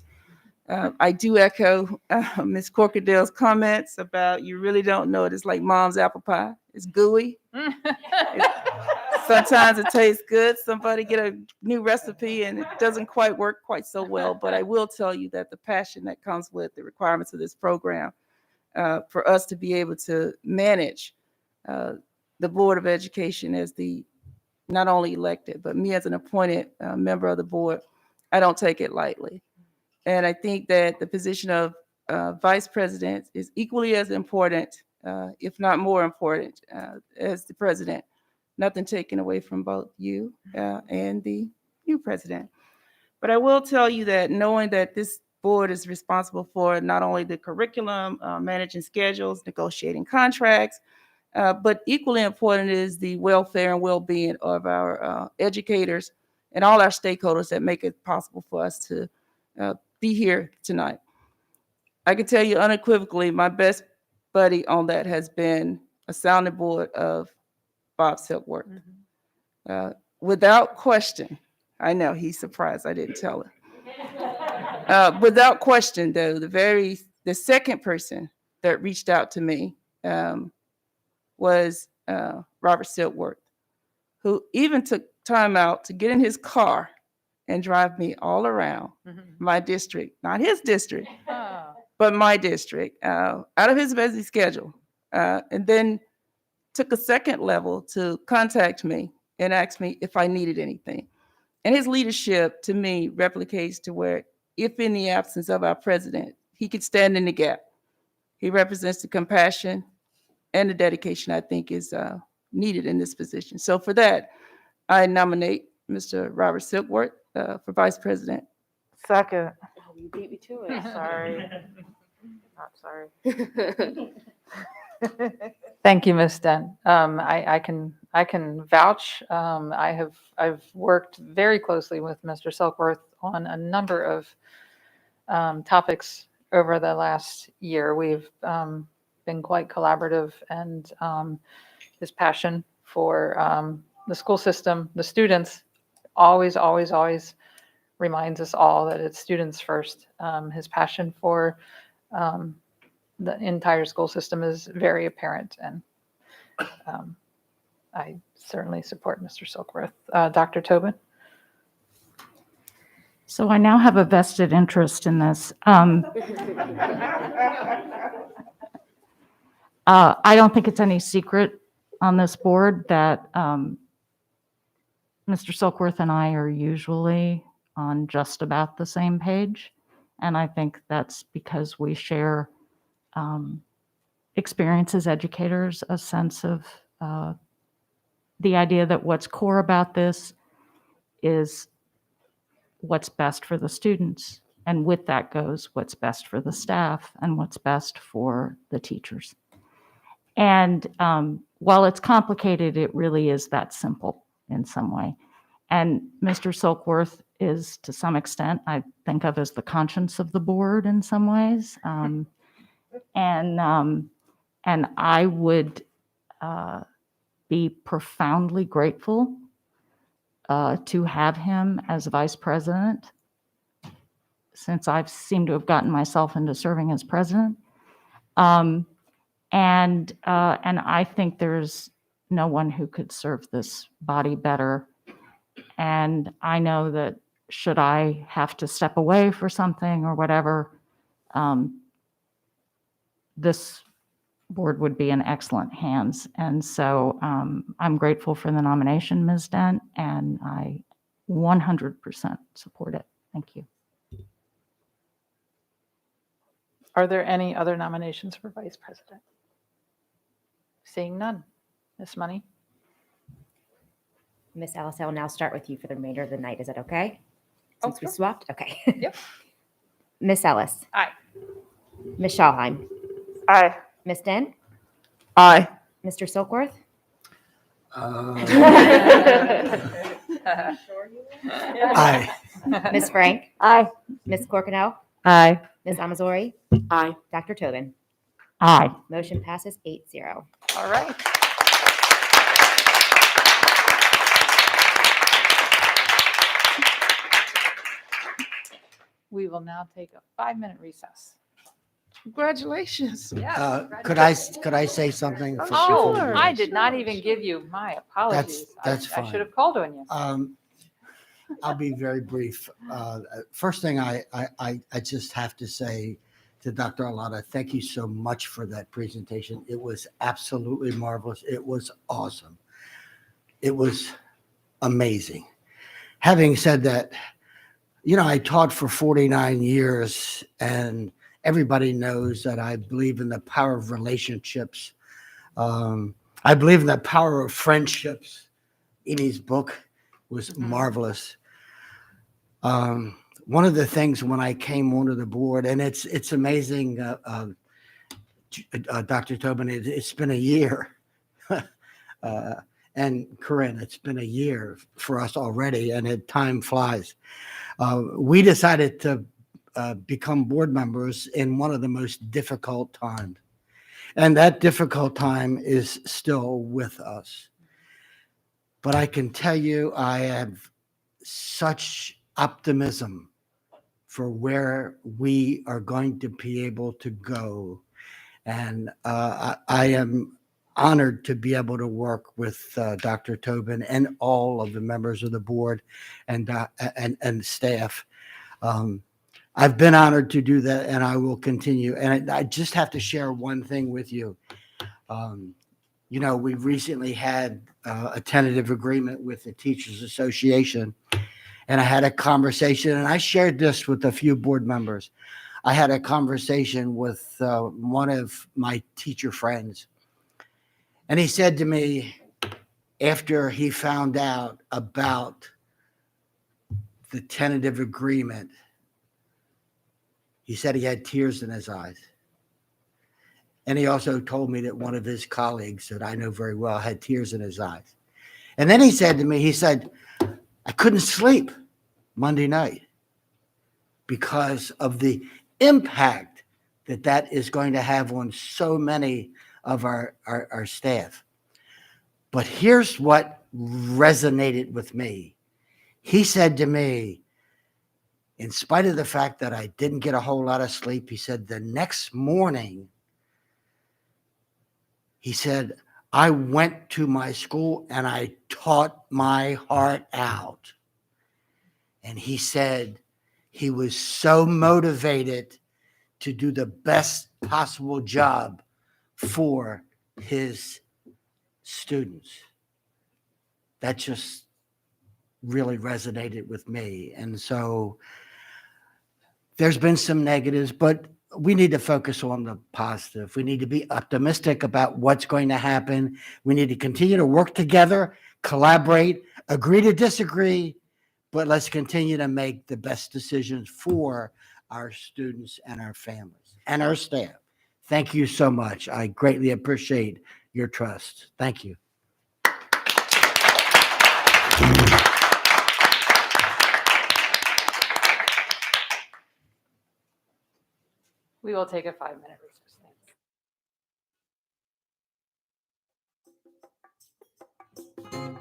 I do echo Ms. Corkadell's comments about you really don't know it. It's like mom's apple pie. It's gooey. Sometimes it tastes good. Somebody get a new recipe and it doesn't quite work quite so well. But I will tell you that the passion that comes with the requirements of this program for us to be able to manage the Board of Education as the not only elected, but me as an appointed member of the board, I don't take it lightly. And I think that the position of vice president is equally as important, if not more important, as the president. Nothing taken away from both you and the new president. But I will tell you that knowing that this board is responsible for not only the curriculum, managing schedules, negotiating contracts, but equally important is the welfare and well-being of our educators and all our stakeholders that make it possible for us to be here tonight. I can tell you unequivocally, my best buddy on that has been a sounding board of Bob Silkworth. Without question, I know he's surprised I didn't tell him. Without question, though, the second person that reached out to me was Robert Silkworth, who even took time out to get in his car and drive me all around my district, not his district, but my district, out of his busy schedule. And then took a second level to contact me and ask me if I needed anything. And his leadership to me replicates to where, if in the absence of our president, he could stand in the gap. He represents the compassion and the dedication I think is needed in this position. So for that, I nominate Mr. Robert Silkworth for vice president. Second. Oh, you beat me to it. Sorry. Not sorry. Thank you, Ms. Dent. I can vouch. I've worked very closely with Mr. Silkworth on a number of topics over the last year. We've been quite collaborative, and his passion for the school system, the students, always reminds us all that it's students first. His passion for the entire school system is very apparent, and I certainly support Mr. Silkworth. Dr. Tobin? So I now have a vested interest in this. I don't think it's any secret on this board that Mr. Silkworth and I are usually on just about the same page. And I think that's because we share experience as educators, a sense of the idea that what's core about this is what's best for the students. And with that goes what's best for the staff and what's best for the teachers. And while it's complicated, it really is that simple in some way. And Mr. Silkworth is, to some extent, I think of as the conscience of the board in some ways. And I would be profoundly grateful to have him as vice president since I've seemed to have gotten myself into serving as president. And I think there's no one who could serve this body better. And I know that should I have to step away for something or whatever, this board would be in excellent hands. And so I'm grateful for the nomination, Ms. Dent, and I 100% support it. Thank you. Are there any other nominations for vice president? Seeing none. Ms. Money? Miss Alice, I will now start with you for the remainder of the night. Is that okay? Since we sure. swapped? Okay. Yep. Miss Ellis. Aye. Miss Schalheim. Aye. Miss Dent. Aye. Mr. Silkworth. Aye. Miss Frank. Aye. Miss Corcoran. Aye. Miss Amazori. Aye. Dr. Tobin. Aye. Motion passes 8-0. All right. We will now take a 5-minute recess. Congratulations. Yes. Could I say something? Oh, before we I leave? did not even give you my apologies. That's I fine. should have called on you. I'll be very brief. First thing I just have to say to Dr. Alada, thank you so much for that presentation. It was absolutely marvelous. It was awesome. It was amazing. Having said that, I taught for 49 years, and everybody knows that I believe in the power of relationships. I believe in the power of friendships. Edie's book was marvelous. One of the things when I came onto the board, and it's amazing, Dr. Tobin, it's been a year. And Corinne, it's been a year for us already, and time flies. We decided to become board members in one of the most difficult times. And that difficult time is still with us. But I can tell you, I have such optimism for where we are going to be able to go. And I am honored to be able to work with Dr. Tobin and all of the members of the board and staff. I've been honored to do that, and I will continue. And I just have to share one thing with you. We've recently had a tentative agreement with the Teachers Association, and I had a conversation, and I shared this with a few board members. I had a conversation with one of my teacher friends, and he said to me, after he found out about the tentative agreement, he said he had tears in his eyes. And he also told me that one of his colleagues that I know very well had tears in his eyes. And then he said to me, I couldn't sleep Monday night because of the impact that is going to have on so many of our staff. But here's what resonated with me. He said to me, in spite of the fact that I didn't get a whole lot of sleep, he said, the next morning, he said, I went to my school and I taught my heart out. And he said he was so motivated to do the best possible job for his students. That just really resonated with me. And so there's been some negatives, but we need to focus on the positive. We need to be optimistic about what's going to happen. We need to continue to work together, collaborate, agree to disagree, but let's continue to make the best decisions for our students and our families and our staff. Thank you so much. I greatly appreciate your trust. Thank you. We will take a 5-minute recess. Thanks.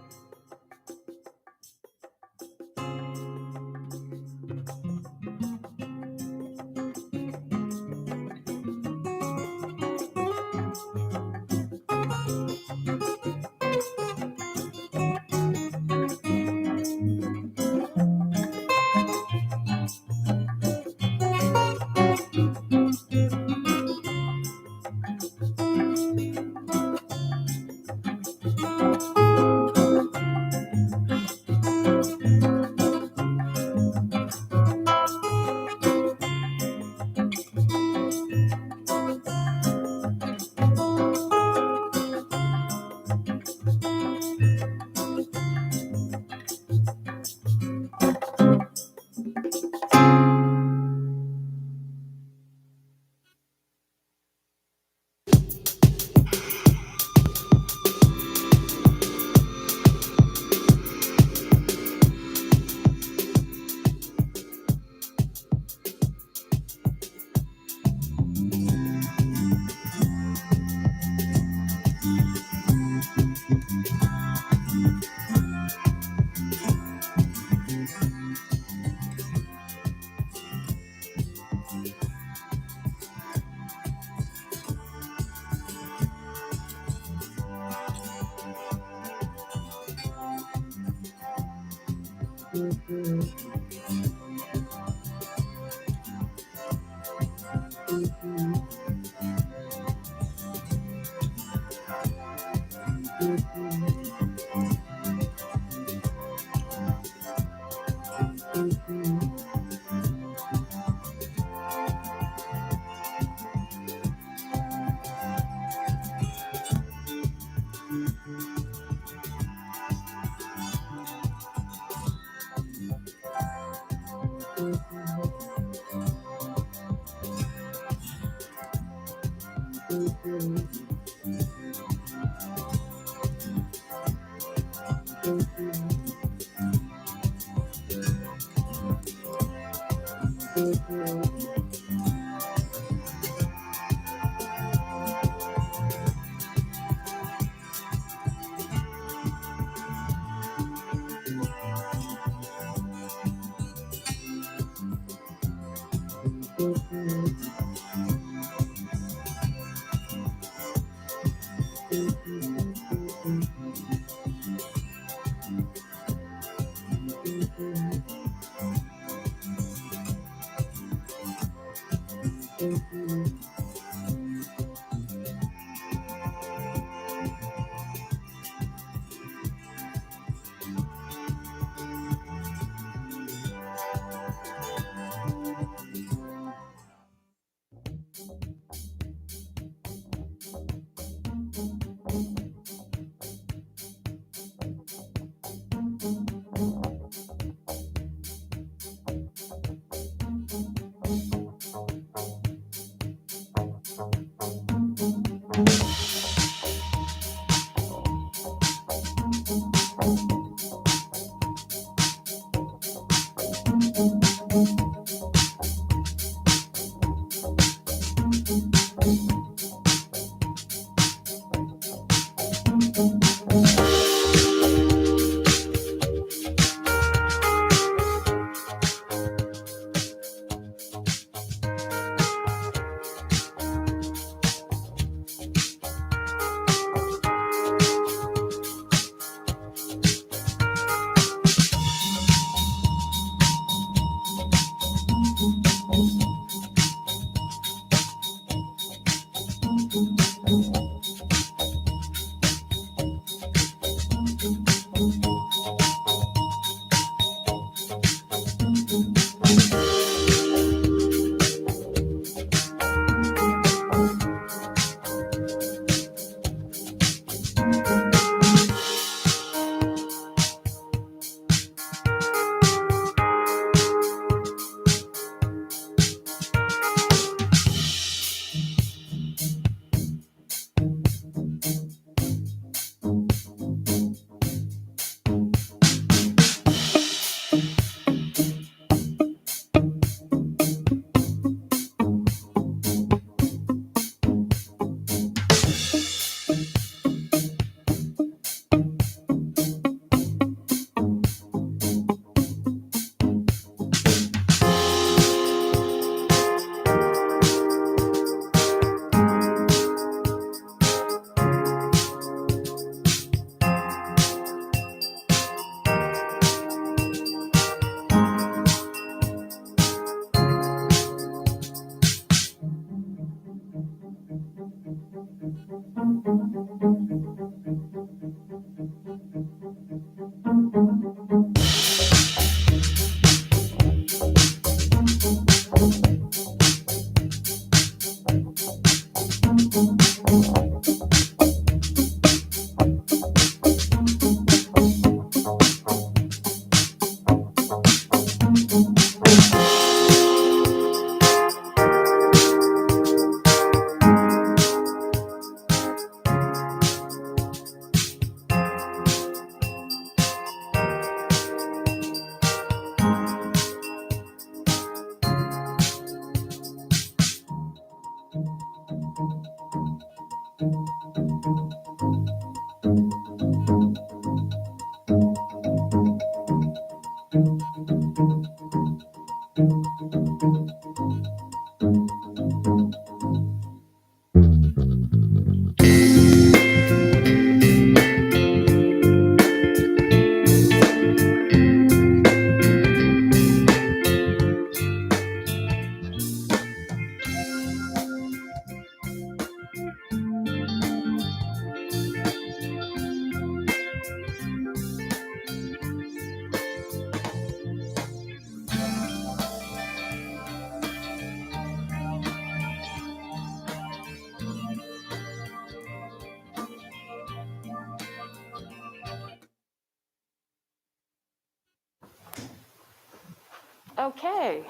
Okay.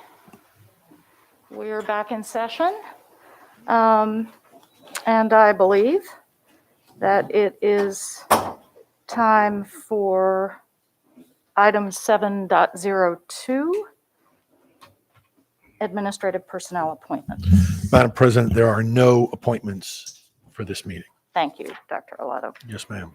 We're back in session. And I believe that it is time for item 7.02, administrative personnel appointments. Madam President, there are no appointments for this meeting. Thank you, Dr. Olato. Yes, ma'am.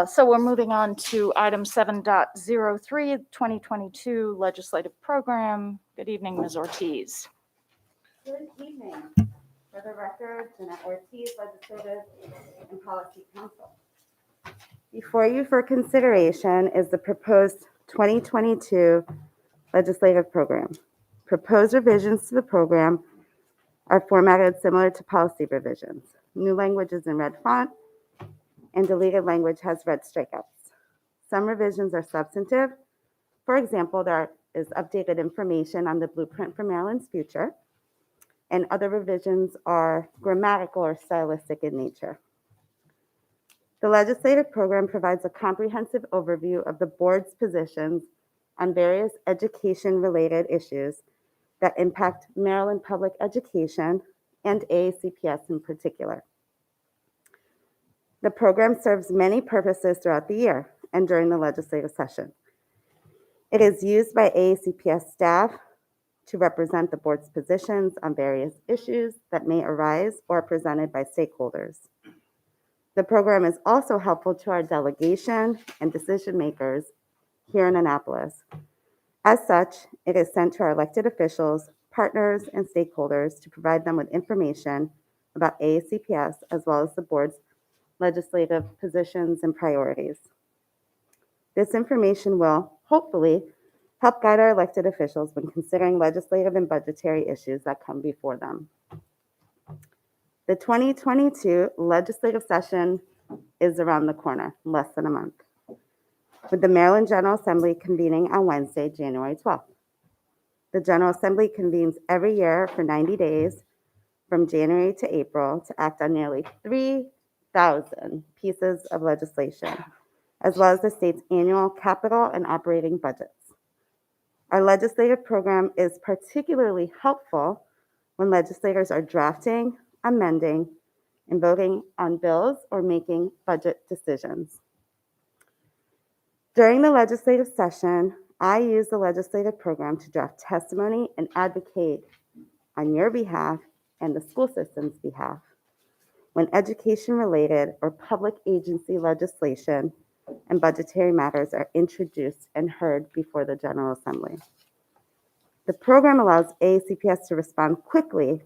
So we're moving on to item 7.03, 2022 legislative program. Good evening, Ms. Ortiz. Good evening. For the record, Jeanette Ortiz, Legislative and Policy Council. Before you for consideration is the proposed 2022 legislative program. Proposed revisions to the program are formatted similar to policy revisions. New language is in red font, and deleted language has red strikeouts. Some revisions are substantive. For example, there is updated information on the blueprint for Maryland's future, and other revisions are grammatical or stylistic in nature. The legislative program provides a comprehensive overview of the board's positions on various education-related issues that impact Maryland public education and AACPS in particular. The program serves many purposes throughout the year and during the legislative session. It is used by AACPS staff to represent the board's positions on various issues that may arise or are presented by stakeholders. The program is also helpful to our delegation and decision makers here in Annapolis. As such, it is sent to our elected officials, partners, and stakeholders to provide them with information about AACPS as well as the board's legislative positions and priorities. This information will, hopefully, help guide our elected officials when considering legislative and budgetary issues that come before them. The 2022 legislative session is around the corner, less than a month, with the Maryland General Assembly convening on Wednesday, January 12th. The General Assembly convenes every year for 90 days from January to April to act on nearly 3,000 pieces of legislation, as well as the state's annual capital and operating budgets. Our legislative program is particularly helpful when legislators are drafting, amending, and voting on bills or making budget decisions. During the legislative session, I use the legislative program to draft testimony and advocate on your behalf and the school system's behalf when education-related or public agency legislation and budgetary matters are introduced and heard before the General Assembly. The program allows AACPS to respond quickly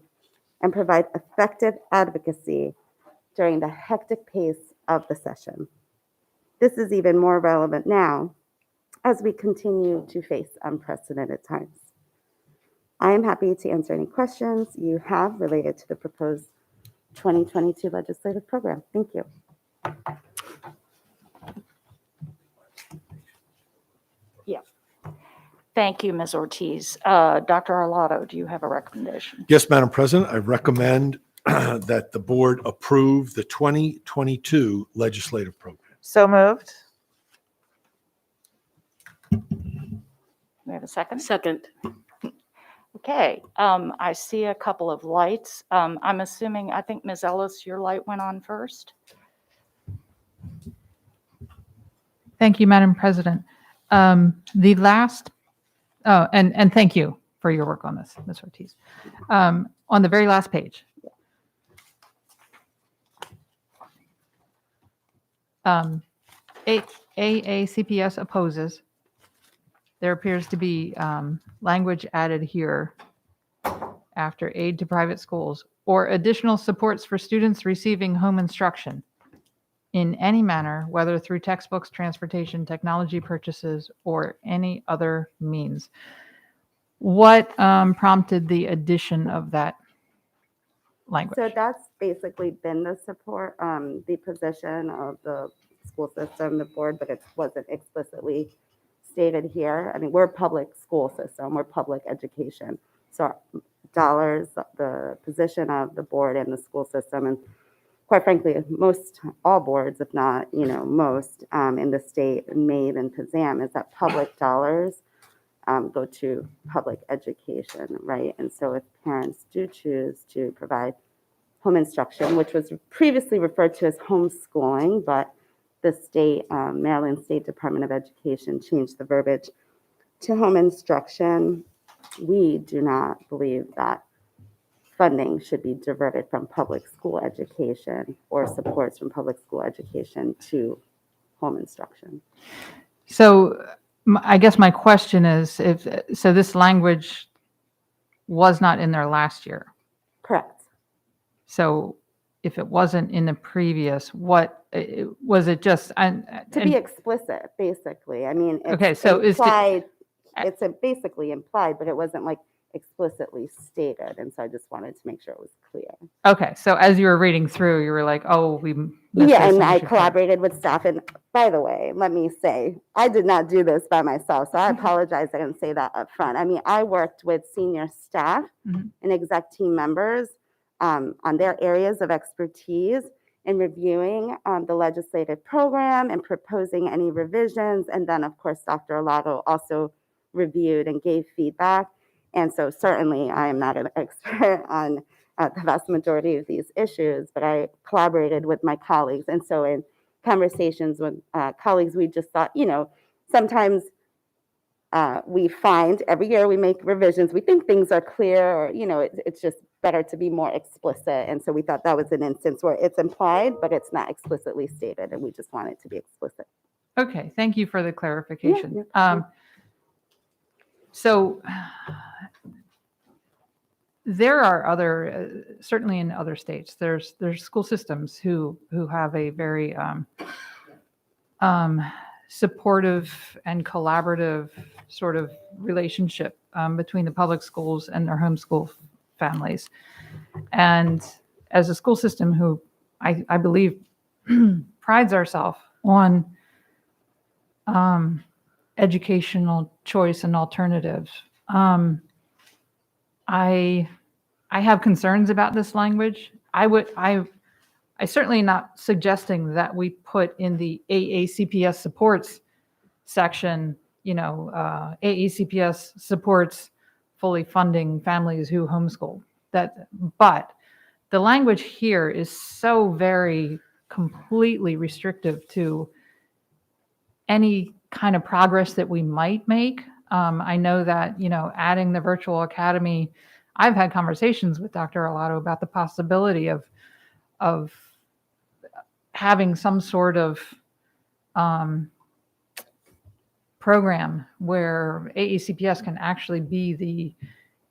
and provide effective advocacy during the hectic pace of the session. This is even more relevant now as we continue to face unprecedented times. I am happy to answer any questions you have related to the proposed 2022 legislative program. Thank you. Yeah. Thank you, Ms. Ortiz. Dr. Arlotto, do you have a recommendation? Yes, Madam President, I recommend that the board approve the 2022 legislative program. So moved. We have a second? Second. Okay, I see a couple of lights. I'm assuming, I think Ms. Ellis, your light went on first. Thank you, Madam President. The last, and thank you for your work on this, Ms. Ortiz. On the very last page. AACPS opposes. There appears to be language added here after aid to private schools or additional supports for students receiving home instruction in any manner, whether through textbooks, transportation, technology purchases, or any other means. What prompted the addition of that language? So that's basically been the support, the position of the school system, the board, but it wasn't explicitly stated here. I mean, we're a public school system, we're public education. So dollars, the position of the board and the school system, and quite frankly, all boards, if not, most in the state, MAVE and PZAM, is that public dollars go to public education, right? And so if parents do choose to provide home instruction, which was previously referred to as homeschooling, but the Maryland State Department of Education changed the verbiage to home instruction, we do not believe that funding should be diverted from public school education or supports from public school education to home instruction. So I guess my question is, so this language was not in there last year. Correct. So if it wasn't in the previous, what was it just? To be explicit, basically. I mean, it's okay, so implied, it's basically implied, but it wasn't like explicitly stated. And so I just wanted to make sure it was clear. Okay, so as you were reading through, you were like, oh, we missed Yeah, this and I should collaborated with staff. And by the way, let me say, I did not do this by myself. So I apologize. I didn't say that up front. I mean, I worked with senior staff and exec team members on their areas of expertise in reviewing the legislative program and proposing any revisions. And then, of course, Dr. Alato also reviewed and gave feedback. And so certainly I am not an expert on the vast majority of these issues, but I collaborated with my colleagues. And so in conversations with colleagues, we just thought, sometimes we find every year we make revisions. We think things are clear or, it's just better to be more explicit. And so we thought that was an instance where it's implied, but it's not explicitly stated. And we just want it to be explicit. Okay, thank you for the clarification. Yeah. So there are other, certainly in other states, there's school systems who have a very supportive and collaborative sort of relationship between the public schools and their homeschool families. And as a school system who I believe prides ourselves on educational choice and alternatives, I have concerns about this language. I certainly not suggesting that we put in the AACPS supports section, AACPS supports fully funding families who homeschool. But the language here is so very completely restrictive to any kind of progress that we might make. I know that, adding the virtual academy, I've had conversations with Dr. Alato about the possibility of having some sort of program where AACPS can actually be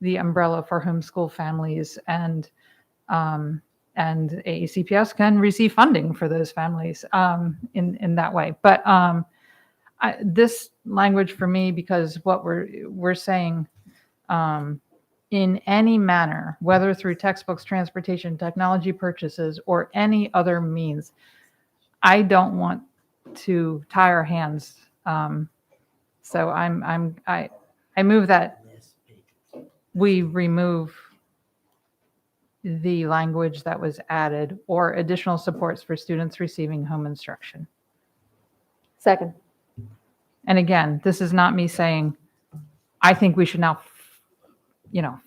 the umbrella for homeschool families, and AACPS can receive funding for those families in that way. But this language for me, because what we're saying, in any manner, whether through textbooks, transportation, technology purchases, or any other means, I don't want to tie our hands. So I move that we remove the language that was added, or additional supports for students receiving home instruction. Second. And again, this is not me saying I think we should now,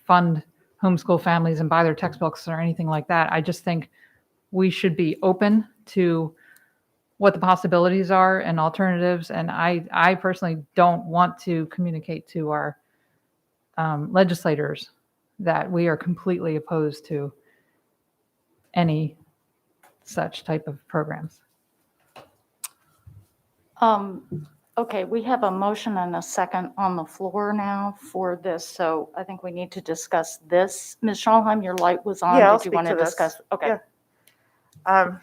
fund homeschool families and buy their textbooks or anything like that. I just think we should be open to what the possibilities are and alternatives. And I personally don't want to communicate to our legislators that we are completely opposed to any such type of programs. Okay, we have a motion and a second on the floor now for this, so I think we need to discuss this. Ms. Schalheim, your light was on. Yeah, I'll Did you speak want to to this. discuss? Okay. Yeah.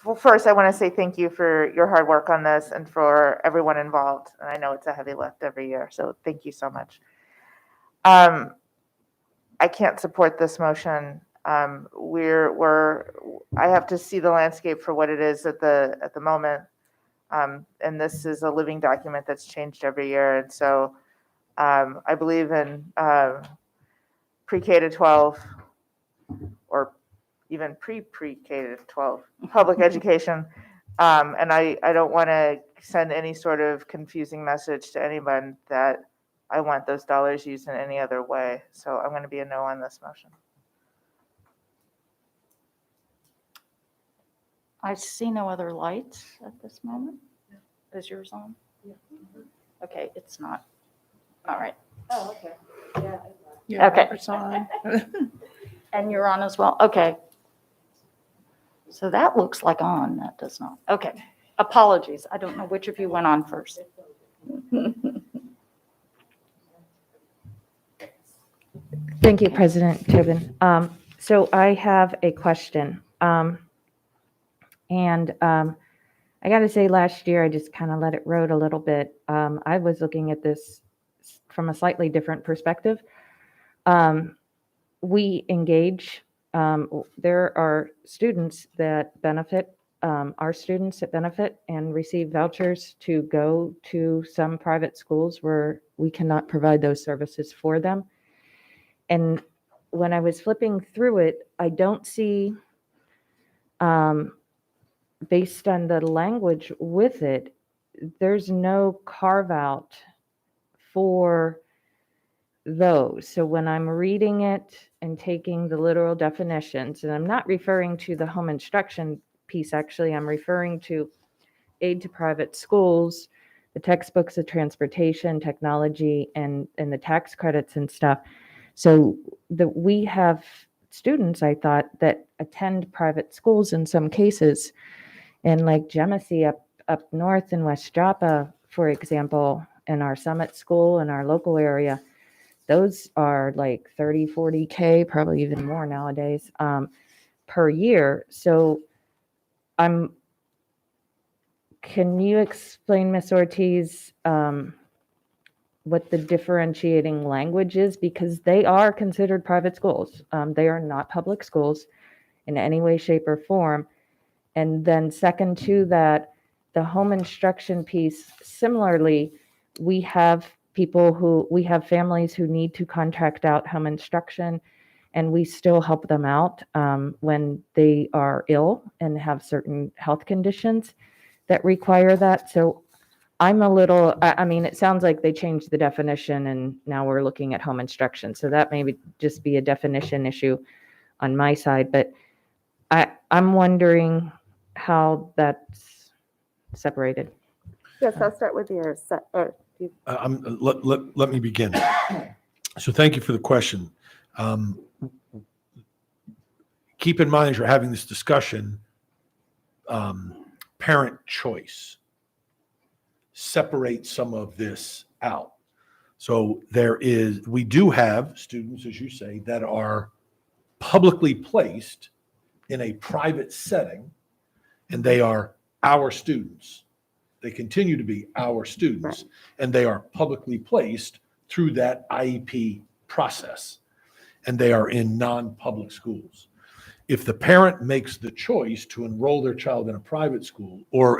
Well, first, I want to say thank you for your hard work on this and for everyone involved. And I know it's a heavy lift every year, so thank you so much. I can't support this motion. I have to see the landscape for what it is at the moment. And this is a living document that's changed every year. And so I believe in pre-K to 12 or even pre-K to 12 public education. And I don't want to send any sort of confusing message to anyone that I want those dollars used in any other way. So I'm going to be a no on this motion. I see no other lights at this moment. Is yours on? Okay, it's not. All right. Oh, okay. Yeah. Yeah, Okay. it's on. And you're on as well? Okay. So that looks like on, that does not. Okay. Apologies. I don't know which of you went on first. Thank you, President Tobin. So I have a question. I got to say, last year, I just kind of let it rode a little bit. I was looking at this from a slightly different perspective. We engage, there are students that benefit, our students that benefit and receive vouchers to go to some private schools where we cannot provide those services for them. And when I was flipping through it, I don't see, based on the language with it, there's no carve out for those. So when I'm reading it and taking the literal definitions, and I'm not referring to the home instruction piece, actually, I'm referring to aid to private schools, the textbooks, the transportation, technology, and the tax credits and stuff. So we have students, I thought, that attend private schools in some cases. And like Genesee up north in West Joppa, for example, in our Summit School in our local area, those are like 30, 40K, probably even more nowadays, per year. So can you explain, Ms. Ortiz, what the differentiating language is? Because they are considered private schools. They are not public schools in any way, shape, or form. And then second to that, the home instruction piece, similarly, we have families who need to contract out home instruction, and we still help them out when they are ill and have certain health conditions that require that. So I'm a little, I mean, it sounds like they changed the definition and now we're looking at home instruction. So that may just be a definition issue on my side, but I'm wondering how that's separated. Yes, I'll start with your Let me begin. So thank you for the question. Keep in mind as you're having this discussion, parent choice. Separate some of this out. So we do have students, as you say, that are publicly placed in a private setting, and they are our students. They continue to be our students, and they are publicly placed through that IEP process, and they are in non-public schools. If the parent makes the choice to enroll their child in a private school or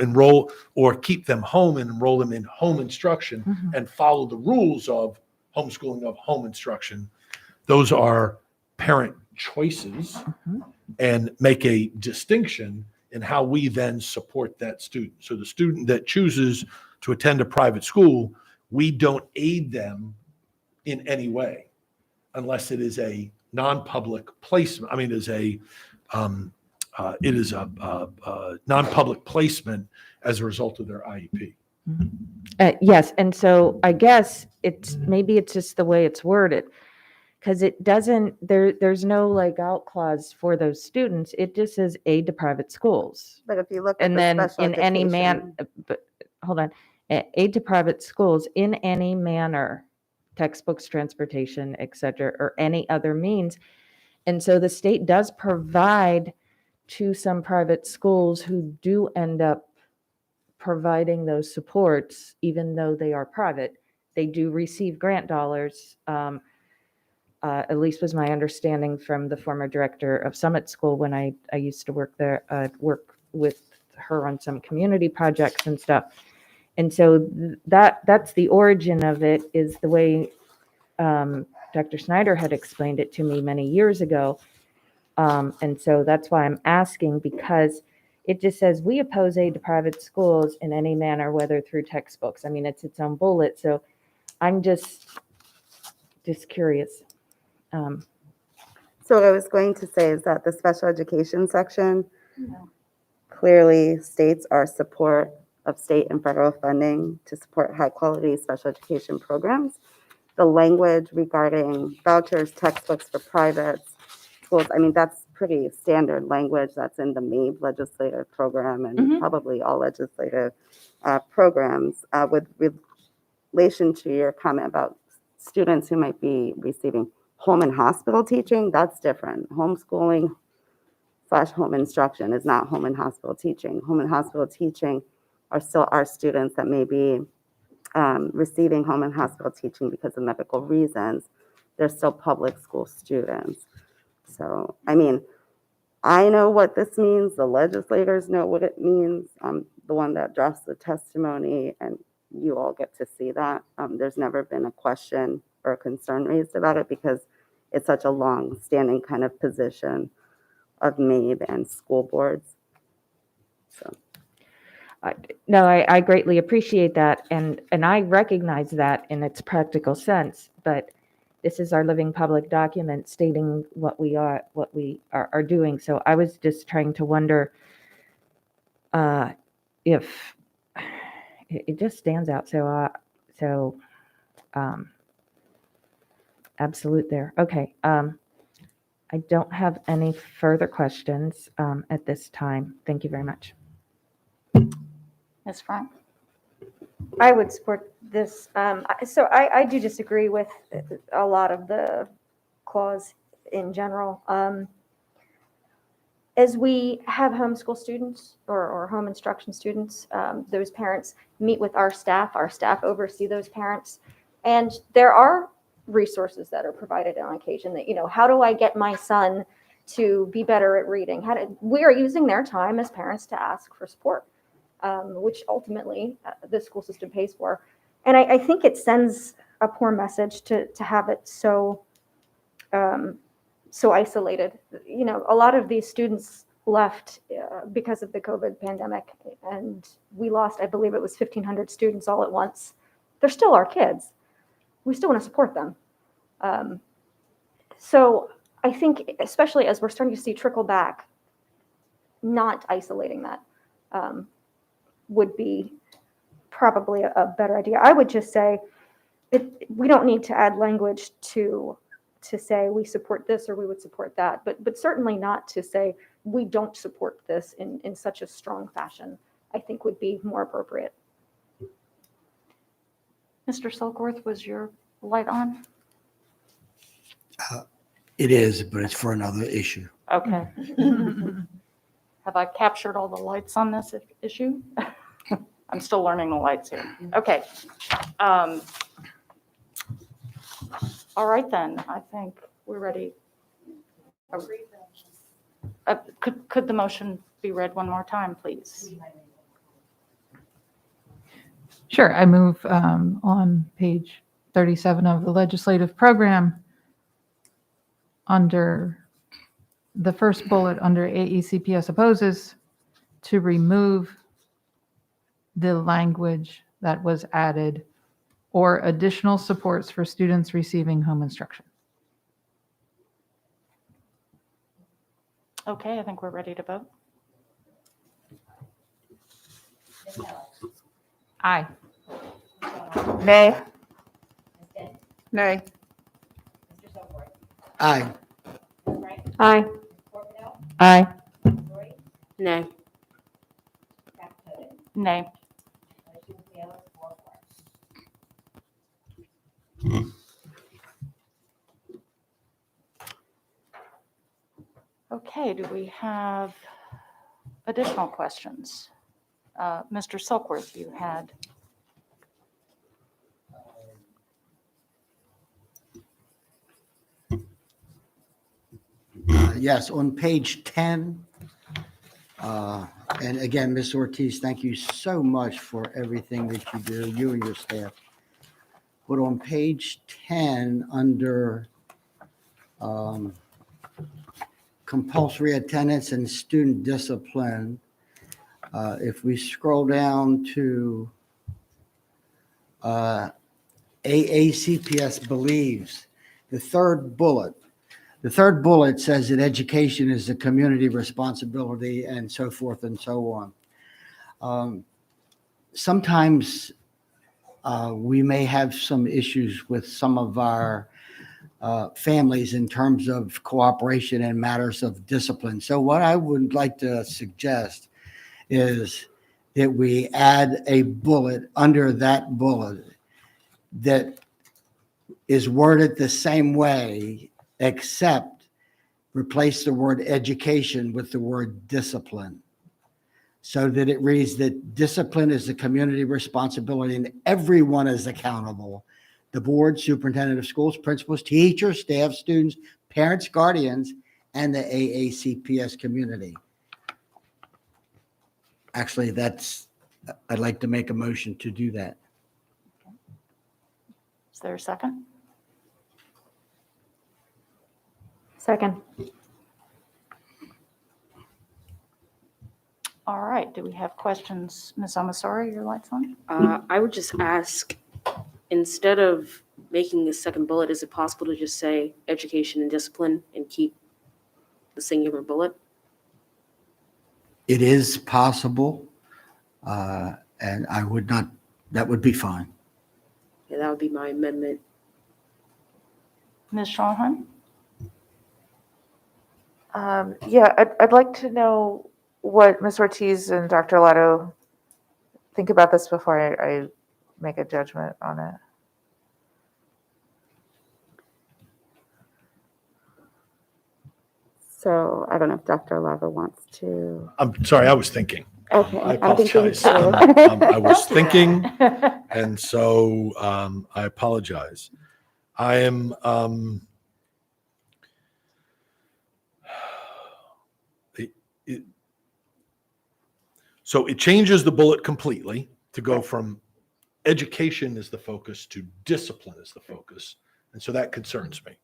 keep them home and enroll them in home instruction and follow the rules of homeschooling, of home instruction, those are parent choices and make a distinction in how we then support that student. So the student that chooses to attend a private school, we don't aid them in any way unless it is a non-public placement. I mean, it is a non-public placement as a result of their IEP. Yes, and so I guess maybe it's just the way it's worded, because it doesn't, there's no like out clause for those students. It just says aid to private schools. But if you look at And the then special in any education- but hold on, aid to private schools in any manner, textbooks, transportation, et cetera, or any other means. And so the state does provide to some private schools who do end up providing those supports, even though they are private. They do receive grant dollars, at least was my understanding from the former director of Summit School when I used to work there, work with her on some community projects and stuff. And so that's the origin of it, is the way Dr. Snyder had explained it to me many years ago. And so that's why I'm asking, because it just says, we oppose aid to private schools in any manner, whether through textbooks. I mean, it's its own bullet. So I'm just curious. So what I was going to say is that the special education section clearly states our support of state and federal funding to support high-quality special education programs. The language regarding vouchers, textbooks for private schools, I mean, that's pretty standard language that's in the MABE legislative program and probably all legislative programs. With relation to your comment about students who might be receiving home and hospital teaching, that's different. Homeschooling / home instruction is not home and hospital teaching. Home and hospital teaching are still our students that may be receiving home and hospital teaching because of medical reasons. They're still public school students. So, I mean, I know what this means. The legislators know what it means. I'm the one that drafts the testimony, and you all get to see that. There's never been a question or a concern raised about it because it's such a long-standing kind of position of MABE and school boards. So. No, I greatly appreciate that, and I recognize that in its practical sense, but this is our living public document stating what we are doing. So I was just trying to wonder if it just stands out so absolute there. Okay. I don't have any further questions at this time. Thank you very much. Ms. Frank? I would support this. So I do disagree with a lot of the clause in general. As we have homeschool students or home instruction students, those parents meet with our staff oversee those parents, and there are resources that are provided on occasion that, how do I get my son to be better at reading? We are using their time as parents to ask for support. Which ultimately the school system pays for. And I think it sends a poor message to have it so isolated. A lot of these students left because of the COVID pandemic, and we lost, I believe it was 1,500 students all at once. They're still our kids. We still want to support them. So I think, especially as we're starting to see trickle back, not isolating that would be probably a better idea. I would just say we don't need to add language to say we support this or we would support that, but certainly not to say we don't support this in such a strong fashion, I think would be more appropriate. Mr. Silkworth, was your light on? It is, but it's for another issue. Okay. Have I captured all the lights on this issue? I'm still learning the lights here. Okay. All right then, I think we're ready. Could the motion be read one more time, please? Sure. I move on page 37 of the legislative program under the first bullet under AECPS opposes to remove the language that was added or additional supports for students receiving home instruction. Okay, I think we're ready to vote. Aye. Nay. Nay. Aye. Aye. Aye. Nay. Nay. Okay, do we have additional questions? Mr. Silkworth, you had. Yes, on page 10, and again, Ms. Ortiz, thank you so much for everything that you do, you and your staff. But on page 10, under compulsory attendance and student discipline, If we scroll down to AACPS believes, the third bullet says that education is a community responsibility and so forth and so on. Sometimes we may have some issues with some of our families in terms of cooperation and matters of discipline. So what I would like to suggest is that we add a bullet under that bullet that is worded the same way, except replace the word education with the word discipline, so that it reads that discipline is a community responsibility and everyone is accountable. The board, superintendent of schools, principals, teachers, staff, students, parents, guardians, and the AACPS community. Actually, I'd like to make a motion to do that. Is there a second? Second. All right, do we have questions? Ms. Amasori, your light's on? I would just ask, instead of making the second bullet, is it possible to just say education and discipline and keep the singular bullet? It is possible, and I would not, that would be fine. Yeah, that would be my amendment. Ms. Schallheim? Yeah, I'd like to know what Ms. Ortiz and Dr. Lotto think about this before I make a judgment on it. So I don't know if Dr. Lava wants to. I'm sorry, I was thinking. Okay, I I'm thinking apologize. too. I was thinking, and so I apologize. I am so it changes the bullet completely to go from education is the focus to discipline is the focus, and so that concerns me.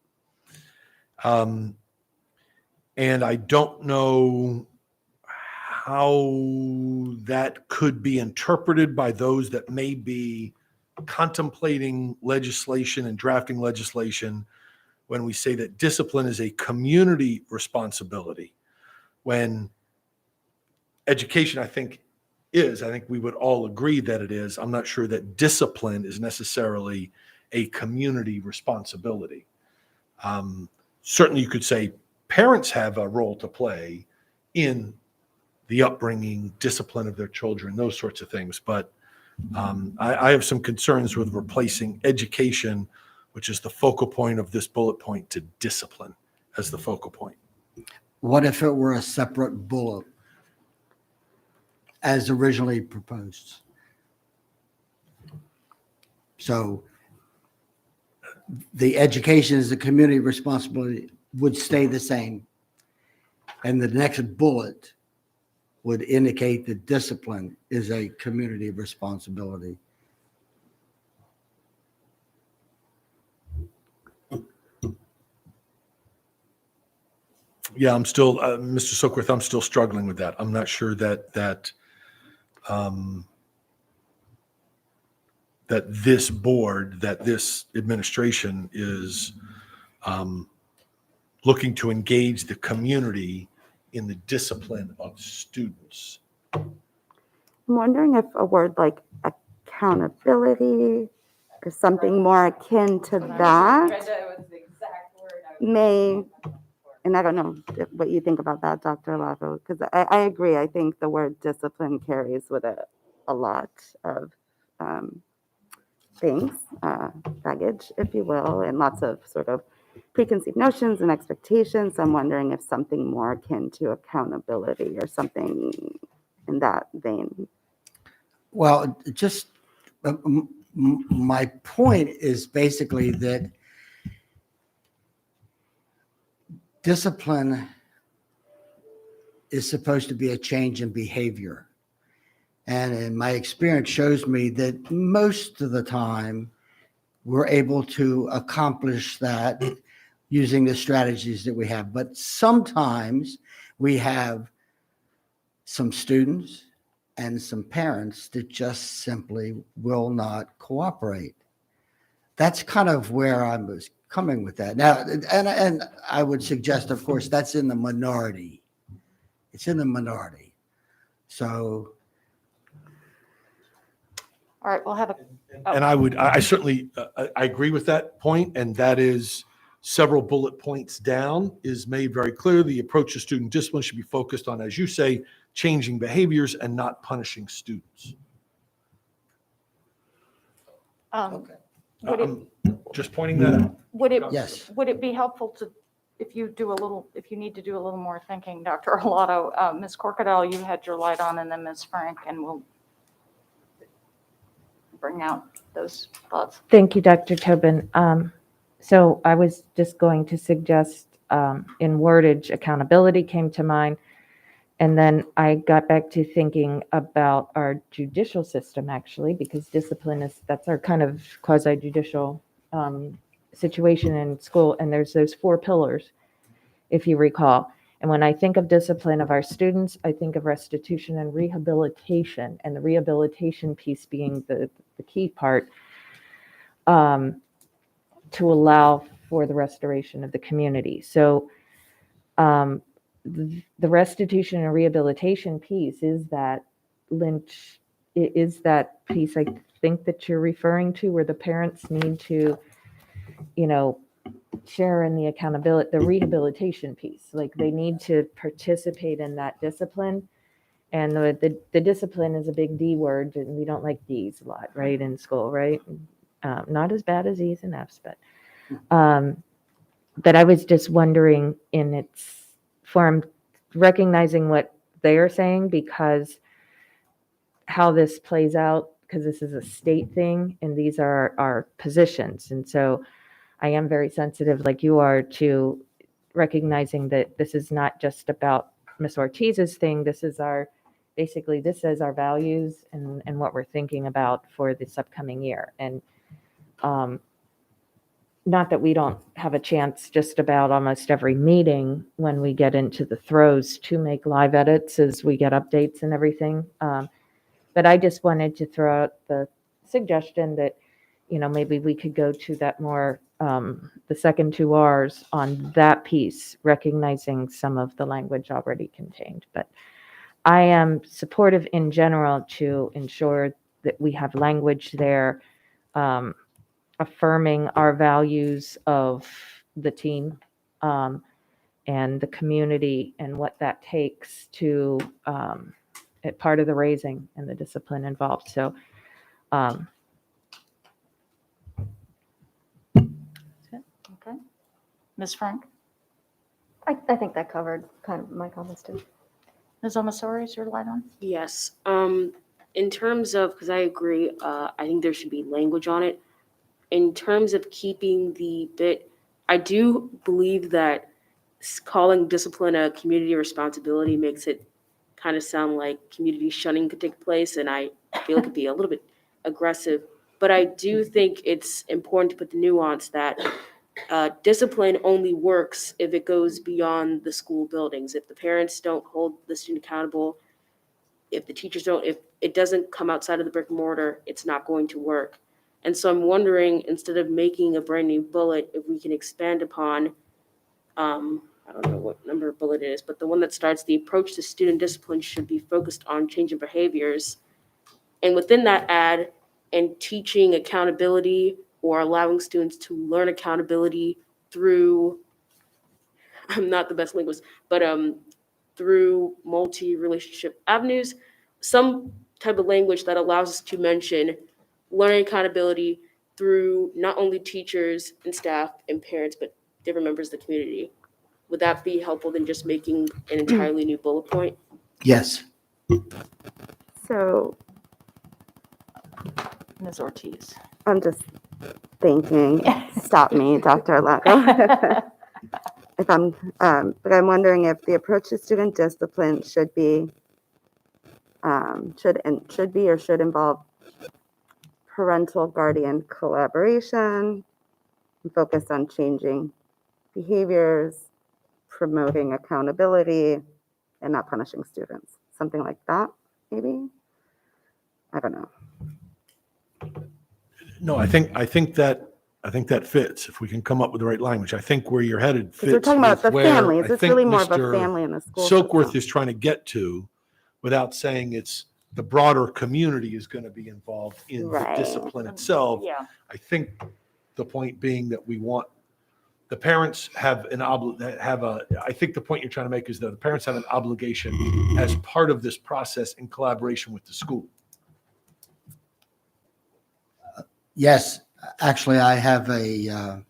And I don't know how that could be interpreted by those that may be contemplating legislation and drafting legislation when we say that discipline is a community responsibility, when education, I think we would all agree that it is. I'm not sure that discipline is necessarily a community responsibility. Certainly you could say parents have a role to play in the upbringing, discipline of their children, those sorts of things. But I have some concerns with replacing education, which is the focal point of this bullet point, to discipline as the focal point. What if it were a separate bullet as originally proposed? So the education is a community responsibility would stay the same. And the next bullet would indicate that discipline is a community responsibility. Yeah, I'm still, Mr. Sookworth, I'm still struggling with that. I'm not sure that this board, that this administration is looking to engage the community in the discipline of students. I'm wondering if a word like accountability or something more akin to that may, and I don't know what you think about that, Dr. Lavo, because I agree. I think the word discipline carries with it a lot of things, baggage, if you will, and lots of sort of preconceived notions and expectations. I'm wondering if something more akin to accountability or something in that vein. Well, just my point is basically that discipline is supposed to be a change in behavior. And in my experience shows me that most of the time we're able to accomplish that using the strategies that we have. But sometimes we have some students and some parents that just simply will not cooperate. That's kind of where I was coming with that. Now, and I would suggest, of course, that's in the minority. It's in the minority. So. All right, we'll have a. And I certainly, I agree with that point, and that is several bullet points down is made very clear. The approach to student discipline should be focused on, as you say, changing behaviors and not punishing students. Would it, I'm just pointing that out. would it, Yes. would it be helpful to, if you need to do a little more thinking, Dr. Arlotto, Ms. Corcadell, you had your light on, and then Ms. Frank, and we'll bring out those thoughts. Thank you, Dr. Tobin. So I was just going to suggest in wordage, accountability came to mind. And then I got back to thinking about our judicial system, actually, because discipline that's our kind of quasi-judicial situation in school. And there's those 4 pillars, if you recall. And when I think of discipline of our students, I think of restitution and rehabilitation, and the rehabilitation piece being the key part to allow for the restoration of the community. So the restitution and rehabilitation piece is that piece I think that you're referring to, where the parents need to, share in the accountability, the rehabilitation piece. Like, they need to participate in that discipline. And the discipline is a big D word, and we don't like D's a lot, right, in school, right? Not as bad as E's and F's, but I was just wondering in its form, recognizing what they are saying, because how this plays out, because this is a state thing and these are our positions. And so I am very sensitive, like you are, to recognizing that this is not just about Ms. Ortiz's thing. This is this is our values and what we're thinking about for this upcoming year. And not that we don't have a chance just about almost every meeting when we get into the throes to make live edits as we get updates and everything. But I just wanted to throw out the suggestion that, maybe we could go to that more, the second 2 R's on that piece, recognizing some of the language already contained. But I am supportive in general to ensure that we have language there affirming our values of the team and the community and what that takes to part of the raising and the discipline involved. So Okay. Ms. Frank? I think that covered kind of my comments too. Ms. Omasori, is your light on? Yes. In terms of, because I agree, I think there should be language on it. In terms of keeping the bit, I do believe that calling discipline a community responsibility makes it kind of sound like community shunning could take place, and I feel it could be a little bit aggressive. But I do think it's important to put the nuance that discipline only works if it goes beyond the school buildings. If the parents don't hold the student accountable, if the teachers don't, if it doesn't come outside of the brick and mortar, it's not going to work. And so I'm wondering, instead of making a brand new bullet, if we can expand upon, I don't know what number of bullet it is, but the one that starts, the approach to student discipline should be focused on changing behaviors. And within that add, and teaching accountability or allowing students to learn accountability through, I'm not the best linguist, but through multi-relationship avenues, some type of language that allows us to mention learning accountability through not only teachers and staff and parents, but different members of the community. Would that be helpful than just making an entirely new bullet point? Yes. So Ms. Ortiz. I'm just thinking, stop me, Dr. Lago. But I'm wondering if the approach to student discipline should involve parental guardian collaboration, focus on changing behaviors, promoting accountability, and not punishing students. Something like that, maybe? I don't know. No, I think that fits. If we can come up with the right language, I think where you're headed Because we're fits talking about with the where family. Is I this think really more of a Mr. family in the school Silkworth system? is trying to get to, without saying it's the broader community is going to be involved in the Right. discipline itself. Yeah. I think the point being that we want the parents have I think the point you're trying to make is that the parents have an obligation as part of this process in collaboration with the school. Yes, actually, I have a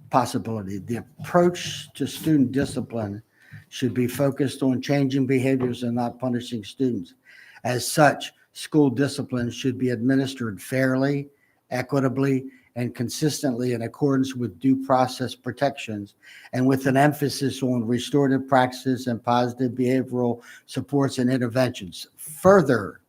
possibility. The approach to student discipline should be focused on changing behaviors and not punishing students. As such, school discipline should be administered fairly, equitably, and consistently in accordance with due process protections, and with an emphasis on restorative practices and positive behavioral supports and interventions. Further,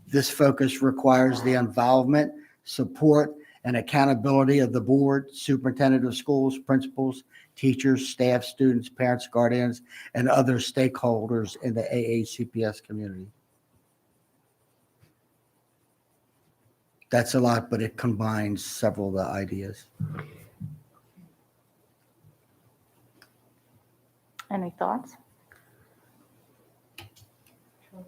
this focus requires the involvement, support, and accountability of the board, superintendent of schools, principals, teachers, staff, students, parents, guardians, and other stakeholders in the AACPS community. That's a lot, but it combines several of the ideas. Any thoughts? Go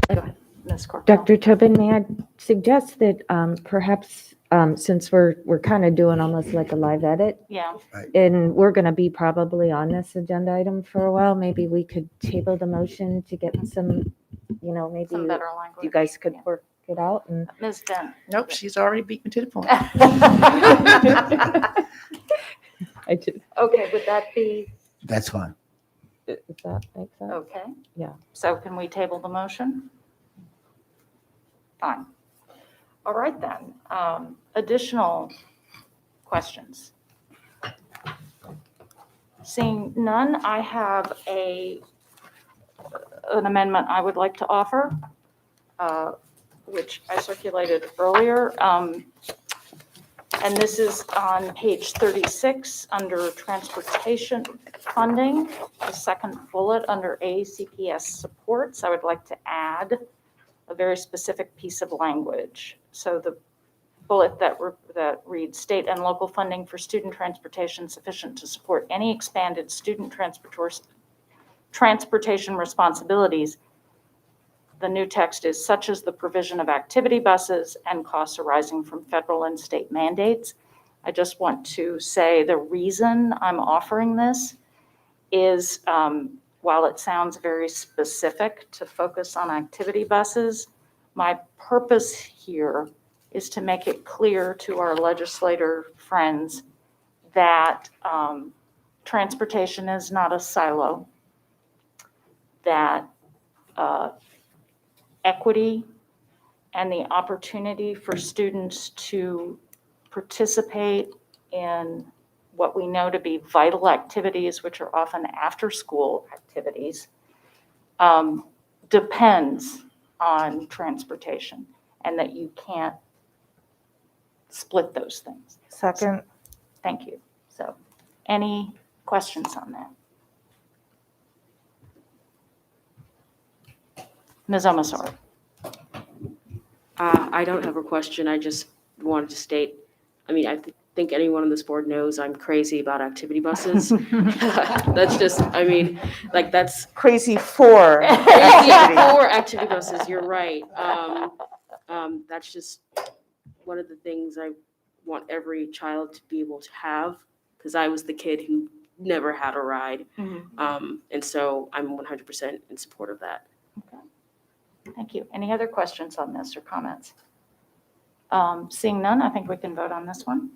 ahead, Ms. Corkell. Dr. Tobin, may I suggest that perhaps since we're kind of doing almost like a live edit, Yeah. and we're going to be probably on this agenda item for a while, maybe we could table the motion to get some, maybe Some better language. you guys could work it out. And Ms. Dent. Nope, she's already beat me to the point. I just, Okay, would that be, That's fine. does that make sense? okay? Yeah. So can we table the motion? Fine. All right then. Additional questions? Seeing none, I have an amendment I would like to offer, which I circulated earlier. And this is on page 36 under transportation funding, the second bullet under AACPS supports. I would like to add a very specific piece of language. So the bullet that reads, state and local funding for student transportation sufficient to support any expanded student transportation responsibilities. The new text is such as the provision of activity buses and costs arising from federal and state mandates. I just want to say the reason I'm offering this is while it sounds very specific to focus on activity buses, my purpose here is to make it clear to our legislator friends that transportation is not a silo, that equity and the opportunity for students to participate in what we know to be vital activities, which are often after-school activities, depends on transportation, and that you can't split those things. Second. Thank you. So, any questions on that? Ms. Omasori. I don't have a question. I just wanted to state, I think anyone on this board knows I'm crazy about activity buses. That's just, that's Crazy for. crazy for activity buses. You're right. That's just one of the things I want every child to be able to have, because I was the kid who never had a ride. And so I'm 100% in support of that. Okay. Thank you. Any other questions on this or comments? Seeing none, I think we can vote on this one.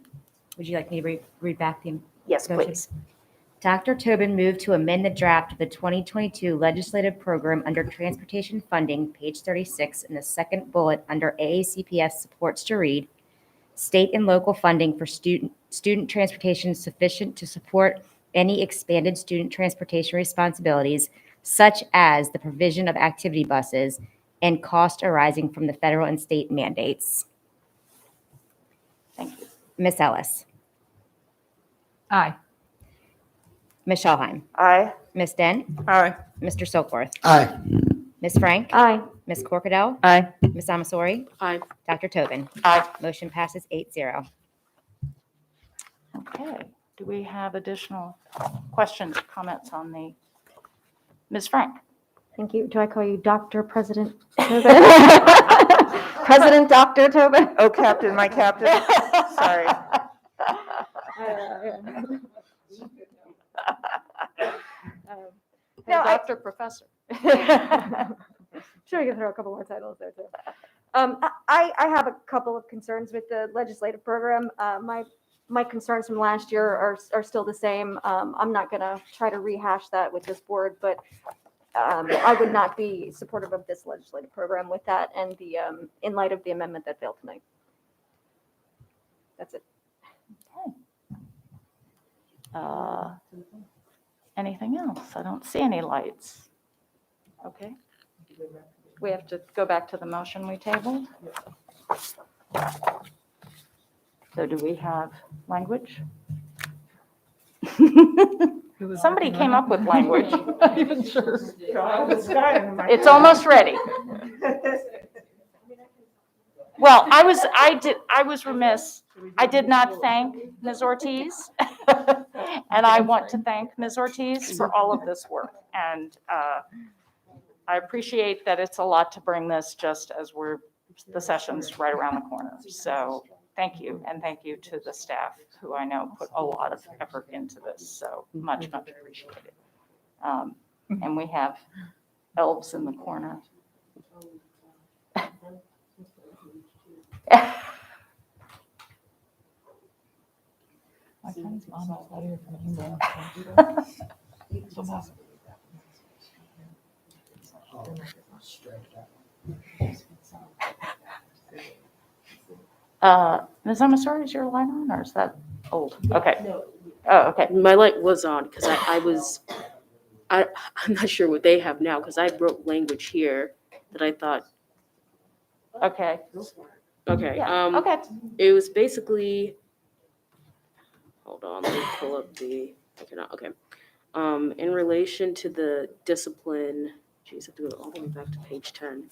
Would you like me to read back the Yes, motion? please. Dr. Tobin moved to amend the draft of the 2022 legislative program under transportation funding, page 36, in the second bullet under AACPS supports to read, state and local funding for student transportation sufficient to support any expanded student transportation responsibilities, such as the provision of activity buses and cost arising from the federal and state mandates. Thank you. Ms. Ellis. Aye. Ms. Schallheim. Aye. Ms. Dent. Aye. Mr. Silkworth. Aye. Ms. Frank. Aye. Ms. Corkadell. Aye. Ms. Amasori. Aye. Dr. Tobin. Aye. Motion passes 8-0. Okay, do we have additional questions, comments on the, Ms. Frank? Thank you. Do I call you Dr. President Tobin? President Dr. Tobin? Oh, Captain, my captain. Sorry. Hey, Dr. Professor. Sure, you can throw a couple more titles there too. I have a couple of concerns with the legislative program. My concerns from last year are still the same. I'm not going to try to rehash that with this board, but I would not be supportive of this legislative program with that and the in light of the amendment that failed tonight. That's it. Anything else? I don't see any lights. Okay. We have to go back to the motion we tabled. So do we have language? Somebody came up with language. I'm not even sure. It's almost ready. Well, I was remiss. I did not thank Ms. Ortiz. And I want to thank Ms. Ortiz for all of this work. And I appreciate that it's a lot to bring this just as the session's right around the corner. So thank you. And thank you to the staff who I know put a lot of effort into this. So much, much appreciated. And we have elves in the corner. My friend's mom is out here from England. Ms. Amasori, is your light on or is that old? Okay. Oh, okay. My light was on because I'm not sure what they have now because I wrote language here that I thought. Okay. Okay. Yeah, okay. It was basically. Hold on, let me pull up the. I cannot. Okay. In relation to the discipline, geez, I have to go all the way back to page 10.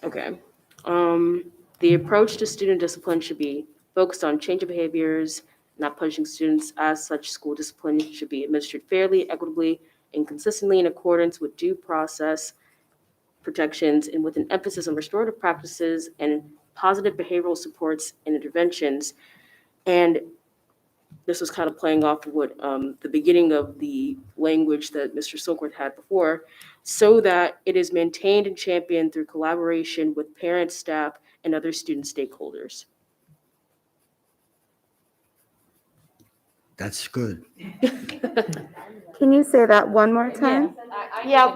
Okay. The approach to student discipline should be focused on change of behaviors, not punishing students. As such, school discipline should be administered fairly, equitably, and consistently in accordance with due process protections and with an emphasis on restorative practices and positive behavioral supports and interventions. And this was kind of playing off of what the beginning of the language that Mr. Silkworth had before, so that it is maintained and championed through collaboration with parents, staff, and other student stakeholders. That's good. Can you say that one more time? Yeah.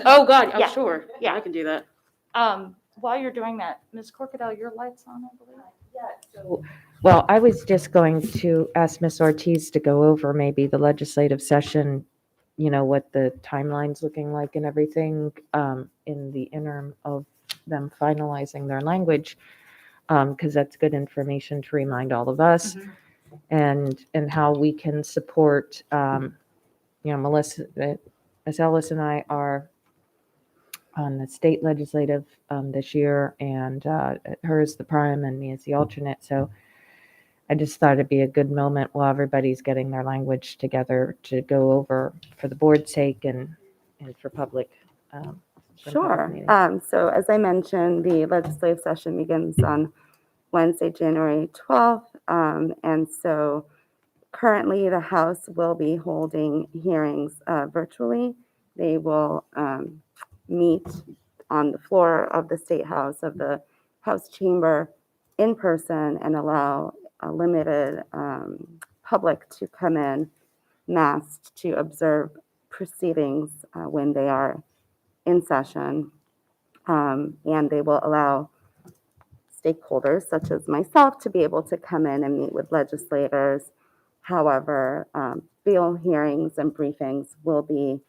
Oh, God, I'm Yeah. sure. Yeah. I can do that. While you're doing that, Ms. Corkadell, your light's on, I believe? Yeah. Well, I was just going to ask Ms. Ortiz to go over maybe the legislative session, what the timeline's looking like and everything in the interim of them finalizing their language, because that's good information to remind all of us, and how we can support, Melissa, Ms. Ellis and I are on the state legislative this year, and her is the prime and me as the alternate. So I just thought it'd be a good moment while everybody's getting their language together to go over for the board's sake and for public. Sure. So as I mentioned, the legislative session begins on Wednesday, January 12th. And so currently the House will be holding hearings virtually. They will meet on the floor of the State House, of the House chamber, in person, and allow a limited public to come in masked to observe proceedings when they are in session. And they will allow stakeholders such as myself to be able to come in and meet with legislators. However, bill hearings and briefings will be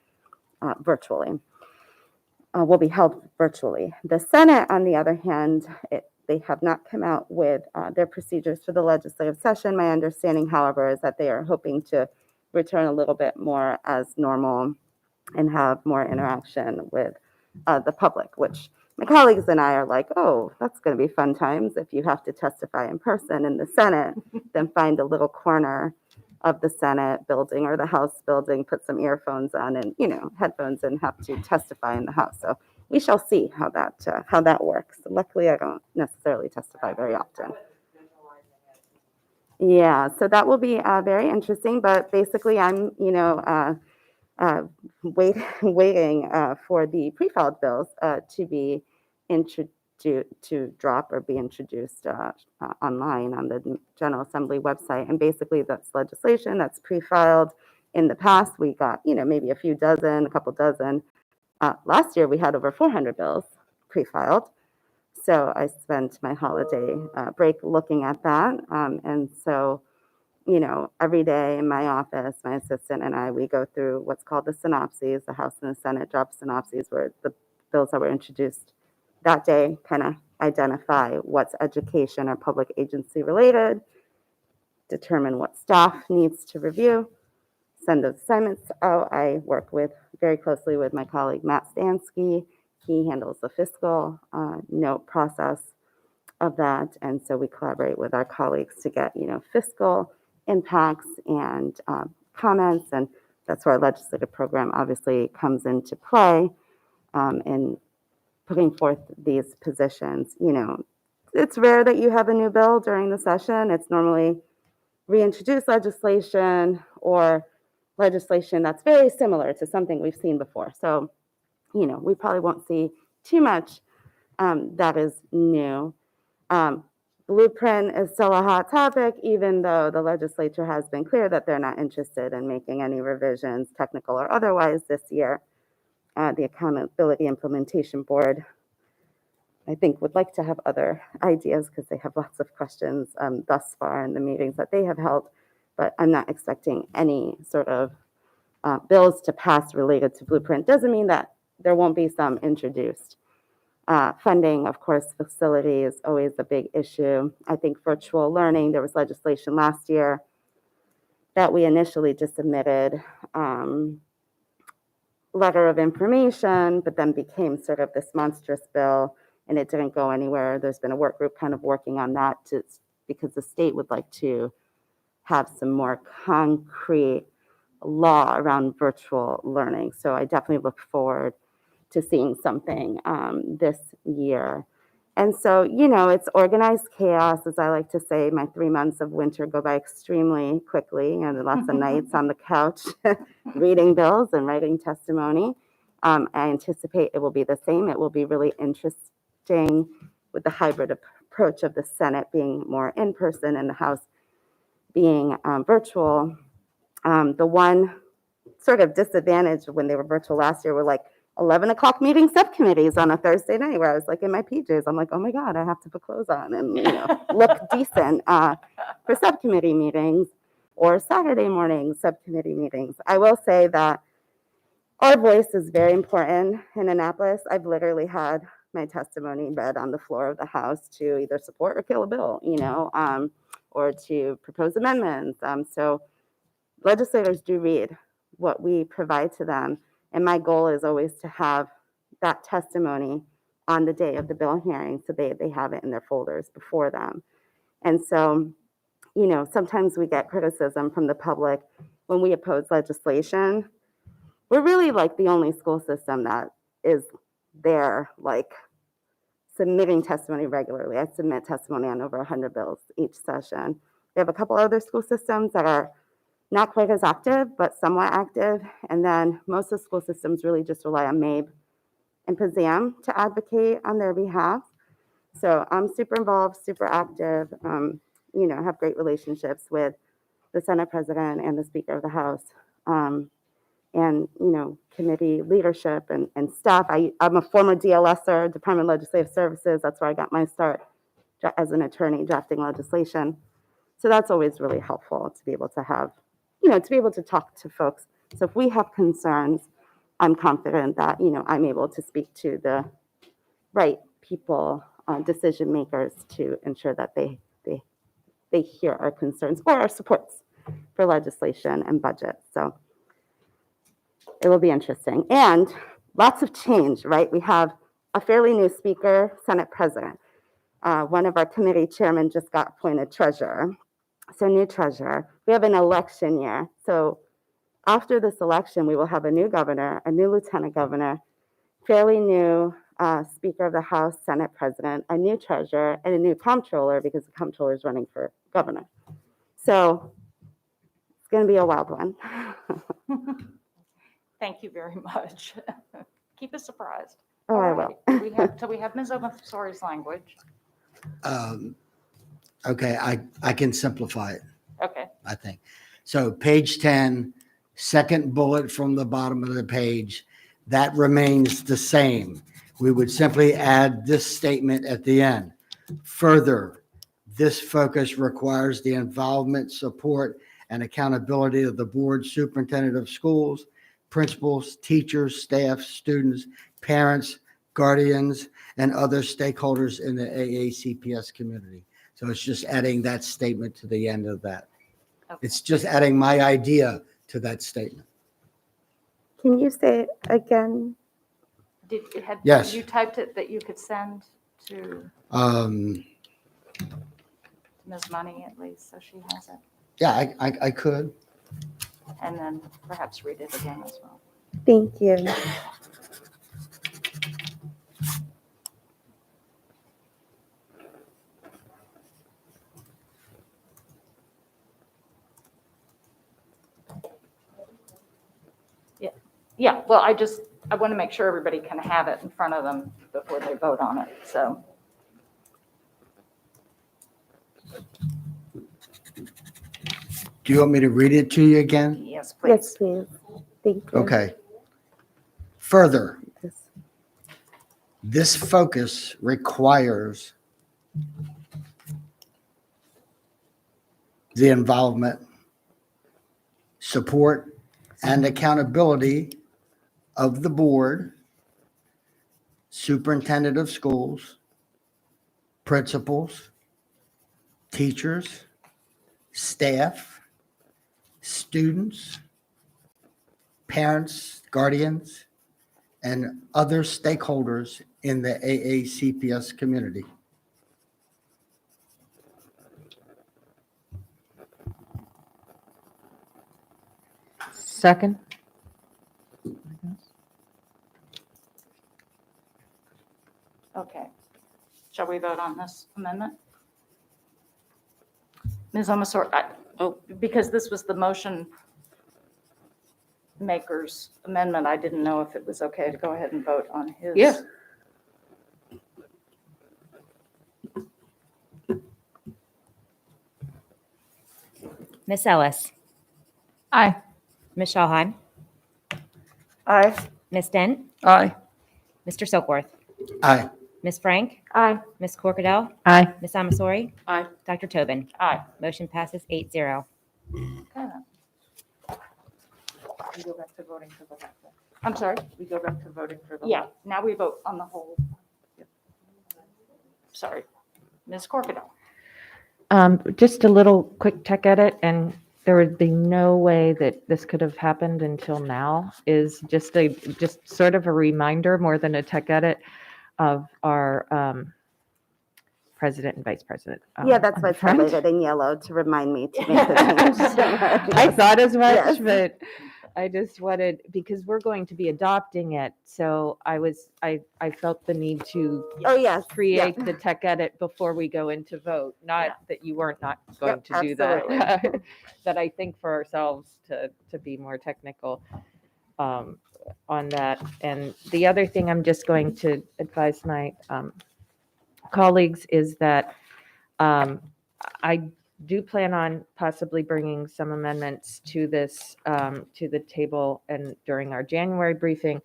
will be held virtually. The Senate, on the other hand, They have not come out with their procedures for the legislative session. My understanding, however, is that they are hoping to return a little bit more as normal and have more interaction with the public, which my colleagues and I are like, oh, that's going to be fun times. If you have to testify in person in the Senate, then find a little corner of the Senate building or the House building, put some earphones on and, headphones and have to testify in the House. So we shall see how that works. Luckily, I don't necessarily testify very often. Yeah, so that will be very interesting. But basically, I'm, waiting for the pre-filed bills to be introduced, to drop or be introduced online on the General Assembly website. And basically, that's legislation that's pre-filed. In the past, we got, maybe a couple dozen. Last year, we had over 400 bills pre-filed. So I spent my holiday break looking at that. And so, every day in my office, my assistant and I, we go through what's called the synopses. The House and the Senate drop synopses, where the bills that were introduced that day kind of identify what's education or public agency related, determine what staff needs to review, send those assignments out. I work very closely with my colleague, Matt Stansky. He handles the fiscal note process of that. And so we collaborate with our colleagues to get, fiscal impacts and comments. And that's where our legislative program obviously comes into play in putting forth these positions. It's rare that you have a new bill during the session. It's normally reintroduced legislation or legislation that's very similar to something we've seen before. So, we probably won't see too much that is new. Blueprint is still a hot topic, even though the legislature has been clear that they're not interested in making any revisions, technical or otherwise, this year. The Accountability Implementation Board, I think, would like to have other ideas because they have lots of questions thus far in the meetings that they have held. But I'm not expecting any sort of bills to pass related to Blueprint. Doesn't mean that there won't be some introduced. Funding, of course, facility is always a big issue. I think virtual learning, there was legislation last year that we initially just submitted letter of information, but then became sort of this monstrous bill, and it didn't go anywhere. There's been a work group kind of working on that because the state would like to have some more concrete law around virtual learning. So I definitely look forward to seeing something this year. And so, it's organized chaos, as I like to say. My 3 months of winter go by extremely quickly, and lots of nights on the couch reading bills and writing testimony. I anticipate it will be the same. It will be really interesting with the hybrid approach of the Senate being more in person and the House being virtual. The one sort of disadvantage when they were virtual last year were like 11 o'clock meeting subcommittees on a Thursday night where I was like in my PJs. I'm like, oh my God, I have to put clothes on and look decent for subcommittee meetings or Saturday morning subcommittee meetings. I will say that our voice is very important in Annapolis. I've literally had my testimony read on the floor of the House to either support or kill a bill, or to propose amendments. So legislators do read what we provide to them. And my goal is always to have that testimony on the day of the bill hearing so they have it in their folders before them. And so, sometimes we get criticism from the public when we oppose legislation. We're really like the only school system that is there, like submitting testimony regularly. I submit testimony on over 100 bills each session. We have a couple other school systems that are not quite as active, but somewhat active. And then most of the school systems really just rely on MABE and PZAM to advocate on their behalf. So I'm super involved, super active, have great relationships with the Senate President and the Speaker of the House, and, committee leadership and staff. I'm a former DLSer, Department of Legislative Services. That's where I got my start as an attorney drafting legislation. So that's always really helpful to be able to have, to be able to talk to folks. So if we have concerns, I'm confident that, I'm able to speak to the right people decision makers to ensure that they hear our concerns or our supports for legislation and budget. So it will be interesting. And lots of change, right? We have a fairly new speaker, Senate President. One of our committee chairmen just got appointed treasurer. So new treasurer. We have an election year. So after this election, we will have a new governor, a new lieutenant governor, fairly new Speaker of the House, Senate President, a new treasurer, and a new comptroller because the comptroller is running for governor. So it's going to be a wild one. Thank you very much. Keep us surprised. Oh, I All will. right. So we have Ms. Omasori's language. Okay, I can simplify it, Okay. I think. So page 10, second bullet from the bottom of the page, that remains the same. We would simply add this statement at the end. Further, this focus requires the involvement, support, and accountability of the board, superintendent of schools, principals, teachers, staff, students, parents, guardians, and other stakeholders in the AACPS community. So it's just adding that statement to the end of that. Okay. It's just adding my idea to that statement. Can you say it again? Yes. You typed it that you could send to Ms. Money at least, so she has it. Yeah, I could. And then perhaps read it again as well. Thank you. Yeah, well, I want to make sure everybody can have it in front of them before they vote on it, so. Do you want me to read it to you again? Yes, please. Yes, please. Thank you. Okay. Further, this focus requires the involvement, support, and accountability of the board, superintendent of schools, principals, teachers, staff, students, parents, guardians, and other stakeholders in the AACPS community. Second. Okay. Shall we vote on this amendment? Ms. Omasori, because this was the motion maker's amendment, I didn't know if it was okay to go ahead and vote on his. Yeah. Miss Ellis, Aye. Ms. Shawheim, Aye. Ms. Dent, Aye. Mr. Silkworth, Aye. Ms. Frank, Aye. Ms. Corkadell, Aye. Ms. Amasori, Aye. Dr. Tobin. Aye. Motion passes 8-0. Okay. We go back to voting for the. I'm sorry? We go back to voting for the. Yeah, now we vote on the whole. Sorry. Ms. Corkadell. Just a little quick tech edit, and there would be no way that this could have happened until now, is just sort of a reminder more than a tech edit of our president and vice president. Yeah, that's on why the it's front. highlighted in yellow to remind me to make the change. I thought as much, Yes. but I just wanted, because we're going to be adopting it, so I felt the need to Oh, yes. create yeah. the tech edit before we go into vote, not that you weren't not going Yep, to do that. But I think for ourselves to be more technical on that. And the other thing I'm just going to advise my colleagues is that I do plan on possibly bringing some amendments to this, to the table and during our January briefing,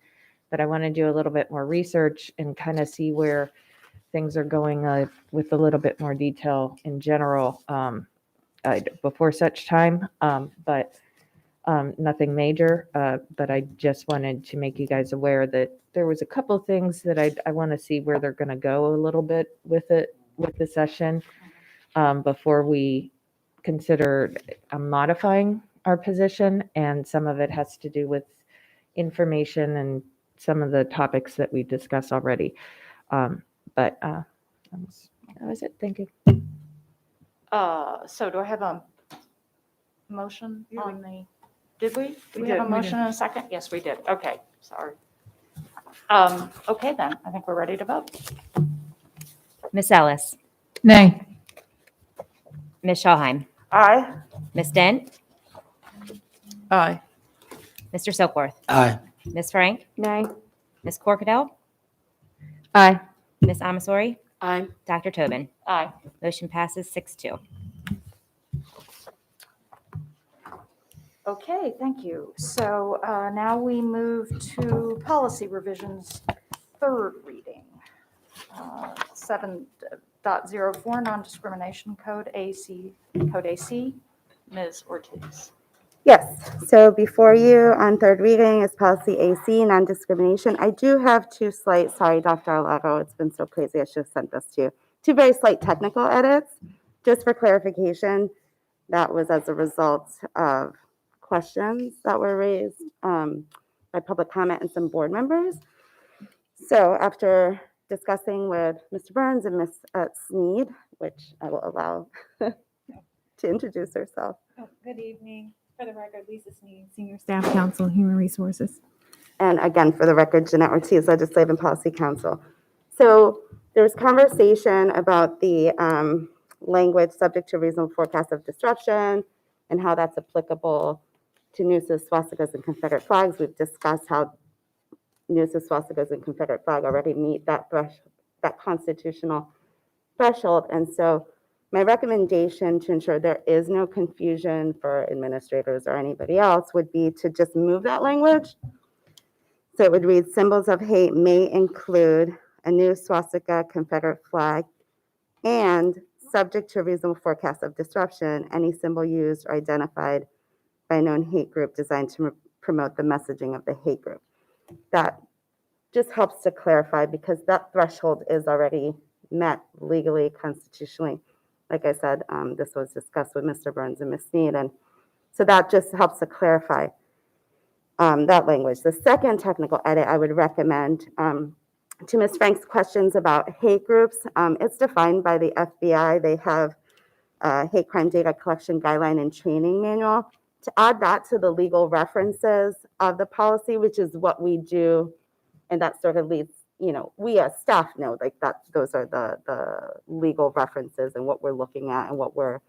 but I want to do a little bit more research and kind of see where things are going with a little bit more detail in general before such time. But Nothing major, but I just wanted to make you guys aware that there was a couple things that I want to see where they're going to go a little bit with the session before we consider modifying our position. And some of it has to do with information and some of the topics that we discussed already. But that was it. Thank you. So do I have a motion on the, did we? We We have did, a we motion did. and a second? Yes, we did. Okay, sorry. Okay then, I think we're ready to vote. Miss Ellis, Nay. Miss Shawheim, Aye. Miss Dent, Aye. Mr. Silkworth, Aye. Miss Frank, Nay. Miss Corkadell, Aye. Miss Amasori, Aye. Dr. Tobin. Aye. Motion passes 6-2. Okay, thank you. So now we move to policy revisions, third reading. 7.04 non-discrimination code AC, code AC. Ms. Ortiz. Yes, so before you on third reading is policy AC, non-discrimination. I do have sorry, Dr. Arlago, it's been so crazy, I should have sent this to you. Two very slight technical edits, just for clarification. That was as a result of questions that were raised by public comment and some board members. So after discussing with Mr. Burns and Ms. Sneed, which I will allow to introduce herself. Good evening. For the record, Lisa Sneed, Senior Staff Counsel, Human Resources. And again, for the record, Jeanette Ortiz, Legislative and Policy Counsel. So there was conversation about the language subject to reasonable forecast of disruption and how that's applicable to nooses, swastikas, and Confederate flags. We've discussed how nooses, swastikas, and Confederate flag already meet that constitutional threshold. And so my recommendation to ensure there is no confusion for administrators or anybody else would be to just move that language. So it would read, symbols of hate may include a new swastika, Confederate flag, and subject to a reasonable forecast of disruption, any symbol used or identified by a known hate group designed to promote the messaging of the hate group. That just helps to clarify because that threshold is already met legally, constitutionally. Like I said, this was discussed with Mr. Burns and Ms. Sneed, and so that just helps to clarify that language. The second technical edit I would recommend to Ms. Frank's questions about hate groups, it's defined by the FBI. They have a hate crime data collection guideline and training manual. To add that to the legal references of the policy, which is what we do, and that sort of leads, we as staff know like that those are the legal references and what we're looking at and what we're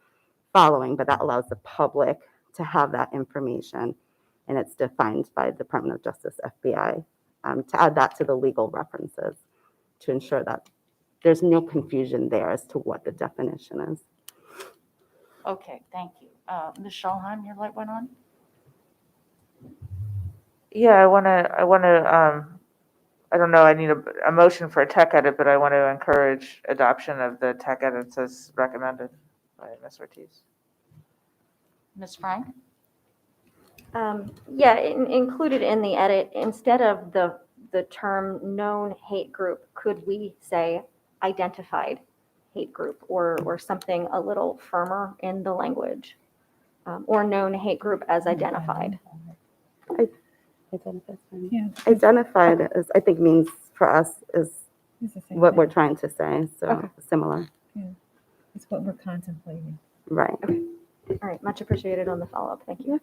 following, but that allows the public to have that information, and it's defined by the Department of Justice, FBI, to add that to the legal references to ensure that there's no confusion there as to what the definition is. Okay, thank you. Ms. Schallheim, your light went on? Yeah, I want to, I don't know, I need a motion for a tech edit, but I want to encourage adoption of the tech edits as recommended by Ms. Ortiz. Ms. Frank? Yeah, included in the edit, instead of the term known hate group, could we say identified hate group or something a little firmer in the language? Or known hate group as identified? Identified is, I think, means for us is what we're trying to say. So similar. Yeah, it's what we're contemplating. Right. All right, much appreciated on the follow-up. Thank you.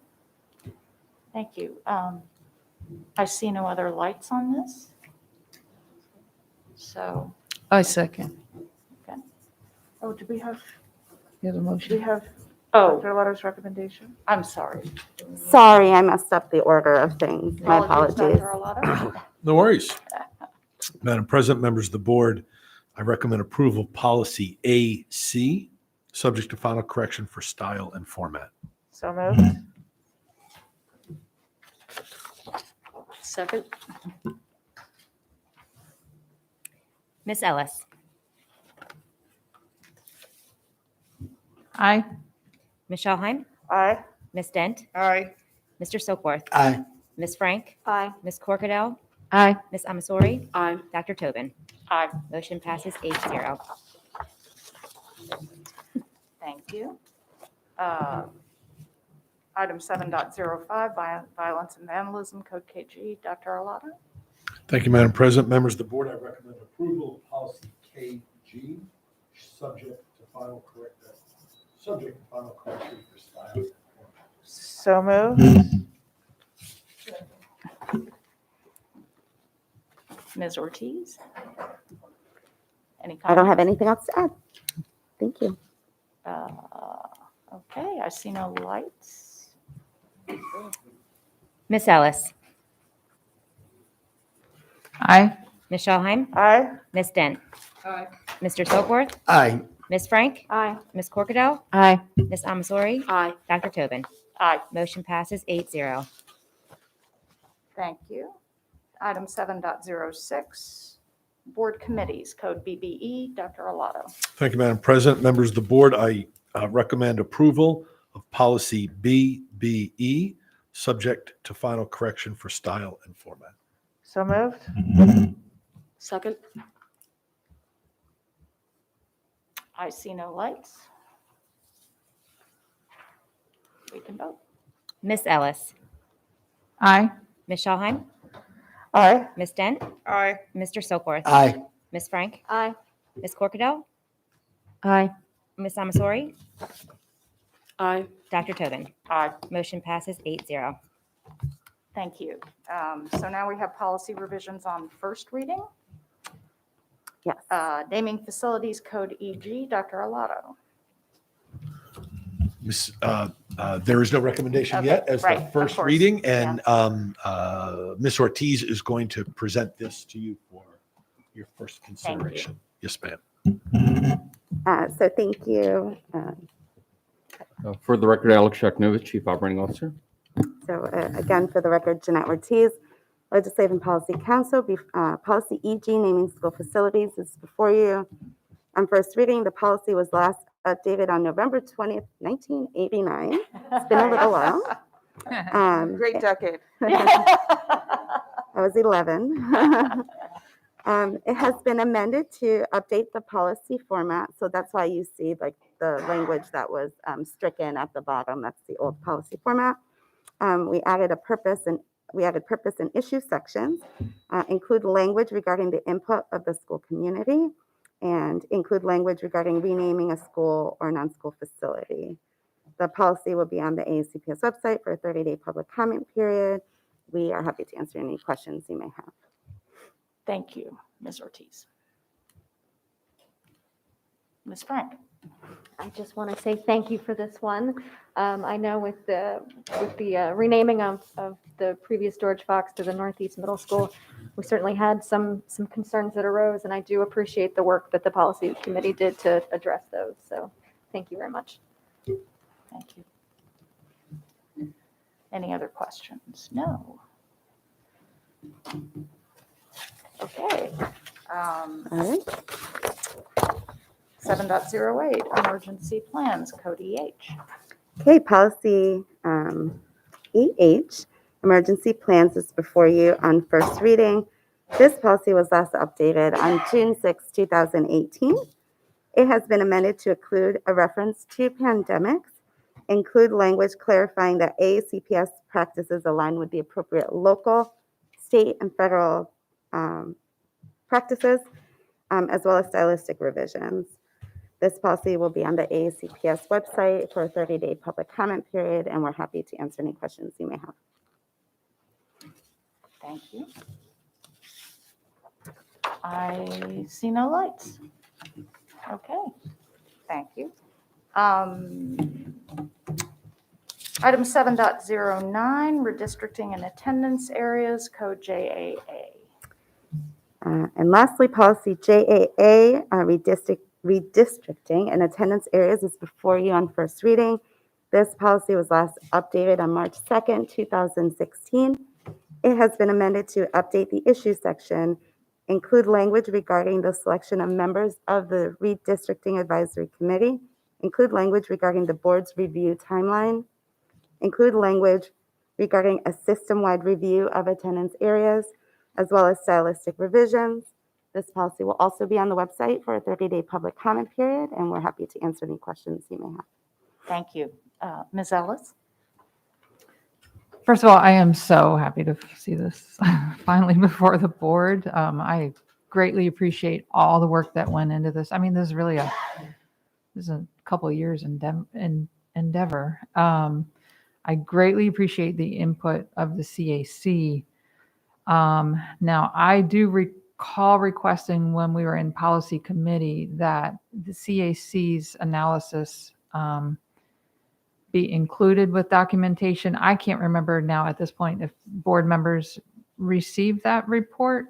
Thank you. I see no other lights on this. So, I second. okay. Oh, do we have, You have a Do we motion? have oh, Dr. Lotto's recommendation? I'm sorry. Sorry, I messed up the order of things. My apologies. Dr. Arlato. No worries. Madam President, members of the board, I recommend approval of policy AC, subject to final correction for style and format. So moved. Second. Miss Ellis, Aye. Miss Schallheim, Aye. Miss Dent, Aye. Mr. Silkworth. Aye. Ms. Frank. Aye. Ms. Corkadell. Aye. Ms. Amasori. Aye. Dr. Tobin. Aye. Motion passes 8-0. Thank you. Item 7.05, violence and vandalism, code KG. Dr. Arlotta. Thank you, Madam President. Members of the board, I recommend approval of policy KG, subject to final correction for style. So moved. Ms. Ortiz. Any comments? I don't have anything else to add. Thank you. Okay, I see no lights. Miss Ellis. Aye. Ms. Schalheim. Aye. Ms. Dent. Aye. Mr. Silkworth. Aye. Ms. Frank. Aye. Ms. Corkadell. Aye. Ms. Amasori. Aye. Dr. Tobin. Aye. Motion passes 8-0. Thank you. Item 7.06, board committees, code BBE. Dr. Arlotta. Thank you, Madam President. Members of the board, I recommend approval of policy BBE, subject to final correction for style and format. So moved. Second. I see no lights. We can vote. Miss Ellis. Aye. Ms. Schalheim. Aye. Ms. Dent. Aye. Mr. Silkworth. Aye. Ms. Frank. Aye. Ms. Corkadell. Aye. Ms. Amasori. Aye. Dr. Tobin. Aye. Motion passes 8-0. Thank you. So now we have policy revisions on first reading. Yes. Naming facilities, code EG. Dr. Arlotta. There is no recommendation Okay, yet as right, the of first course, reading, and Ms. Ortiz is going to present this to you for your first consideration. Yes, ma'am. So thank you. For the record, Alex Shaknovich, Chief Operating Officer. So again, for the record, Jeanette Ortiz, Legislative and Policy Council. Policy EG, naming school facilities, is before you. On first reading, the policy was last updated on November 20th, 1989. It's been a little while. Great decade. I was 11. It has been amended to update the policy format. So that's why you see like the language that was stricken at the bottom. That's the old policy format. We added purpose and issue sections, include language regarding the input of the school community, and include language regarding renaming a school or non-school facility. The policy will be on the AACPS website for a 30-day public comment period. We are happy to answer any questions you may have. Thank you, Ms. Ortiz. Ms. Frank. I just want to say thank you for this one. I know with the renaming of the previous George Fox to the Northeast Middle School, we certainly had some concerns that arose, and I do appreciate the work that the policy committee did to address those. So thank you very much. Thank you. Any other questions? No. Okay. All right. 7.08, emergency plans, code EH. Okay, policy EH, emergency plans, is before you on first reading. This policy was last updated on June 6, 2018. It has been amended to include a reference to pandemics, include language clarifying that AACPS practices align with the appropriate local, state, and federal practices, as well as stylistic revisions. This policy will be on the AACPS website for a 30-day public comment period, and we're happy to answer any questions you may have. Thank you. I see no lights. Okay, thank you. Item 7.09, redistricting and attendance areas, code JAA. And lastly, policy JAA, redistricting and attendance areas, is before you on first reading. This policy was last updated on March 2nd, 2016. It has been amended to update the issue section, include language regarding the selection of members of the redistricting advisory committee, include language regarding the board's review timeline, include language regarding a system-wide review of attendance areas, as well as stylistic revisions. This policy will also be on the website for a 30-day public comment period, and we're happy to answer any questions you may have. Thank you. Ms. Ellis? First of all, I am so happy to see this finally before the board. I greatly appreciate all the work that went into this. I mean, this is really this is a couple of years endeavor. I greatly appreciate the input of the CAC. Now, I do recall requesting when we were in policy committee that the CAC's analysis be included with documentation. I can't remember now at this point if board members received that report.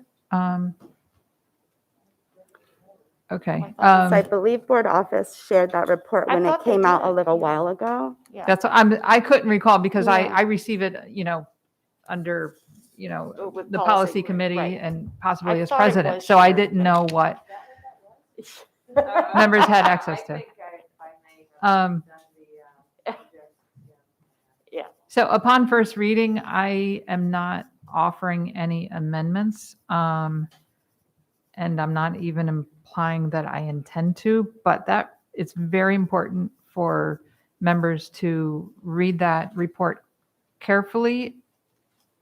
Okay. So I believe board office shared that report I when it thought they came out a did. little while ago. Yeah. That's I couldn't recall because Yeah. I receive it, under, With the policy, policy committee right. and possibly I as thought it president. was So I shared, didn't know what members had access to. Yeah. So upon first reading, I am not offering any amendments. And I'm not even implying that I intend to, but that it's very important for members to read that report carefully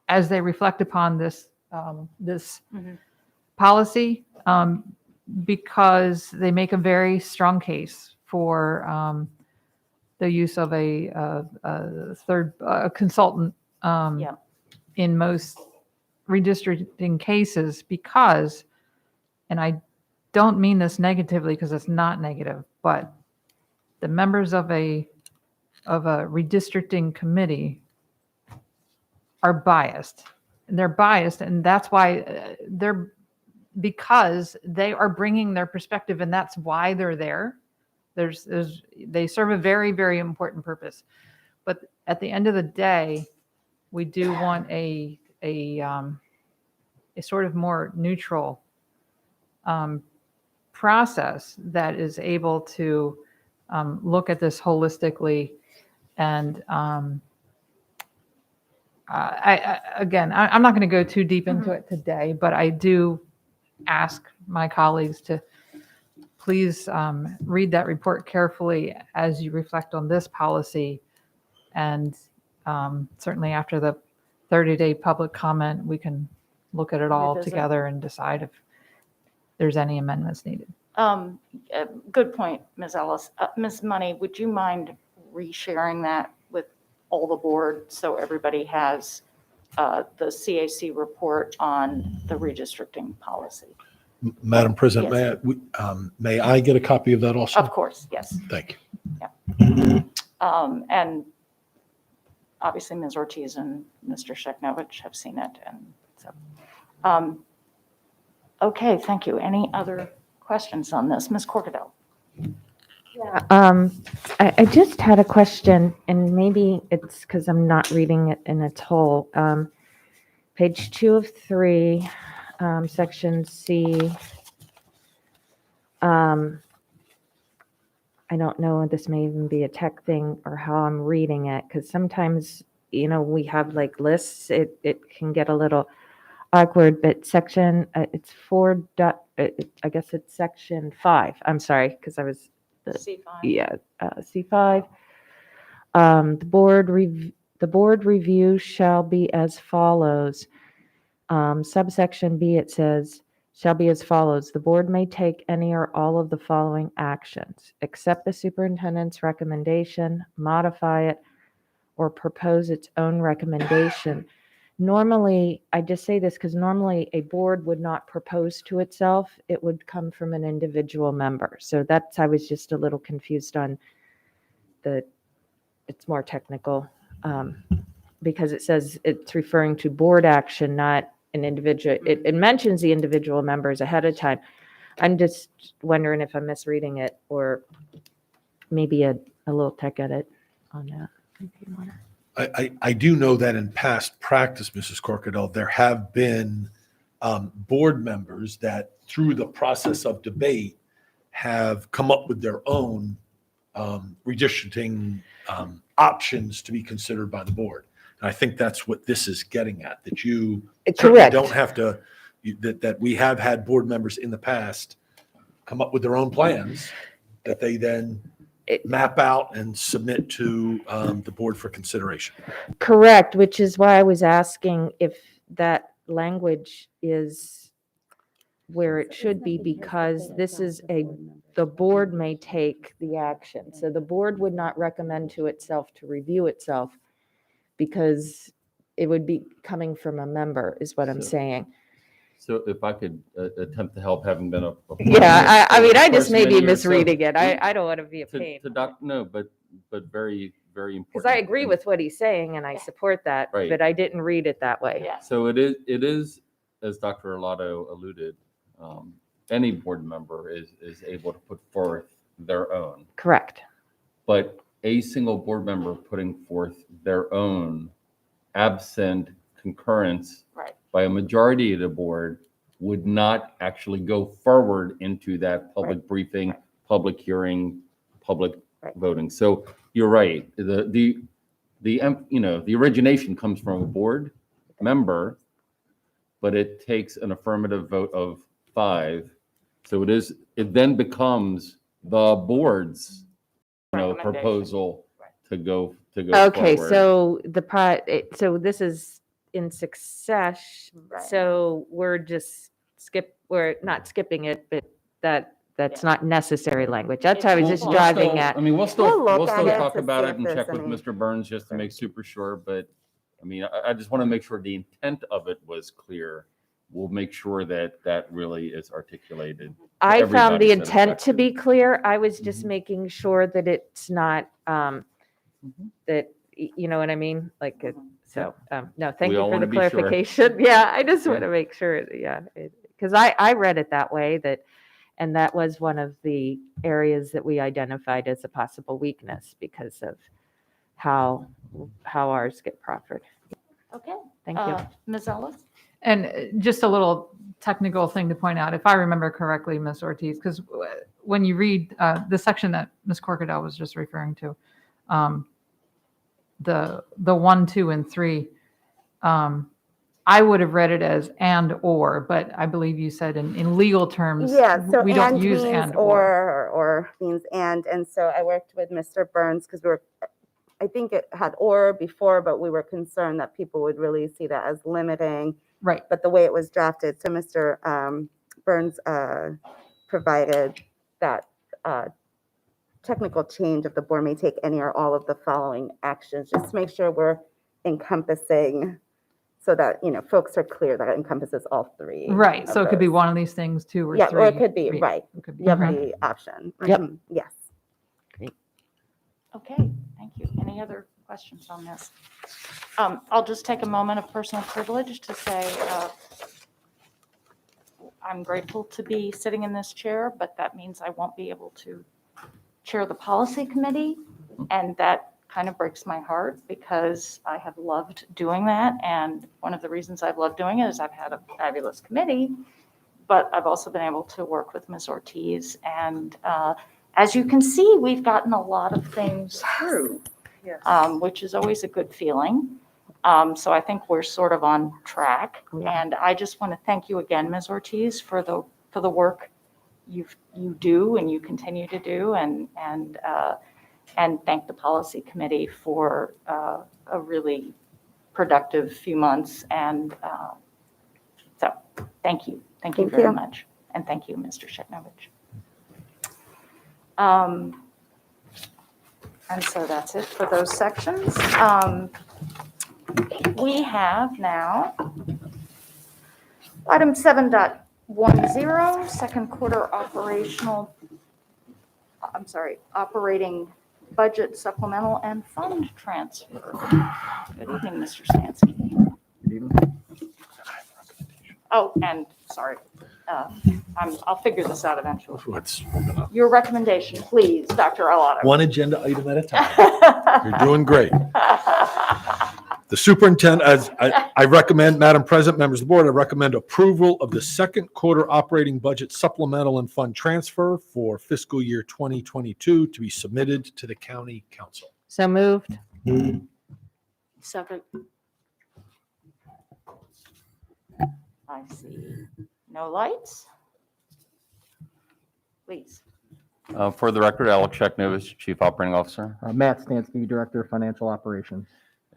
as they reflect upon this policy, because they make a very strong case for the use of a third consultant in most redistricting cases, because, and I don't mean this negatively because it's not negative, but the members of a redistricting committee are biased. And they're biased, and that's why because they are bringing their perspective, and that's why they're there. They serve a very, very important purpose. But at the end of the day, we do want a sort of more neutral process that is able to look at this holistically. And I'm not going to go too deep into it today, but I do ask my colleagues to please read that report carefully as you reflect on this policy. And certainly after the 30-day public comment, we can look at it all Revisit. together and decide if there's any amendments needed. Good point, Ms. Ellis. Ms. Money, would you mind resharing that with all the board so everybody has the CAC report on the redistricting policy? Madam President, Yes. may I get a copy of that also? Of course, yes. Thank you. Yeah. And obviously Ms. Ortiz and Mr. Sheknovich have seen it. And so, okay, thank you. Any other questions on this? Ms. Corkadell? Yeah, I just had a question, and maybe it's because I'm not reading it in its whole. Page 2 of 3, section C. I don't know if this may even be a tech thing or how I'm reading it, because sometimes, we have like lists. It can get a little awkward, but section, it's 4. I guess it's section 5. I'm sorry, because I was. C5. Yeah, C5. The board review shall be as follows. Subsection B, it says, shall be as follows. The board may take any or all of the following actions: accept the superintendent's recommendation, modify it, or propose its own recommendation. Normally, I just say this because normally a board would not propose to itself. It would come from an individual member. So I was just a little confused on it's more technical because it says it's referring to board action, not an individual. It mentions the individual members ahead of time. I'm just wondering if I'm misreading it, or maybe a little tech edit on that. If you want to. I do know that in past practice, Mrs. Corkadell, there have been board members that through the process of debate have come up with their own redistricting options to be considered by the board. And I think that's what this is getting at, that you Correct. certainly don't have to, that we have had board members in the past come up with their own plans that they then map out and submit to the board for consideration. Correct, which is why I was asking if that language is where it should be, because this is the board may take the action. So the board would not recommend to itself to review itself because it would be coming from a member, is what I'm saying. So if I could attempt to help, having been a Yeah, I mean, I just may person be many years, so misreading it. I don't want to be a pain. No, but very, very important. Because I agree with what he's saying and I support that, Right. but I didn't read it that way. So it is, as Dr. Arlotto alluded, any board member is able to put forth their own. Correct. But a single board member putting forth their own, absent concurrence by a majority of the board, would not actually go forward into that public briefing, public hearing, public voting. So you're right. The origination comes from a board member, but it takes an affirmative vote of 5. So it then becomes the board's proposal to go Okay, forward. so so this is in success. So we're not skipping it, but that's not necessary language. That's how I was just driving at. I mean, we'll still look at it talk to about see it if and there's check with any- Mr. Burns just to make super sure, but I mean, I just want to make sure the intent of it was clear. We'll make sure that really is articulated. to I found everybody the that's intent to affected. be clear. I was just making sure that it's not, that, you know what I mean? Like, so, no, thank We you all for wanna the be sure. clarification. Yeah, I just want Yeah. to make sure, because I read it that way, and that was one of the areas that we identified as a possible weakness because of how ours get proffered. Okay. Thank you. Ms. Ellis? And just a little technical thing to point out, if I remember correctly, Ms. Ortiz, because when you read the section that Ms. Corcadell was just referring to, the 1, 2, and 3, I would have read it as and or, but I believe you said in legal terms, Yeah, so we don't and use means and or. or means and so I worked with Mr. Burns because I think it had or before, but we were concerned that people would really see that as limiting. Right. But the way it was drafted, so Mr. Burns provided that technical change of the board may take any or all of the following actions, just to make sure we're encompassing, so that, folks are clear that it encompasses all 3. Right, of so it could be those. one of these things, 2 or 3. Yeah, or it could be, Right. right. It could be. You have Mhm. the option. Yep. Mhm, yes. Okay, thank you. Any other questions on this? I'll just take a moment of personal privilege to say I'm grateful to be sitting in this chair, but that means I won't be able to chair the policy committee. And that kind of breaks my heart because I have loved doing that. And one of the reasons I've loved doing it is I've had a fabulous committee, but I've also been able to work with Ms. Ortiz. And as you can see, we've gotten a lot of things through, which is always a good feeling. So I think we're sort of on track. And I just want to thank you again, Ms. Ortiz, for the work you do and you continue to do, and thank the policy committee for a really productive few months. And so thank you. Thank you very much. And thank you, Mr. Sheknovich. And so that's it for those sections. We have now item 7.10, second quarter operating budget supplemental and fund transfer. Good evening, Mr. Stansky. Good evening. Oh, and sorry, I'll figure this out eventually. What's Your recommendation, please, Dr. Arlotto. one agenda item at a time? You're doing great. The superintendent, as I recommend, Madam President, members of the board, I recommend approval of the second quarter operating budget supplemental and fund transfer for fiscal year 2022 to be submitted to the county council. So moved. Second. I see no lights. Please. For the record, Alex Checknovich, Chief Operating Officer. Matt Stansky, Director of Financial Operations.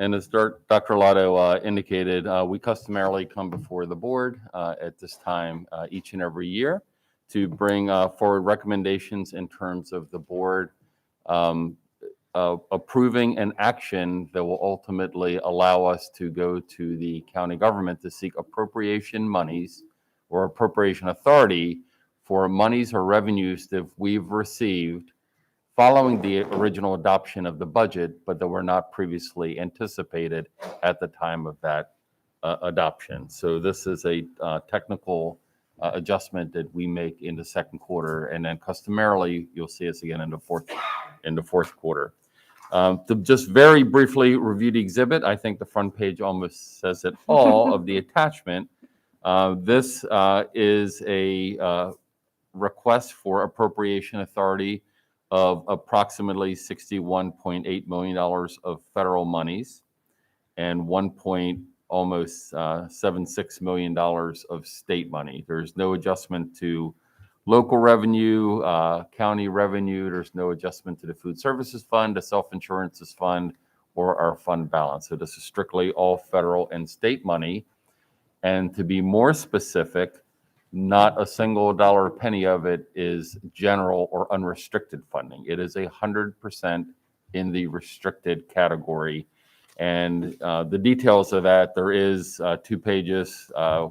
And as Dr. Lotto indicated, we customarily come before the board at this time each and every year to bring forward recommendations in terms of the board approving an action that will ultimately allow us to go to the county government to seek appropriation monies or appropriation authority for monies or revenues that we've received following the original adoption of the budget, but that were not previously anticipated at the time of that adoption. So this is a technical adjustment that we make in the second quarter, and then customarily you'll see us again in the fourth quarter. To just very briefly review the exhibit, I think the front page almost says it all of the attachment. This is a request for appropriation authority of approximately $61.8 million of federal monies and almost $76 million of state money. There's no adjustment to local revenue, county revenue. There's no adjustment to the food services fund, the self-insurances fund, or our fund balance. So this is strictly all federal and state money. And to be more specific, not a single dollar penny of it is general or unrestricted funding. It is 100% in the restricted category. And the details of that, there is 2 pages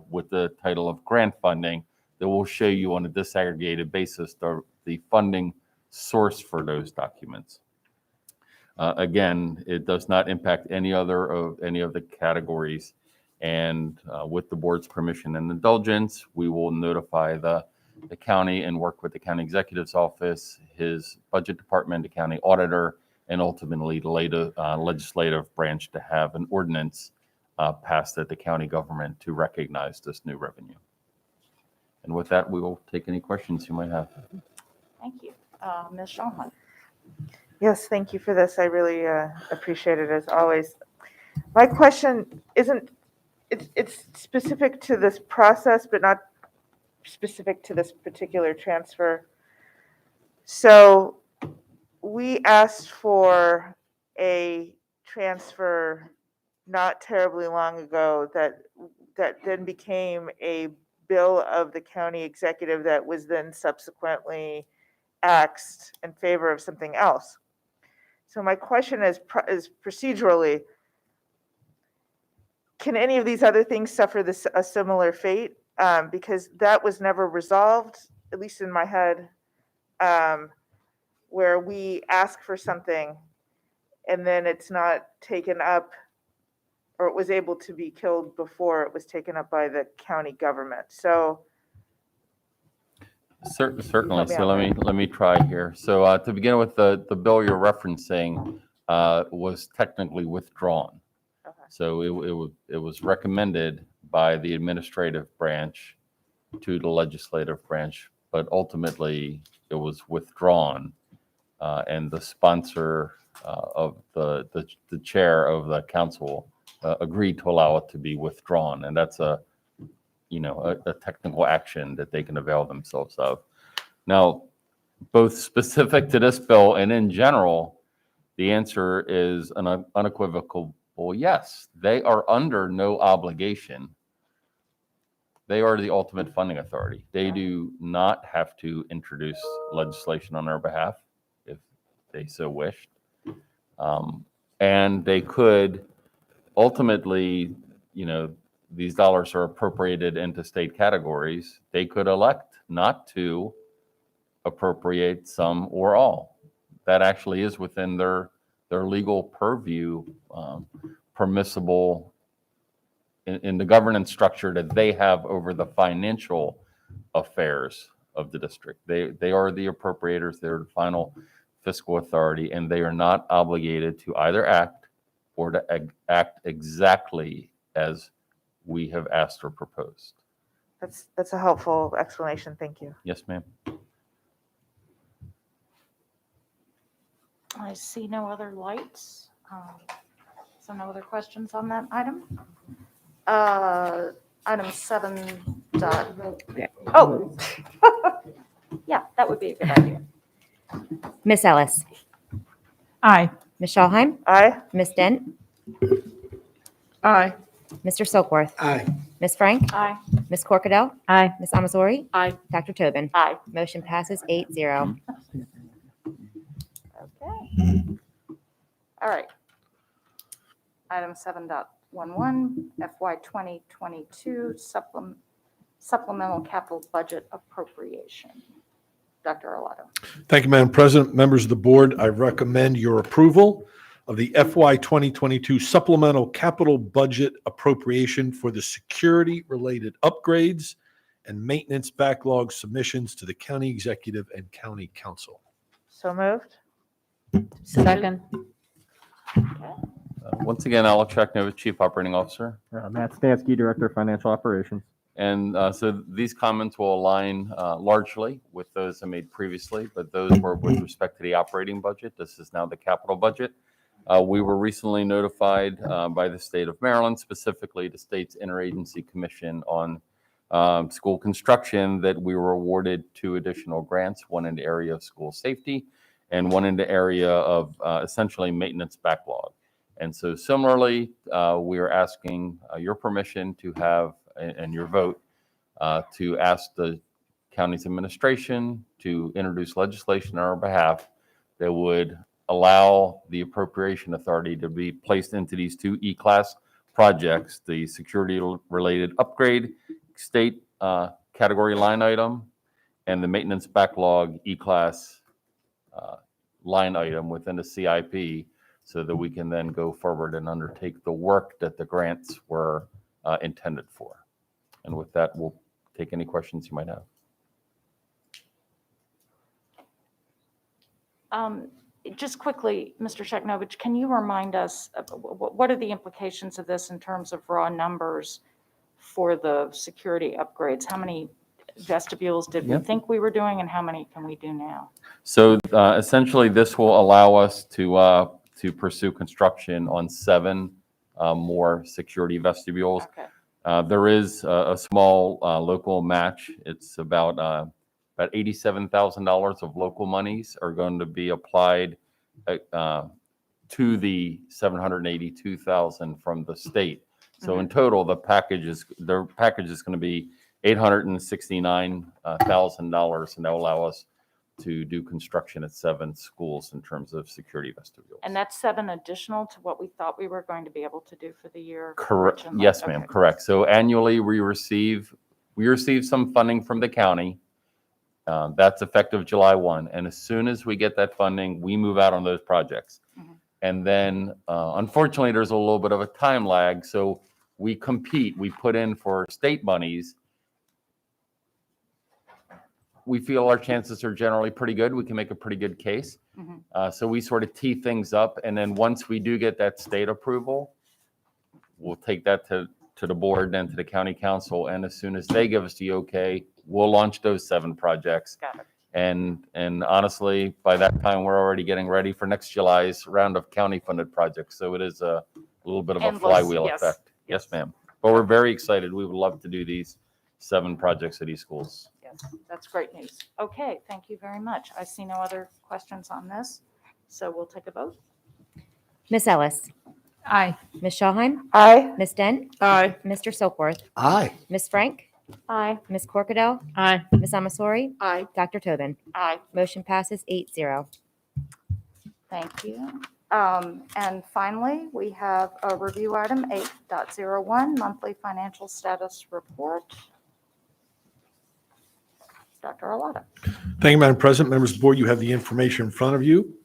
with the title of grant funding that will show you on a disaggregated basis the funding source for those documents. Again, it does not impact any of the categories. And with the board's permission and indulgence, we will notify the county and work with the county executive's office, his budget department, the county auditor, and ultimately the legislative branch to have an ordinance passed at the county government to recognize this new revenue. And with that, we will take any questions you might have. Thank you. Ms. Schallman. Yes, thank you for this. I really appreciate it as always. My question isn't, it's specific to this process, but not specific to this particular transfer. So we asked for a transfer not terribly long ago that then became a bill of the county executive that was then subsequently axed in favor of something else. So my question is procedurally, can any of these other things suffer a similar fate? Because that was never resolved, at least in my head, where we ask for something and then it's not taken up, or it was able to be killed before it was taken up by the county government. So certainly. So let me try here. So to begin with, the bill you're referencing was technically withdrawn. Okay. So it was recommended by the administrative branch to the legislative branch, but ultimately it was withdrawn, and the sponsor of the chair of the council agreed to allow it to be withdrawn, and that's a technical action that they can avail themselves of. Now, both specific to this bill and in general, the answer is an unequivocal yes. They are under no obligation. They are the ultimate funding authority. They do not have to introduce legislation on our behalf if they so wished. And they could ultimately, these dollars are appropriated into state categories. They could elect not to appropriate some or all. That actually is within their legal purview, permissible in the governance structure that they have over the financial affairs of the district. They are the appropriators. They're the final fiscal authority, and they are not obligated to either act or to act exactly as we have asked or proposed. that's a helpful explanation. Thank you. Yes, ma'am. I see no other lights. So no other questions on that item? Item 7. Oh, yeah, that would be a good idea. Miss Ellis, Aye. Ms. Schallheim, Aye. Ms. Dent, Aye. Mr. Silkworth, Aye. Ms. Frank, Aye. Ms. Corkadell, Aye. Ms. Amazori, Aye. Dr. Tobin. Aye. Motion passes 8-0. Okay. All right. Item 7.11, FY 2022 supplemental capital budget appropriation. Dr. Arlotto. Thank you, Madam President. Members of the board, I recommend your approval of the FY 2022 supplemental capital budget appropriation for the security-related upgrades and maintenance backlog submissions to the county executive and county council. So moved. Second. Once again, Alex Shaknovich, Chief Operating Officer. Matt Stansky, Director of Financial Operations. And so these comments will align largely with those I made previously, but those were with respect to the operating budget. This is now the capital budget. We were recently notified by the state of Maryland, specifically the state's Interagency Commission on School Construction, that we were awarded 2 additional grants, one in the area of school safety and one in the area of essentially maintenance backlog. And so similarly, we are asking your permission to have, and your vote, to ask the county's administration to introduce legislation on our behalf that would allow the appropriation authority to be placed into these 2 E-class projects, the security-related upgrade state category line item and the maintenance backlog E-class line item within the CIP, so that we can then go forward and undertake the work that the grants were intended for. And with that, we'll take any questions you might have. Just quickly, Mr. Shaknovich, can you remind us, what are the implications of this in terms of raw numbers for the security upgrades? How many vestibules did we think we were doing, and how many can we do now? So essentially, this will allow us to pursue construction on 7 more security vestibules. Okay. There is a small local match. It's about $87,000 of local monies are going to be applied to the $782,000 from the state. So in total, their package is going to be $869,000, and that will allow us to do construction at 7 schools in terms of security vestibules. And that's 7 additional to what we thought we were going to be able to do for the year? Correct. originally? Yes, ma'am. Okay. Correct. So annually, we receive some funding from the county. That's effective July 1. And as soon as we get that funding, we move out on those projects. And then, unfortunately, there's a little bit of a time lag. So we compete. We put in for state monies. We feel our chances are generally pretty good. We can make a pretty good case. So we sort of tee things up. And then once we do get that state approval, we'll take that to the board, then to the county council. And as soon as they give us the okay, we'll launch those 7 projects. Got it. And honestly, by that time, we're already getting ready for next July's round of county-funded projects. So it is a little bit of a Endless, flywheel yes. effect. Yes, ma'am. But we're very excited. We would love to do these 7 projects at these schools. Yes, that's great news. Okay, thank you very much. I see no other questions on this, so we'll take a vote. Miss Ellis, Aye. Ms. Schallheim, Aye. Ms. Dent, Aye. Mr. Silkworth, Aye. Ms. Frank, Aye. Ms. Corkadell, Aye. Ms. Amazori, Aye. Dr. Tobin. Aye. Motion passes 8-0. Thank you. And finally, we have a review item 8.01, monthly financial status report. Dr. Arlotto. Thank you, Madam President. Members of the board, you have the information in front of you,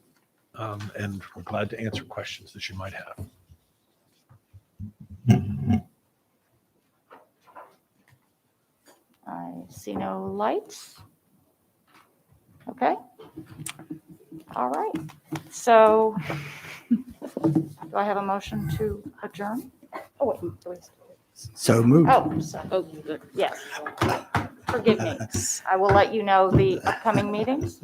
and we're glad to answer questions that you might have. I see no lights. Okay. All right. So do I have a motion to adjourn? Oh, wait. So moved. Oh, so, yes. Forgive me. I will let you know the upcoming meetings.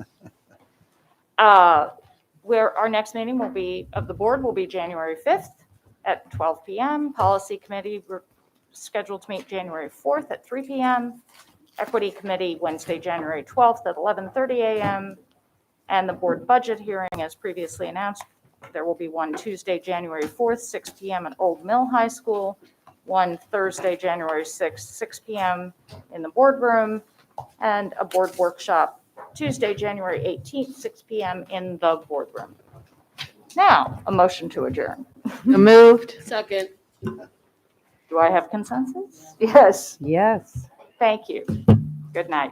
Where our next meeting will be, of the board, will be January 5th. at 12 p.m. Policy Committee, we're scheduled to meet January 4th at 3 p.m. Equity Committee, Wednesday, January 12th at 11:30 a.m. And the board budget hearing, as previously announced, there will be one Tuesday, January 4th, 6 p.m. at Old Mill High School, one Thursday, January 6th, 6 p.m. in the boardroom, and a board workshop Tuesday, January 18th, 6 p.m. in the boardroom. Now, a motion to adjourn. Moved. Second. Do I have consensus? Yes. Yes. Thank you. Good night.